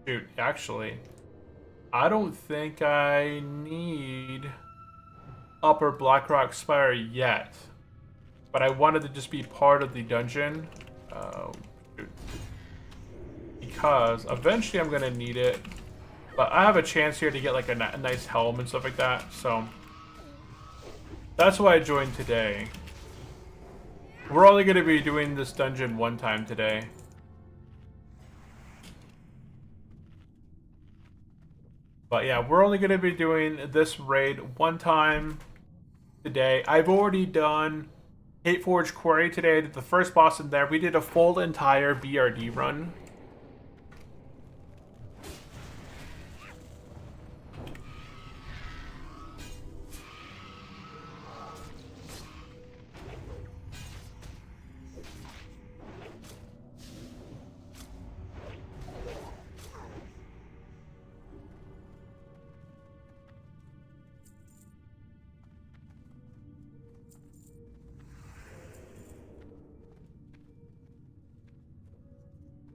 Shoot, actually, I don't think I need Upper Blackrock Spire yet, but I wanted to just be part of the dungeon, shoot. Because eventually I'm gonna need it. But I have a chance here to get like a nice helm and stuff like that, so that's why I joined today. We're only gonna be doing this dungeon one time today. But yeah, we're only gonna be doing this raid one time today. I've already done Hateforge Quarry today. I did the first boss in there. We did a full entire BRD run.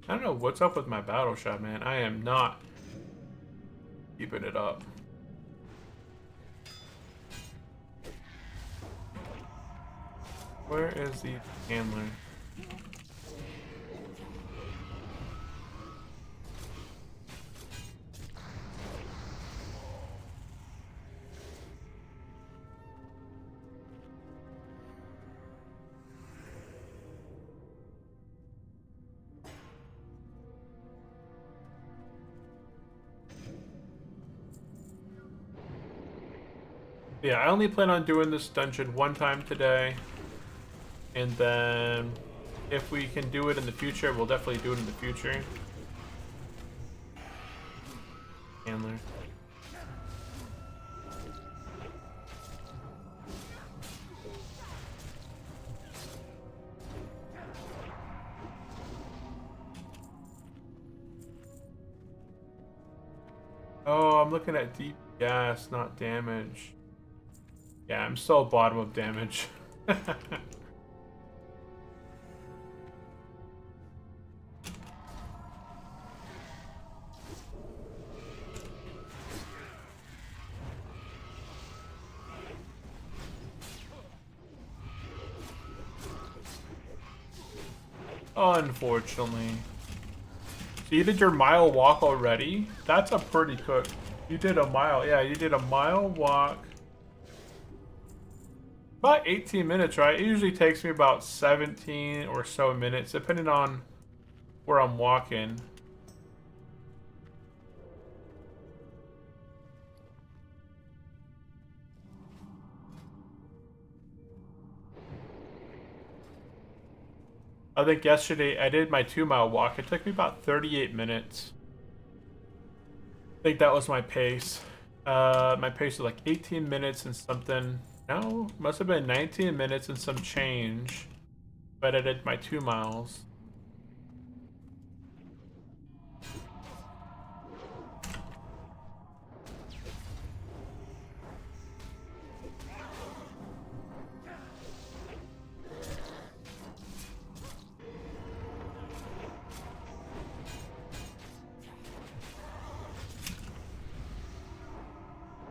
I don't know what's up with my battle shot, man. I am not keeping it up. Where is the handler? Yeah, I only plan on doing this dungeon one time today. And then if we can do it in the future, we'll definitely do it in the future. Handler. Oh, I'm looking at DPS, not damage. Yeah, I'm so bottom of damage. Unfortunately. So you did your mile walk already? That's a pretty cook. You did a mile. Yeah, you did a mile walk. About 18 minutes, right? It usually takes me about 17 or so minutes, depending on where I'm walking. I think yesterday I did my 2-mile walk. It took me about 38 minutes. I think that was my pace. My pace was like 18 minutes and something. No, must have been 19 minutes and some change. But I did my 2 miles.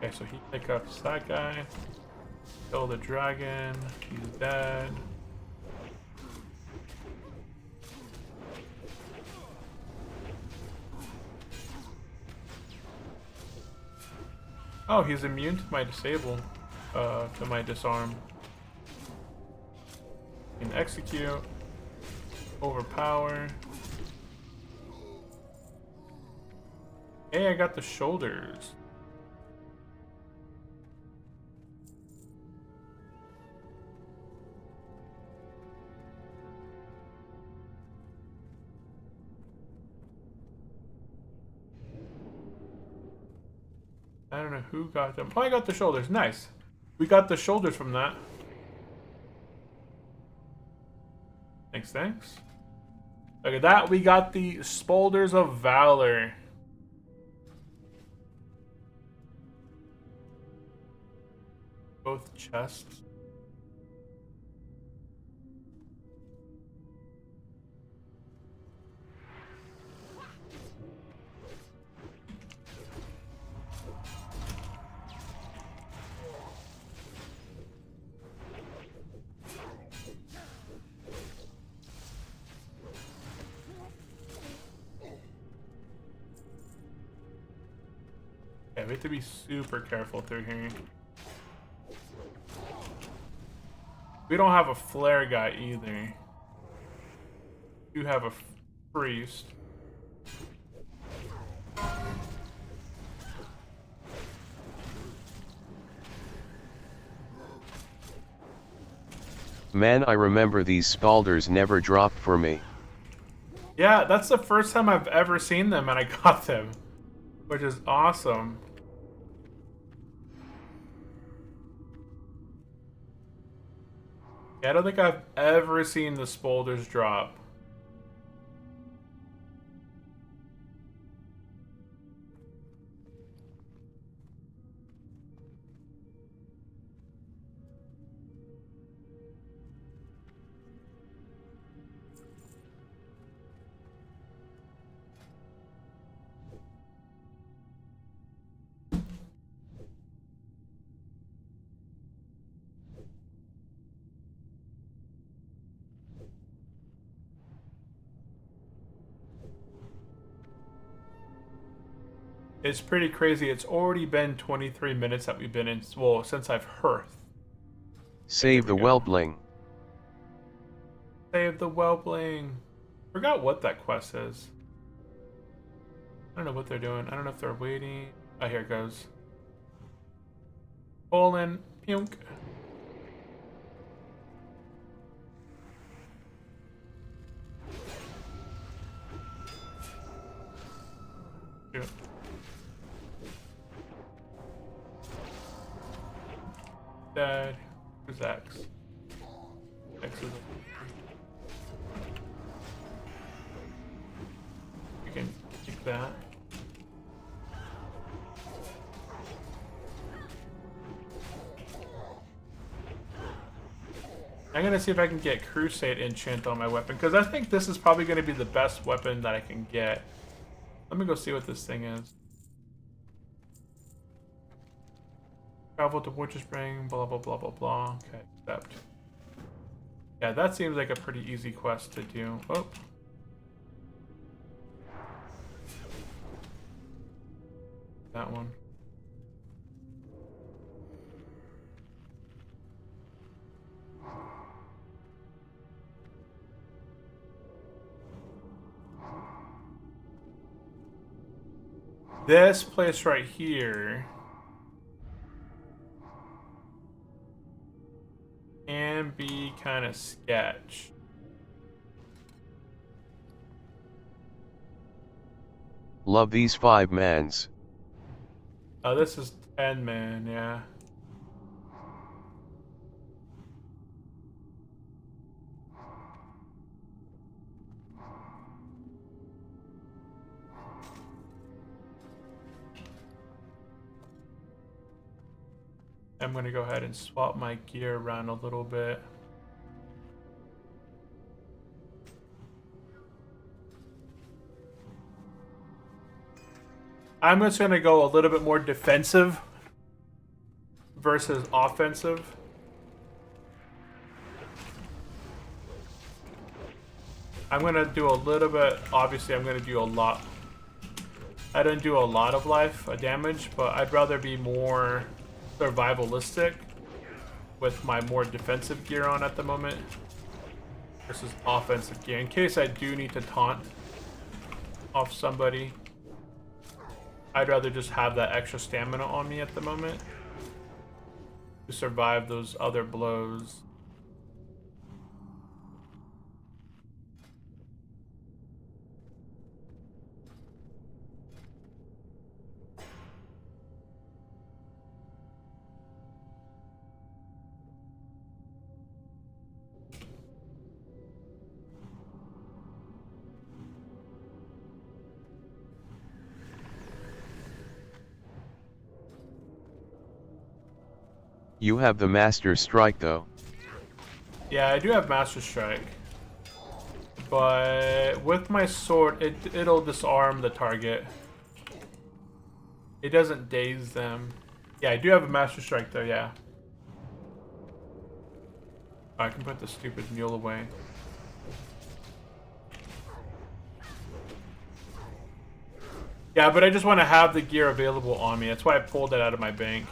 Okay, so he pickups that guy. Kill the dragon. He's dead. Oh, he's immune to my disable, to my disarm. Can execute, overpower. Hey, I got the shoulders. I don't know who got them. Oh, I got the shoulders. Nice. We got the shoulders from that. Thanks, thanks. Look at that. We got the Spolders of Valor. Both chests. Yeah, we have to be super careful through here. We don't have a flare guy either. You have a priest. Man, I remember these Spalders never dropped for me. Yeah, that's the first time I've ever seen them and I got them, which is awesome. Yeah, I don't think I've ever seen the Spolders drop. It's pretty crazy. It's already been 23 minutes that we've been in, well, since I've hearth. Save the Whelpling. Save the Whelpling. Forgot what that quest is. I don't know what they're doing. I don't know if they're waiting. Oh, here it goes. Colin, punk. Shoot. Dead. Who's X? X is. You can kick that. I'm gonna see if I can get Crusade enchant on my weapon, because I think this is probably gonna be the best weapon that I can get. Let me go see what this thing is. Travel to Witcher Spring, blah blah blah blah blah. Okay, accept. Yeah, that seems like a pretty easy quest to do. Oh. That one. This place right here can be kind of sketch. Love these 5 mans. Oh, this is 10 man, yeah. I'm gonna go ahead and swap my gear around a little bit. I'm just gonna go a little bit more defensive versus offensive. I'm gonna do a little bit, obviously I'm gonna do a lot. I don't do a lot of life damage, but I'd rather be more survivalistic with my more defensive gear on at the moment versus offensive gear in case I do need to taunt off somebody. I'd rather just have that extra stamina on me at the moment to survive those other blows. You have the Master Strike though. Yeah, I do have Master Strike. But with my sword, it'll disarm the target. It doesn't daze them. Yeah, I do have a Master Strike though, yeah. I can put the stupid mule away. Yeah, but I just want to have the gear available on me. That's why I pulled it out of my bank.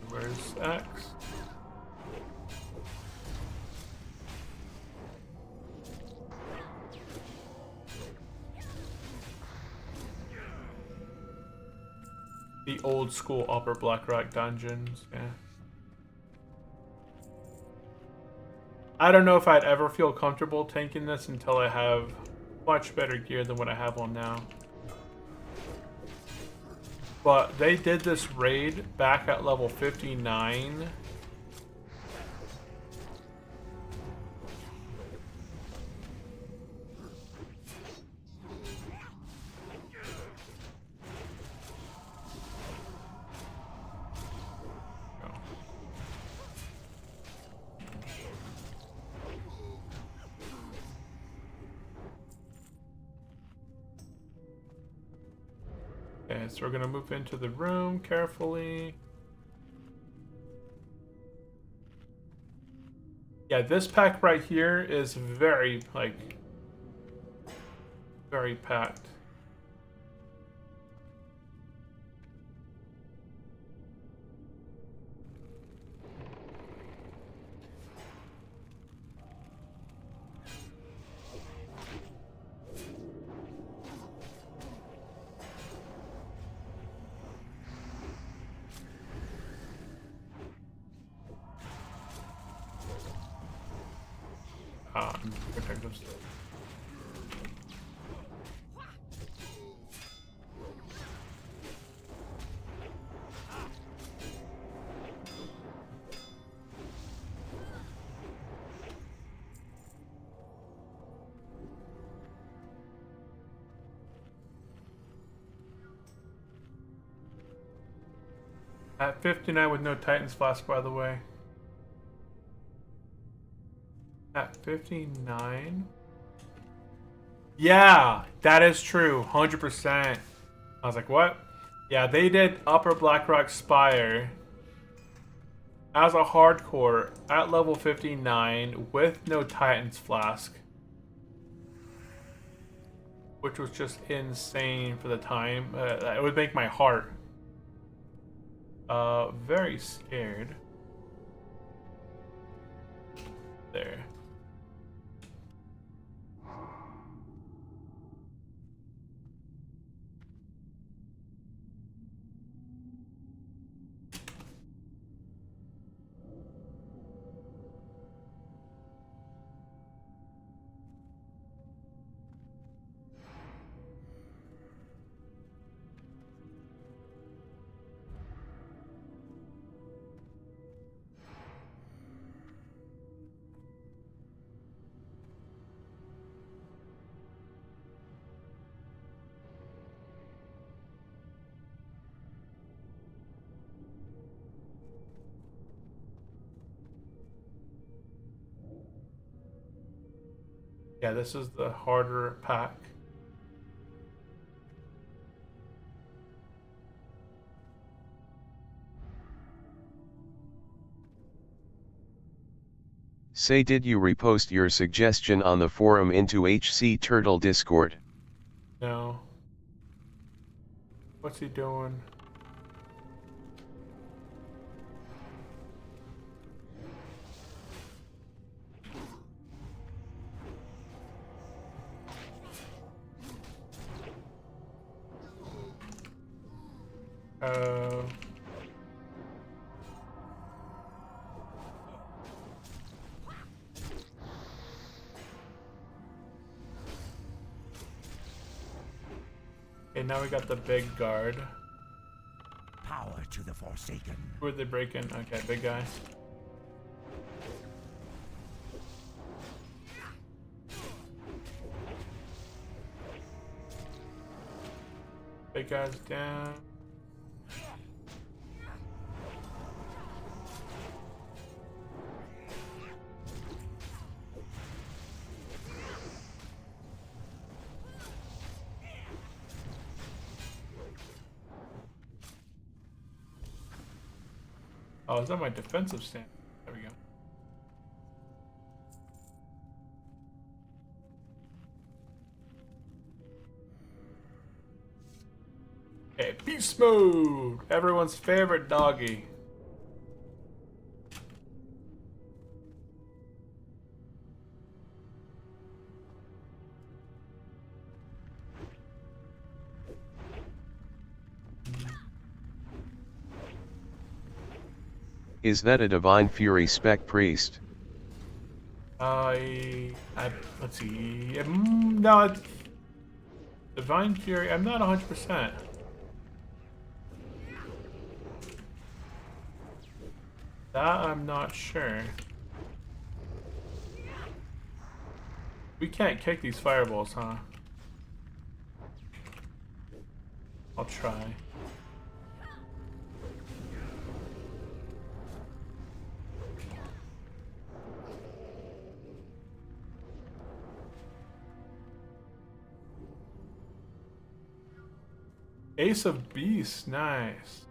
Where's X? The old school Upper Blackrock dungeons, yeah. I don't know if I'd ever feel comfortable tanking this until I have much better gear than what I have on now. But they did this raid back at level 59. Okay, so we're gonna move into the room carefully. Yeah, this pack right here is very, like, very packed. Protective stuff. At 59 with no Titan's Flask, by the way. At 59? Yeah, that is true. 100%. I was like, what? Yeah, they did Upper Blackrock Spire as a hardcore at level 59 with no Titan's Flask. Which was just insane for the time. It would make my heart very scared. There. Yeah, this is the harder pack. Say, did you repost your suggestion on the forum into HC Turtle Discord? No. What's he doing? Okay, now we got the big guard. Power to the Forsaken. Who are they breaking? Okay, big guy. Big guy's down. Oh, is that my defensive stand? There we go. Okay, beast mode! Everyone's favorite doggy. Is that a Divine Fury spec priest? Let's see. No, it's Divine Fury. I'm not 100%. That I'm not sure. We can't kick these fireballs, huh? I'll try. Ace of Beasts, nice.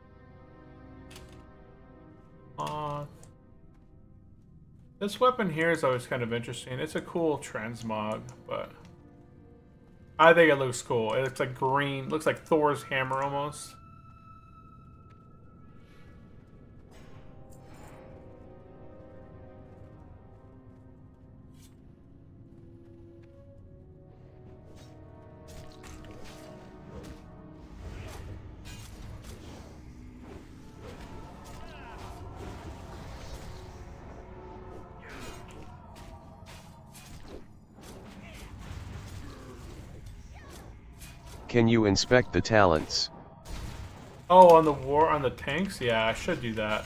This weapon here is always kind of interesting. It's a cool transmog, but I think it looks cool. It's like green, looks like Thor's hammer almost. Can you inspect the talents? Oh, on the tanks? Yeah, I should do that.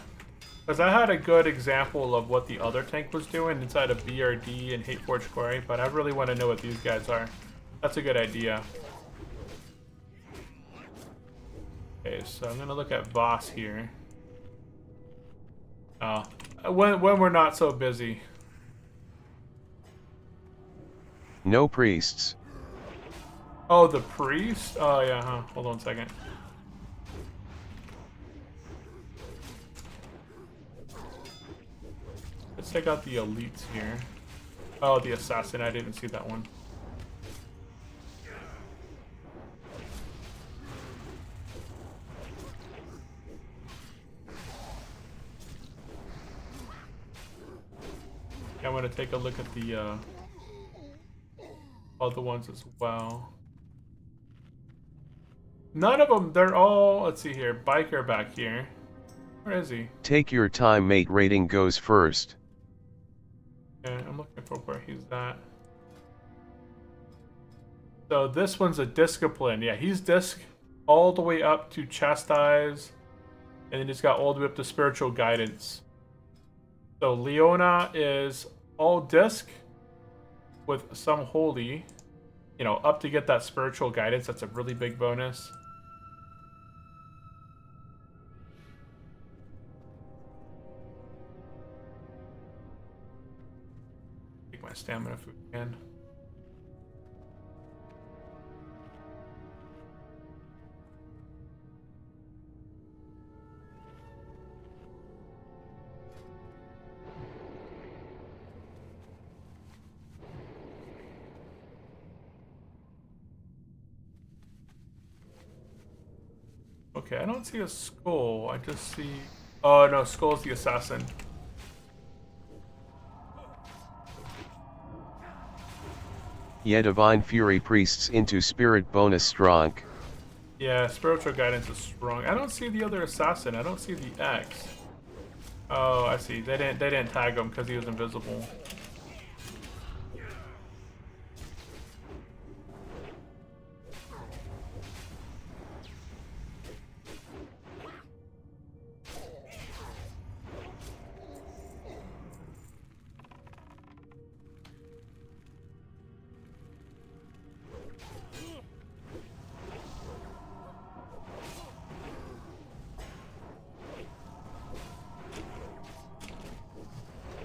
Because I had a good example of what the other tank was doing inside of BRD and Hateforge Quarry, but I really want to know what these guys are. That's a good idea. Okay, so I'm gonna look at Voss here. Oh, when we're not so busy. No priests. Oh, the priest? Oh yeah, huh. Hold on a second. Let's check out the elites here. Oh, the assassin. I didn't see that one. I want to take a look at the other ones as well. None of them, they're all, let's see here, Biker back here. Where is he? Take your time, mate. Rating goes first. Okay, I'm looking for where he's at. So this one's a discipline. Yeah, he's disc all the way up to chastise, and then he's got all the way up to spiritual guidance. So Leona is all disc with some holy, you know, up to get that spiritual guidance. That's a really big bonus. Take my stamina food again. Okay, I don't see a skull. I just see... Oh, no, Skull's the assassin. Yeah, Divine Fury Priests into Spirit bonus strong. Yeah, spiritual guidance is strong. I don't see the other assassin. I don't see the X. Oh, I see. They didn't tag him because he was invisible.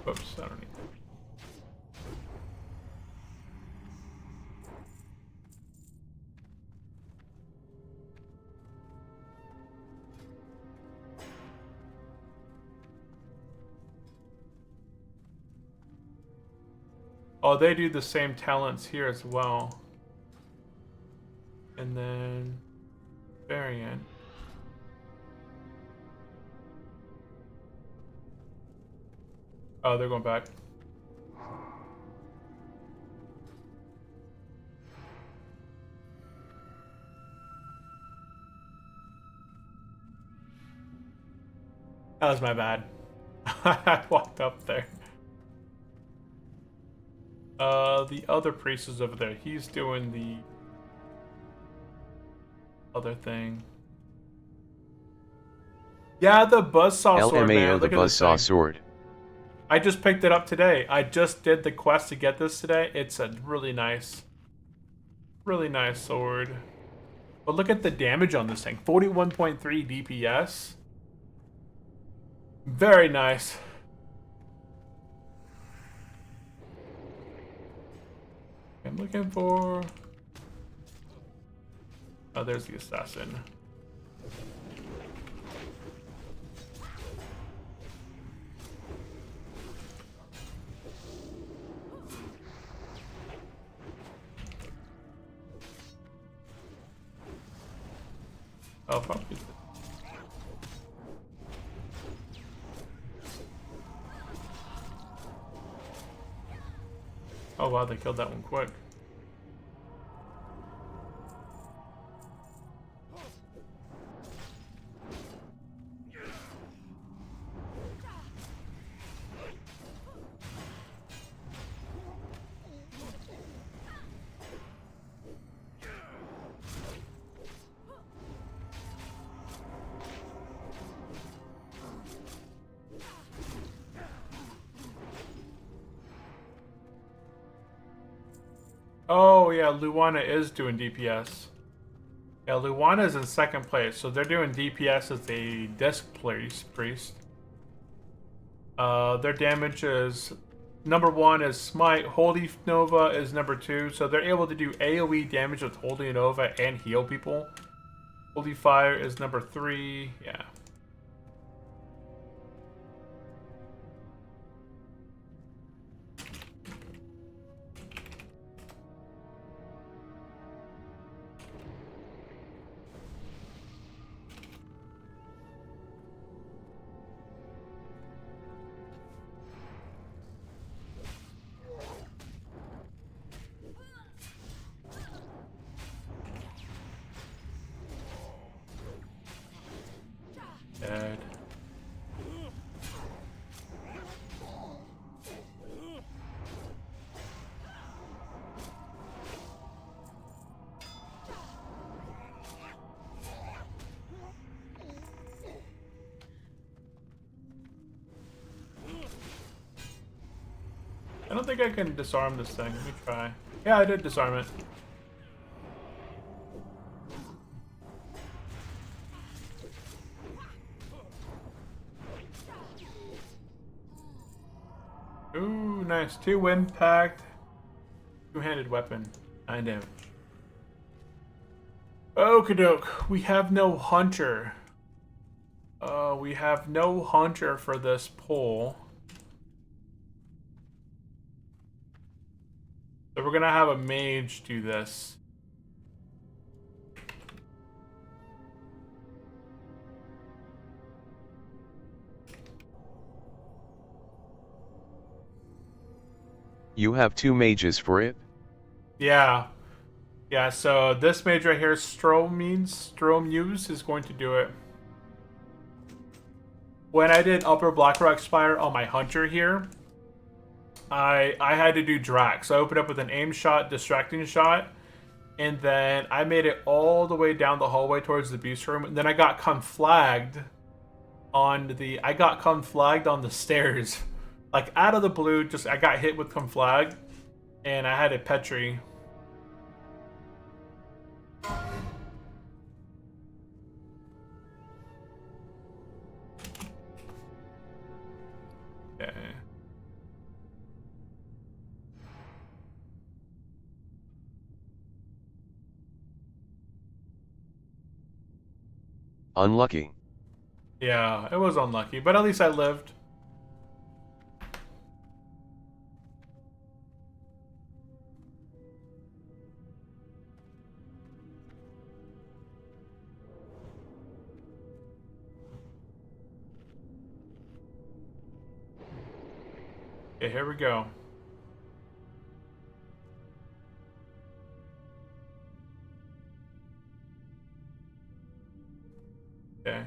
Oops, I don't need that. Oh, they do the same talents here as well. And then variant. Oh, they're going back. That was my bad. I walked up there. The other priest is over there. He's doing the other thing. Yeah, the buzzsaw sword, man. LMAO the Look at this buzzsaw thing. sword. I just picked it up today. I just did the quest to get this today. It's a really nice sword. But look at the damage on this thing. 41.3 DPS. Very nice. I'm looking for... Oh, there's the assassin. Oh, probably. Oh wow, they killed that one quick. Oh yeah, Luana is doing DPS. Yeah, Luana is in second place, so they're doing DPS as a disc priest. Their damage is number 1 is Smite, Holy Nova is number 2, so they're able to do AoE damage with Holy Nova and heal people. Holy Fire is number 3, yeah. Dead. I don't think I can disarm this thing. Let me try. Yeah, I did disarm it. Ooh, nice. 2 impact. 2-handed weapon. 9 damage. Okie-doke. We have no hunter. We have no hunter for this pull. So we're gonna have a mage do this. You have 2 mages for it? Yeah. Yeah, so this mage right here, Stromuse, is going to do it. When I did Upper Blackrock Spire on my Hunter here, I had to do Drax. So I opened up with an aim shot, distracting shot, and then I made it all the way down the hallway towards the beast room. And then I got conflagged on the stairs. Like out of the blue, just I got hit with conflag, and I had a Petri. Okay. Unlucky. Yeah, it was unlucky, but at least I lived. Okay, here we go. Okay.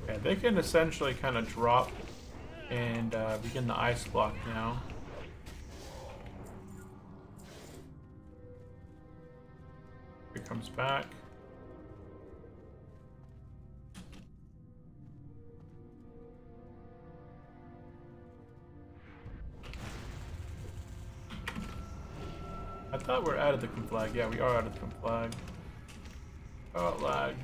Yeah, they can essentially kind of drop and begin the ice block now. Here comes back. I thought we're out of the conflag. Yeah, we are out of the conflag. Oh, lag.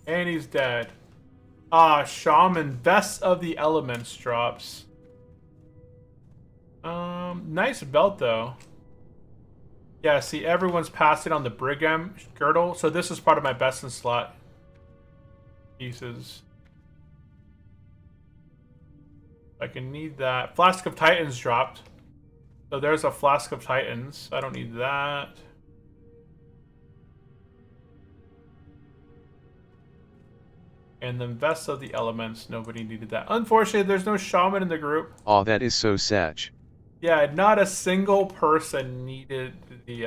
And he's dead. Ah, Shaman, Best of the Elements drops. Nice belt though. Yeah, see, everyone's passing on the Brigham girdle, so this is part of my best in slot pieces. I can need that. Flask of Titans dropped. So there's a Flask of Titans. I don't need that. And then Vest of the Elements. Nobody needed that. Unfortunately, there's no Shaman in the group. Aw, that is so sad. Yeah, not a single person needed the,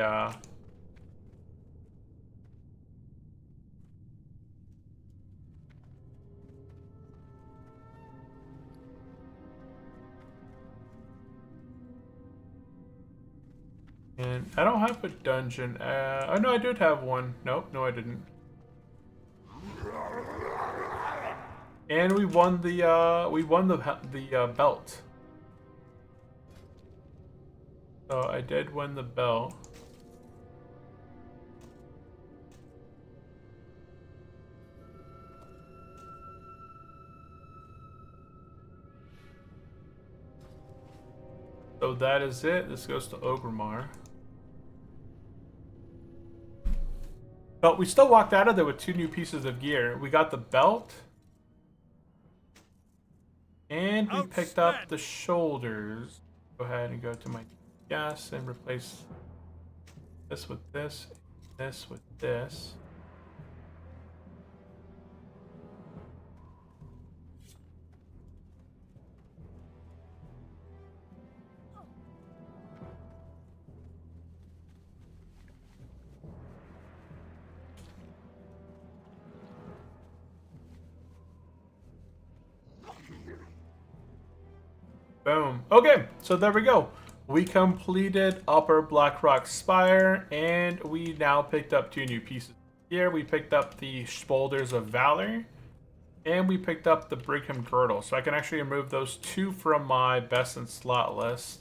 And I don't have a dungeon. Oh no, I did have one. Nope, no I didn't. And we won the belt. So I did win the belt. So that is it. This goes to Ogrimmar. But we still walked out of there with 2 new pieces of gear. We got the belt. And we picked up the shoulders. Go ahead and go to my gas and replace this with this with this. Boom. Okay, so there we go. We completed Upper Blackrock Spire, and we now picked up 2 new pieces. Here we picked up the Boulders of Valor, and we picked up the Brigham Girdle. So I can actually remove those 2 from my best in slot list.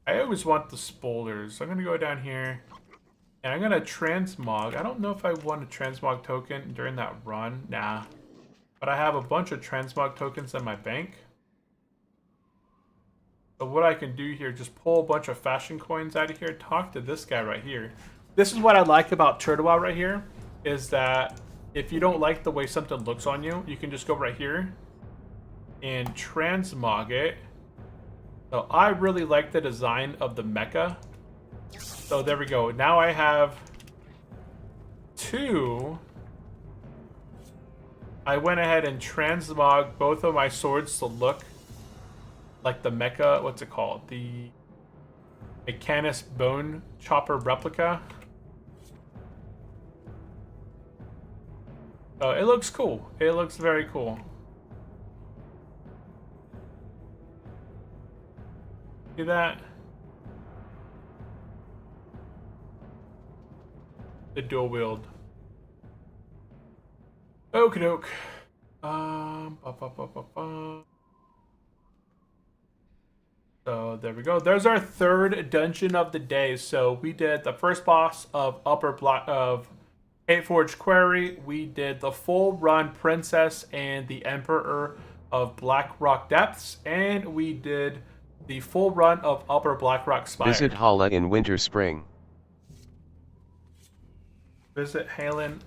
I always want the Spolders. So I'm going to go down here, and I'm going to transmog. I don't know if I want a transmog token during that run. Nah. But I have a bunch of transmog tokens in my bank. So what I can do here, just pull a bunch of fashion coins out of here, talk to this guy right here. This is what I like about Turtle right here, is that if you don't like the way something looks on you, you can just go right here and transmog it. So I really like the design of the mecha. So there we go. Now I have 2. I went ahead and transmog both of my swords to look like the mecha, what's it called? The Mechanus Bone Chopper replica. Oh, it looks cool. It looks very cool. See that? The dual wield. Okie doke. So there we go. There's our 3rd dungeon of the day. So we did the first boss of Hateforge Quarry. We did the full run Princess and the Emperor of Blackrock Depths, and we did the full run of Upper Blackrock Spire. Visit Hala in Winter Spring. Visit Halen.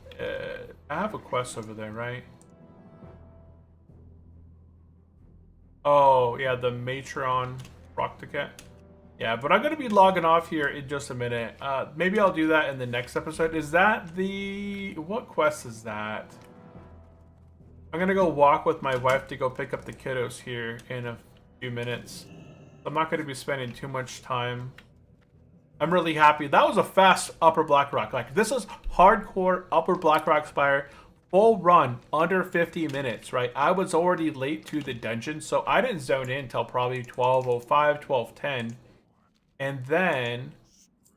I have a quest over there, right? Oh, yeah, the Matron rock ticket. Yeah, but I'm going to be logging off here in just a minute. Maybe I'll do that in the next episode. Is that the... What quest is that? I'm going to go walk with my wife to go pick up the kiddos here in a few minutes. I'm not going to be spending too much time. I'm really happy. That was a fast Upper Blackrock. Like, this is hardcore Upper Blackrock Spire. Full run, under 50 minutes, right? I was already late to the dungeon, so I didn't zone in until probably 12:05, 12:10. And then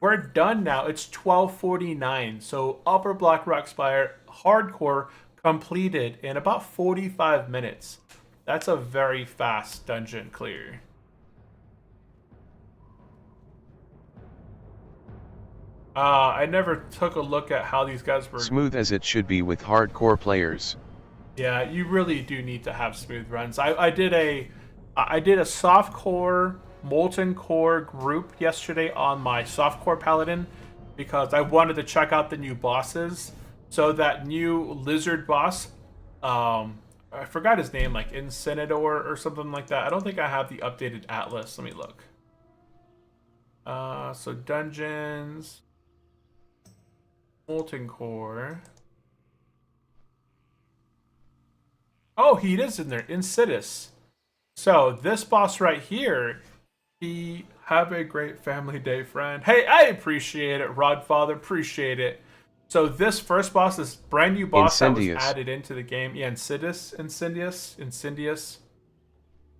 we're done now. It's 12:49. So Upper Blackrock Spire hardcore completed in about 45 minutes. That's a very fast dungeon clear. I never took a look at how these guys were. Smooth as it should be with hardcore players. Yeah, you really do need to have smooth runs. I did a soft core, molten core group yesterday on my soft core paladin because I wanted to check out the new bosses. So that new lizard boss, I forgot his name, like Incineroar or something like that. I don't think I have the updated atlas. Let me look. So dungeons. Molten Core. Oh, he is in there. Insidious. So, this boss right here, he have a great family day, friend. Hey, I appreciate it, Rodfather. Appreciate it. So, this first boss is brand new boss that was added into the game. Yeah, Insidious.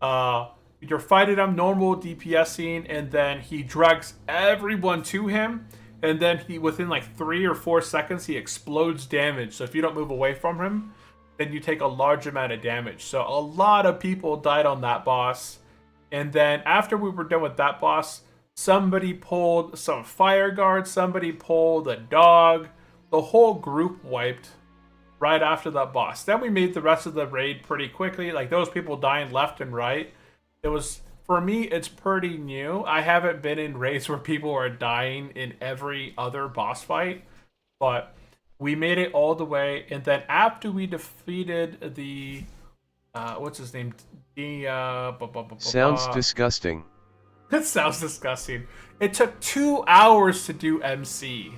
You're fighting him, normal DPSing, and then he drags everyone to him. And then he, within like 3 or 4 seconds, he explodes damage. So if you don't move away from him, then you take a large amount of damage. So a lot of people died on that boss. And then after we were done with that boss, somebody pulled some fire guards, somebody pulled a dog. The whole group wiped right after that boss. Then we made the rest of the raid pretty quickly. Like those people dying left and right. It was... For me, it's pretty new. I haven't been in raids where people are dying in every other boss fight, but we made it all the way. And then after we defeated the, what's his name? Sounds disgusting. It sounds disgusting. It took 2 hours to do MC.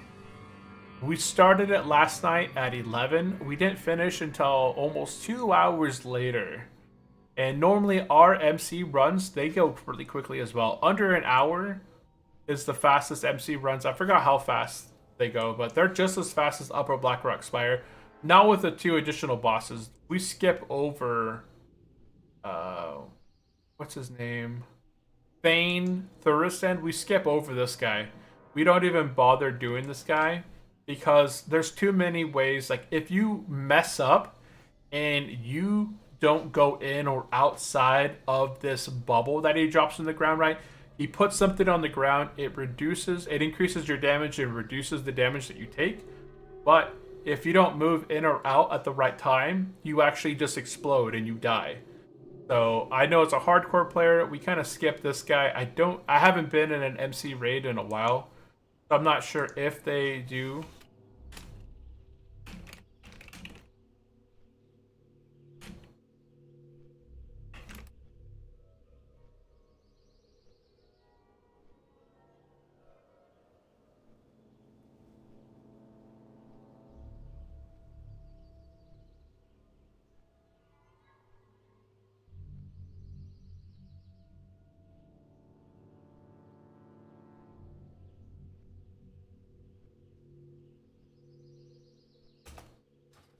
We started it last night at 11. We didn't finish until almost 2 hours later. And normally our MC runs, they go really quickly as well. Under an hour is the fastest MC runs. I forgot how fast they go, but they're just as fast as Upper Blackrock Spire. Now with the 2 additional bosses, we skip over, what's his name? Thane Thuristan. We skip over this guy. We don't even bother doing this guy because there's too many ways. Like, if you mess up and you don't go in or outside of this bubble that he drops on the ground, right? He puts something on the ground, it increases your damage and reduces the damage that you take. But if you don't move in or out at the right time, you actually just explode and you die. So I know as a hardcore player, we kind of skip this guy. I haven't been in an MC raid in a while, so I'm not sure if they do.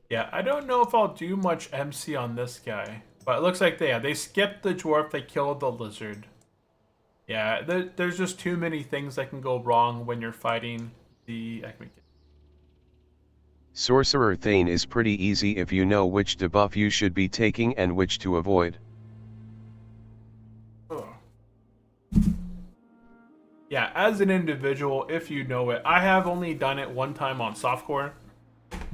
Yeah, I don't know if I'll do much MC on this guy. But it looks like they skipped the dwarf, they killed the lizard. Yeah, there's just too many things that can go wrong when you're fighting the... Sorcerer Thane is pretty easy if you know which debuff you should be taking and which to avoid. Yeah, as an individual, if you know it. I have only done it one time on softcore.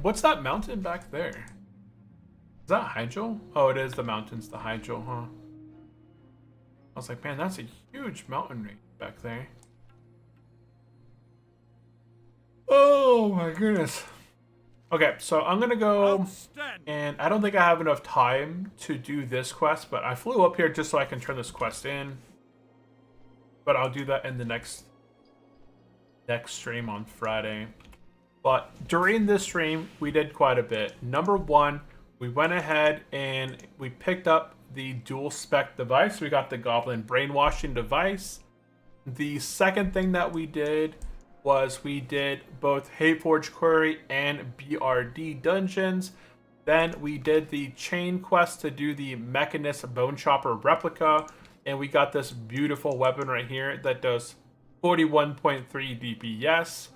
What's that mountain back there? Is that Hydro? Oh, it is the mountains, the Hydro, huh? I was like, man, that's a huge mountain range back there. Oh my goodness. Okay, so I'm gonna go, and I don't think I have enough time to do this quest, but I flew up here just so I can turn this quest in. But I'll do that in the next stream on Friday. But during this stream, we did quite a bit. Number 1, we went ahead and we picked up the dual spec device. We got the Goblin Brainwashing device. The second thing that we did was we did both Hateforge Quarry and BRD dungeons. Then we did the chain quest to do the Mechanist Bone Chopper replica. And we got this beautiful weapon right here that does 41.3 DPS.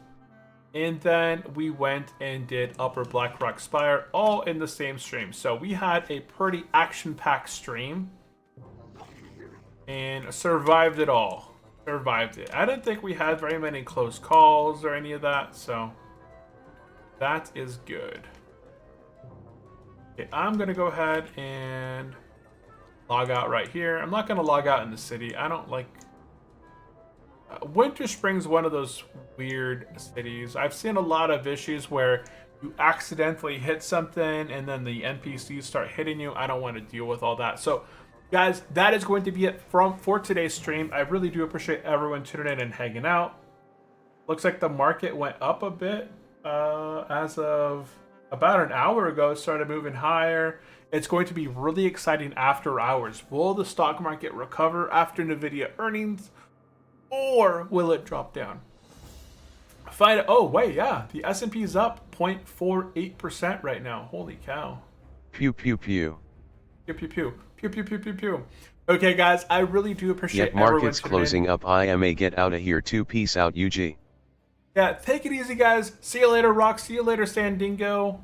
And then we went and did Upper Blackrock Spire, all in the same stream. So we had a pretty action-packed stream. And survived it all. Survived it. I didn't think we had very many close calls or any of that, so that is good. Okay, I'm going to go ahead and log out right here. I'm not going to log out in the city. I don't like... Winter Spring's one of those weird cities. I've seen a lot of issues where you accidentally hit something and then the NPCs start hitting you. I don't want to deal with all that. So, guys, that is going to be it for today's stream. I really do appreciate everyone tuning in and hanging out. Looks like the market went up a bit as of about an hour ago. It started moving higher. It's going to be really exciting after hours. Will the stock market recover after NVIDIA earnings? Or will it drop down? Find it. Oh, wait, yeah. The S&P is up 0.48% right now. Holy cow. Pew, pew, pew. Pew, pew, pew. Pew, pew, pew, pew, pew. Okay, guys, I really do appreciate Yet market's closing up. I am a get out of here too. Peace out, UG. Yeah, take it easy, guys. See you later, Rock. See you later, Sandingo.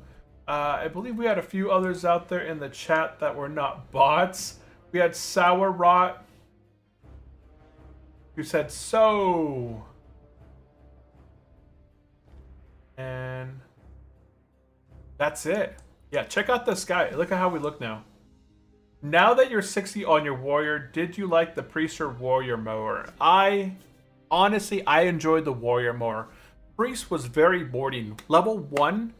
I believe we had a few others out there in the chat that were not bots. We had Sour Rot, who said so. And that's it. Yeah, check out this guy. Look at how we look now. Now that you're 60 on your warrior, did you like the priest or warrior more? Honestly, I enjoyed the warrior more. Priest was very boring. Level 1,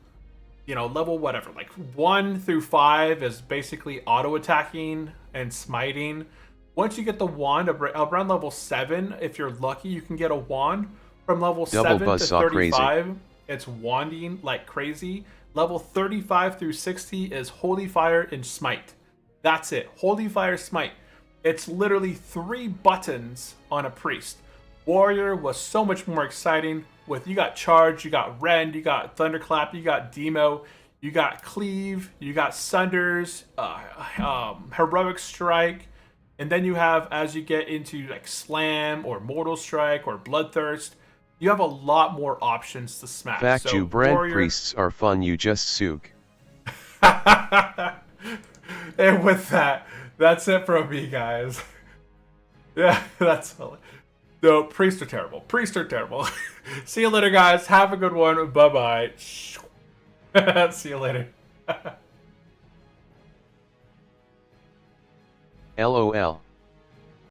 level whatever, like 1 through 5 is basically auto attacking and smiting. Once you get the wand, around level 7, if you're lucky, you can get a wand. From level 7 to 35, it's wanding like crazy. Level 35 through 60 is Holy Fire and Smite. That's it. Holy Fire, Smite. It's literally 3 buttons on a priest. Warrior was so much more exciting. You got Charge, you got Rend, you got Thunderclap, you got Demo. You got Cleave, you got Sunders, Heroic Strike, and then you have, as you get into like Slam or Mortal Strike or Bloodthirst, you have a lot more options to smash. Fact, so you brand Warrior... priests are fun, you just sook. And with that, that's it from me, guys. Yeah, that's all. No, priests are terrible. Priests are terrible. See you later, guys. Have a good one. Bye-bye. See you later. LOL.